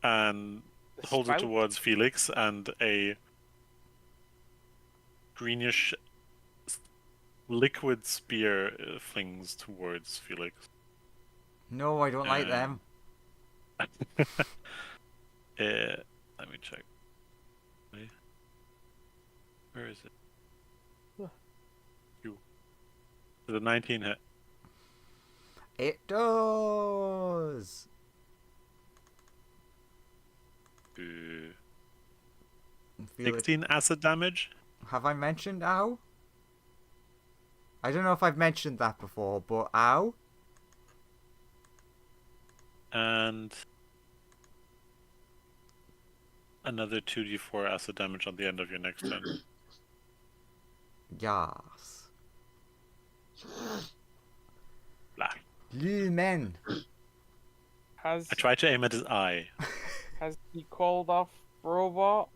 and The holds it spout? towards Felix, and a greenish liquid spear flings towards Felix. No, I don't like them. Let me check. Where is it? You. The 19 hit. It does. Feel it. 16 acid damage. Have I mentioned ow? I don't know if I've mentioned that before, but ow? And another 2d4 acid damage on the end of your next turn. Yes. Blah. Lumen. Has I tried to aim at his eye. has he called off robot?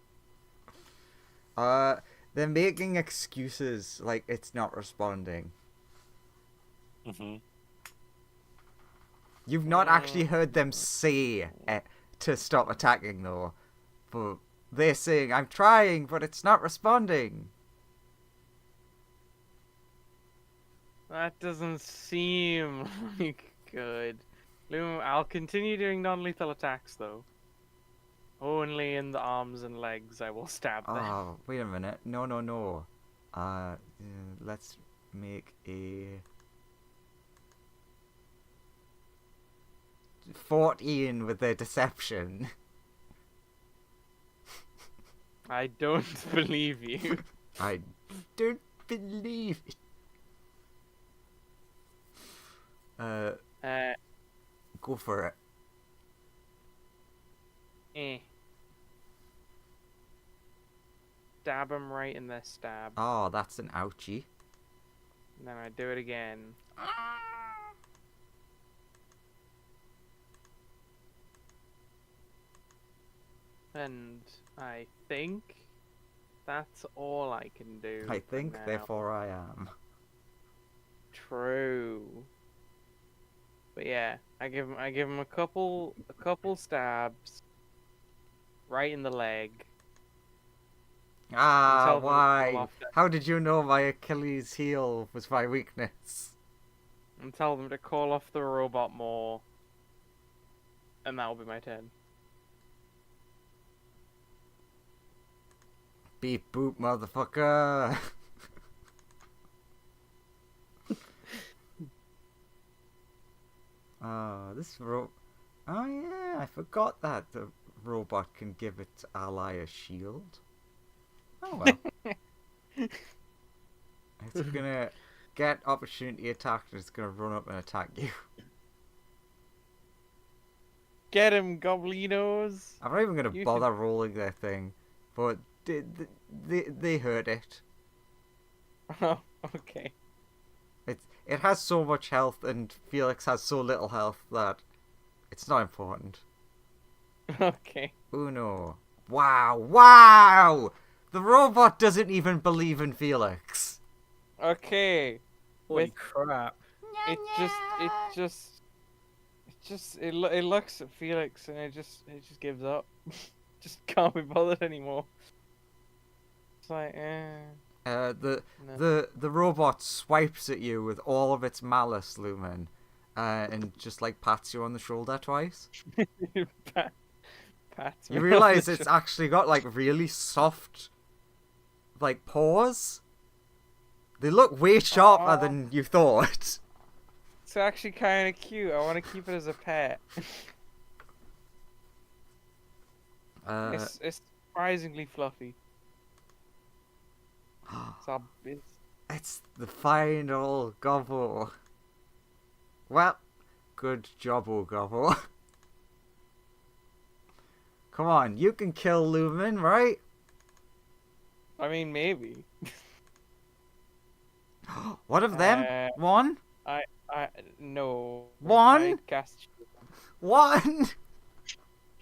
They're making excuses like it's not responding. Mm-hmm. You've not actually heard them say to stop attacking though. But they're saying, I'm trying, but it's not responding. That doesn't seem like good. Loom, I'll continue doing non-lethal attacks though. Only in the arms and legs I will stab them. Oh, wait a minute. No. Let's make a 14 with their deception. I don't believe you. I don't believe it. Go for it. Stab him right in the stab. Oh, that's an ouchie. And then I do it again. And I think that's all I can do. I for think, now. therefore I am. True. But yeah, I give him a couple stabs right in the leg. Ah, Tell them to call why? off the- How did you know my Achilles heel was my weakness? and tell them to call off the robot more. And that'll be my turn. Beep boop, motherfucker. Oh, oh yeah, I forgot that the robot can give its ally a shield. Oh well. It's gonna get opportunity attack and it's gonna run up and attack you. Get him, Goblinos! I'm not even gonna You bother rolling their thing, but they heard it. Oh, okay. It has so much health and Felix has so little health that it's not important. Okay. Uno. Wow, wow! The robot doesn't even believe in Felix. Okay. Holy With- crap. It looks at Felix and it just gives up. Just can't be bothered anymore. It's like, The no. the robot swipes at you with all of its malice, Lumen, and just like pats you on the shoulder twice. Pats You me on realize the it's actually got like really soft, like paws. They look way sharper than you thought. It's actually kind of cute. I want to keep it as a pet. It's surprisingly fluffy. It's the final gobble. Well, good jobble gobble. Come on, you can kill Lumen, right? I mean, maybe. One of them? One? No. One? I cast One?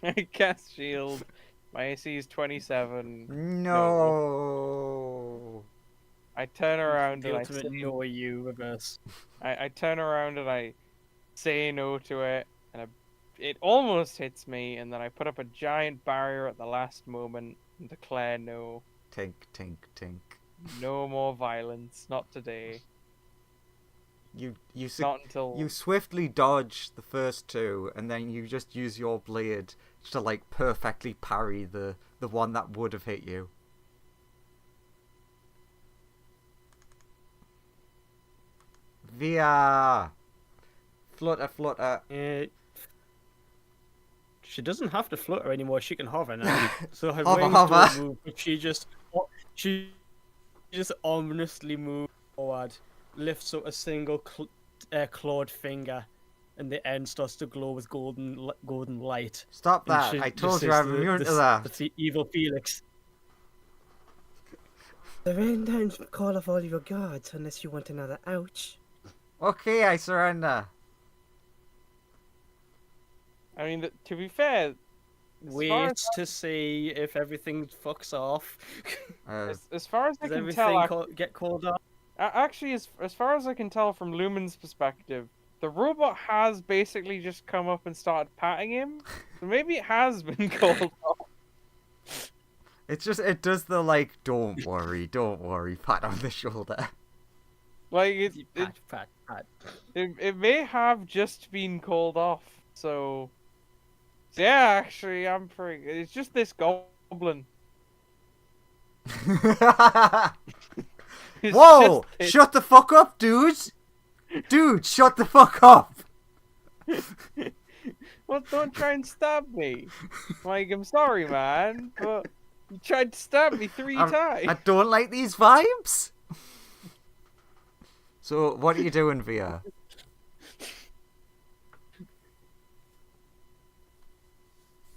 I cast shield. My AC is 27. No. I turn around The and ultimate no you reverse. I turn around and I say no to it, and it almost hits me, and then I put up a giant barrier at the last moment and declare no. Tink, tink, tink. No more violence. Not today. Not until You swiftly dodge the first two, and then you just use your blade to like perfectly parry the one that would have hit you. Via flutter, flutter. She doesn't have to flutter anymore. She can hover now. So her Hover, wings hover. don't move, but she just ominously moves forward, lifts up a single clawed finger, and the end starts to glow with golden light. Stop And that! she I told just you says I'm immune to that. That's the evil Felix. Surrender and call off all your guards unless you want another ouch. Okay, I surrender. I mean, to be fair, Wait to see if everything fucks off. as far as I Does can tell, everything get called off? actually, as far as I can tell from Lumen's perspective, the robot has basically just come up and started patting him. So maybe it has been called off. It does the like, don't worry, pat on the shoulder. Like Pat. it may have just been called off. So yeah, actually, I'm pretty. It's just this goblin. It's Whoa! just- Shut the fuck up, dude! Dude, shut the fuck up! Well, don't try and stab me. Like, I'm sorry, man, but you tried to stab me 3 times. I don't like these vibes! So, what are you doing, Via?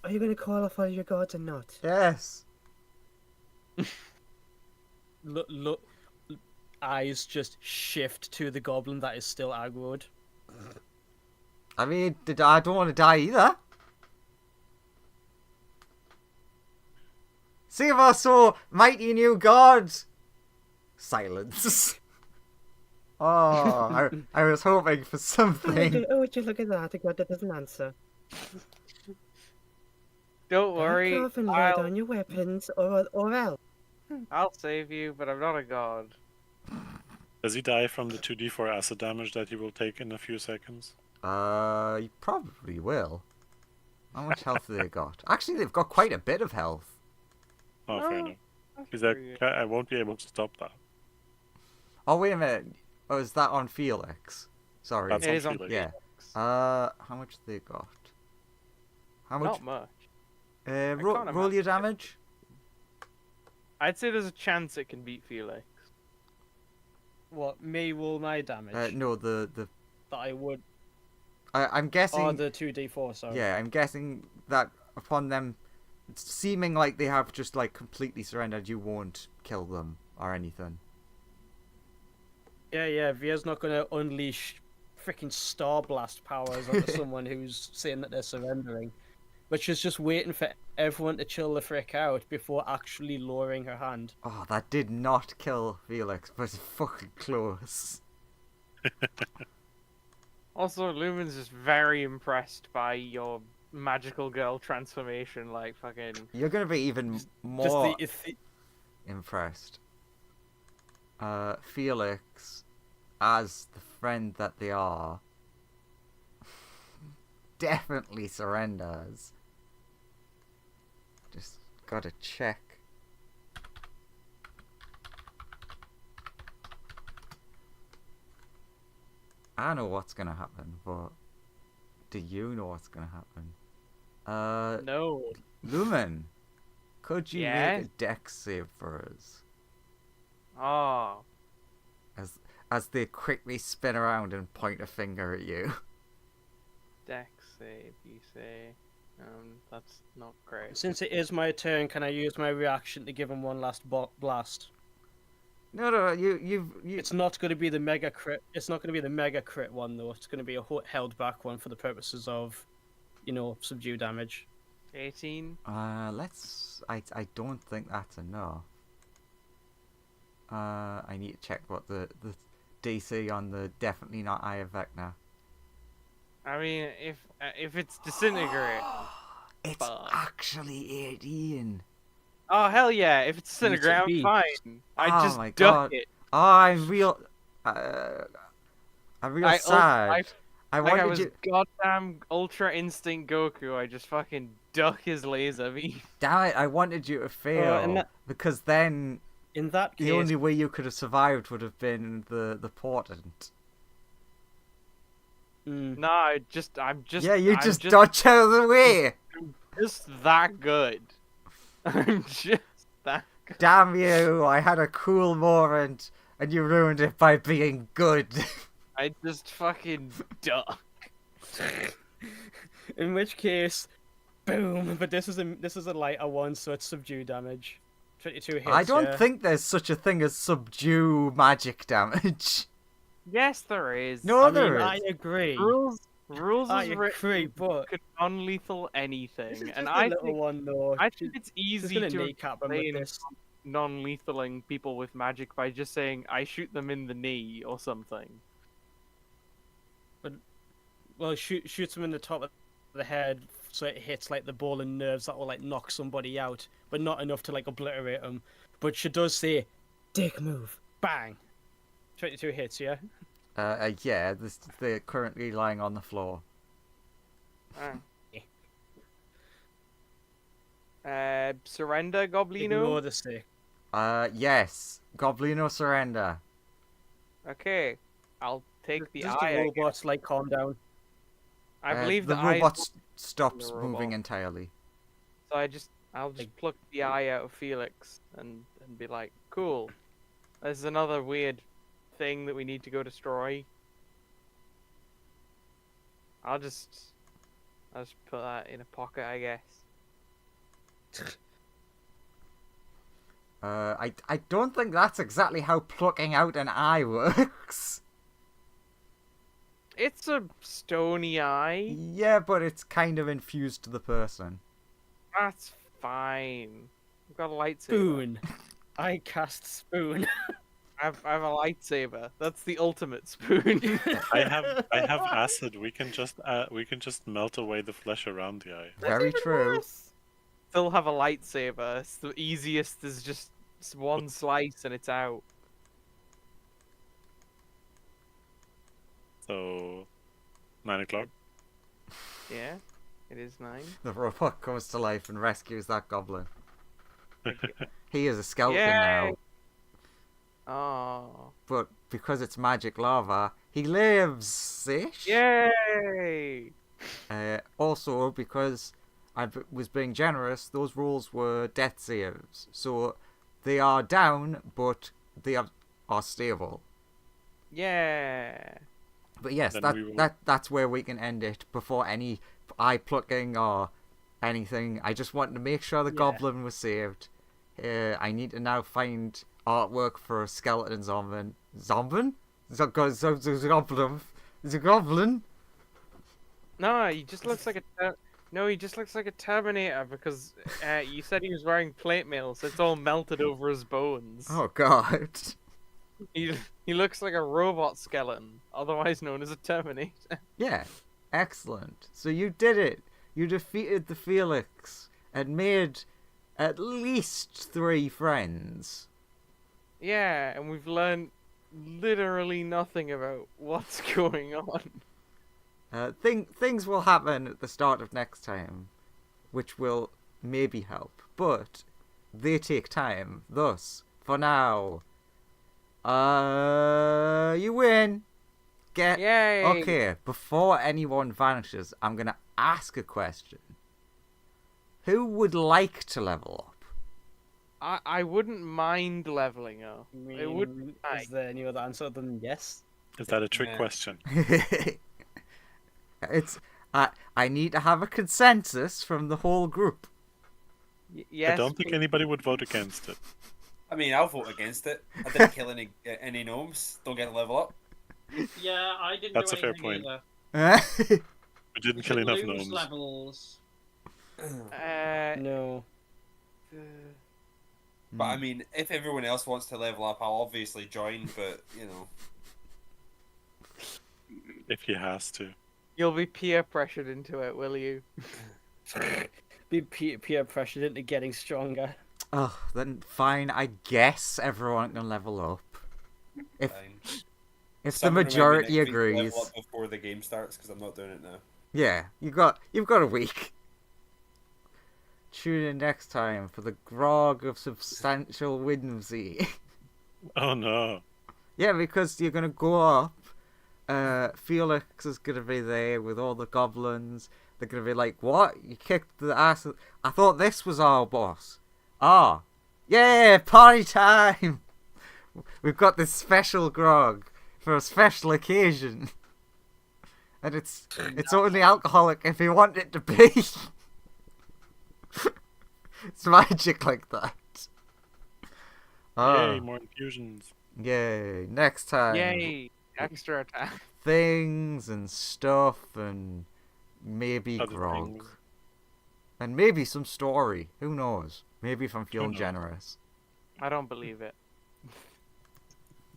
Are you gonna call off all your guards or not? Yes. Look, eyes just shift to the goblin that is still aggroed. I mean, I don't want to die either. See if I saw mighty new gods. Silence. I was hoping for something. Would you look at that? A god that doesn't answer. Don't worry, Back off and lay I'll, down your weapons, or else. I'll save you, but I'm not a god. Does he die from the 2d4 acid damage that he will take in a few seconds? You probably will. How much health have they got? Actually, they've got quite a bit of health. Oh, fair Oh, enough. that's Is that pretty good. I won't be able to stop that. Oh, wait a minute. Oh, is that on Felix? Sorry. That's It on is on Felix. Yeah. How much have they got? How much? Not much. Roll can't your imagine. damage. I'd say there's a chance it can beat Felix. What, me roll my damage? No, the That I would. I'm guessing. Oh, the 2d4, sorry. Yeah, I'm guessing that upon them seeming like they have just like completely surrendered, you won't kill them or anything. Yeah, Via's not gonna unleash freaking Star Blast powers onto someone who's saying that they're surrendering. But she's just waiting for everyone to chill the frick out before actually lowering her hand. Oh, that did not kill Felix, but it's fucking close. Also, Lumen's just very impressed by your magical girl transformation. Like, fucking. You're gonna be even Just more the impressed. Felix, as the friend that they are, definitely surrenders. Just gotta check. I know what's gonna happen, but do you know what's gonna happen? No. Lumen, could you Yes? make a dex save for us? Oh. As they quickly spin around and point a finger at you. Dex save, you say. That's not great. Since it is my turn, can I use my reaction to give him one last blast? No, you. It's not going to be the mega crit. It's not going to be the mega crit one though. It's going to be a held back one for the purposes of, subdue damage. 18? Let's. I don't think that's enough. I need to check what the DC on the definitely not Eye of Vecna. I mean, if it's disintegrate. It's Fuck. actually 18. Oh hell yeah! If it's disintegrate, I'm be. fine. I Oh just my duck God. it. Oh, I'm real sad. Like I wanted was you. goddamn Ultra Instinct Goku. I just fucking duck his laser beam. Damn it! I wanted you to fail and that- because then In that case, the only way you could have survived would have been the portent. No, I'm just. Yeah, you I'm just dodge out of the way. just that good. I'm just that good. Damn you! I had a cool moment, and you ruined it by being good. I just fucking duck. in which case, boom. But this is a lighter one, so it's subdue damage. 22 hits. I don't yeah. think there's such a thing as subdue magic damage. Yes, there is. No, I there mean, is. I agree. Rules I is written agree, but could non-lethal anything, this is and just a I little think one though. I think it's Just easy gonna to kneecap him with explain this. non-lethaling people with magic by just saying I shoot them in the knee or something. Well, shoots him in the top of the head, so it hits like the ball and nerves that will like knock somebody out, but not enough to like obliterate them. But she does say, Dick move. bang. 22 hits, yeah. Yeah, they're currently lying on the floor. Surrender, Ignore Goblino. the stick. Yes. Goblino surrender. Okay, I'll take the Just eye. the robots like calm down. I believe the the eye. robot stops the robot. moving entirely. So I'll just pluck the eye out of Felix and be like, cool. There's another weird thing that we need to go destroy. I'll just put that in a pocket, I guess. I don't think that's exactly how plucking out an eye works. It's a stony eye. Yeah, but it's kind of infused to the person. That's fine. I've got a lightsaber. Spoon. I cast spoon. I have a lightsaber. That's the ultimate spoon. I have acid. We can just melt away the flesh around the eye. Very true. Still have a lightsaber. It's the easiest. Is just one slice and it's out. So 9 o'clock. Yeah, it is 9. The robot comes to life and rescues that goblin. He is a skeleton Yay! now, Oh. but because it's magic lava, he lives-ish. Yay! Also, because was being generous, those rolls were death saves, so they are down, but they are stable. Yeah. But yes, Then that's where we can end it before any eye plucking or anything. I just wanted to make sure the goblin was saved. I need to now find artwork for a skeleton zombie. Zombie? Goblin? Is a goblin? No, he just looks like a. No, he just looks like a Terminator because you said he was wearing plate mail, so it's all melted over his bones. Oh god. He looks like a robot skeleton, otherwise known as a Terminator. Yeah, excellent. So you did it. You defeated the Felix and made at least 3 friends. Yeah, and we've learned literally nothing about what's going on. Things will happen at the start of next time, which will maybe help, but they take time. Thus, for now, you win. Yay! Okay, before anyone vanishes, I'm gonna ask a question. Who would like to level up? I wouldn't mind leveling up. It would. Is there any other answer other than yes? Is that a trick Yeah. question? It's I need to have a consensus from the whole group. Yes. I don't think anybody would vote against it. I mean, I'll vote against it. I didn't kill any gnomes. Don't get a level up. Yeah, I didn't That's do a fair anything point. either. We didn't We kill should enough lose gnomes. levels. No. But I mean, if everyone else wants to level up, I'll obviously join. But you know, If he has to. You'll be peer pressured into it, will you? Be peer pressured into getting stronger. Oh, then fine. I guess everyone can level up. If fine. the Someone remind me majority next week to agrees. level up before the game starts, because I'm not doing it now. Yeah, you've got a week. Tune in next time for the grog of substantial whimsy. Oh no. Yeah, because you're gonna go up. Felix is gonna be there with all the goblins. They're gonna be like, "What? You kicked the ass? I thought this was our boss." Ah, yeah, party time! We've got this special grog for a special occasion, and it's only alcoholic if you want it to be. It's magic like that. Yay, more infusions. Yay! Next time. Yay! Extra attack. Things and stuff and maybe Other grog. things. And maybe some story. Who knows? Maybe if I'm feeling knows? generous. I don't believe it.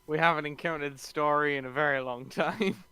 We haven't encountered story in a very long time.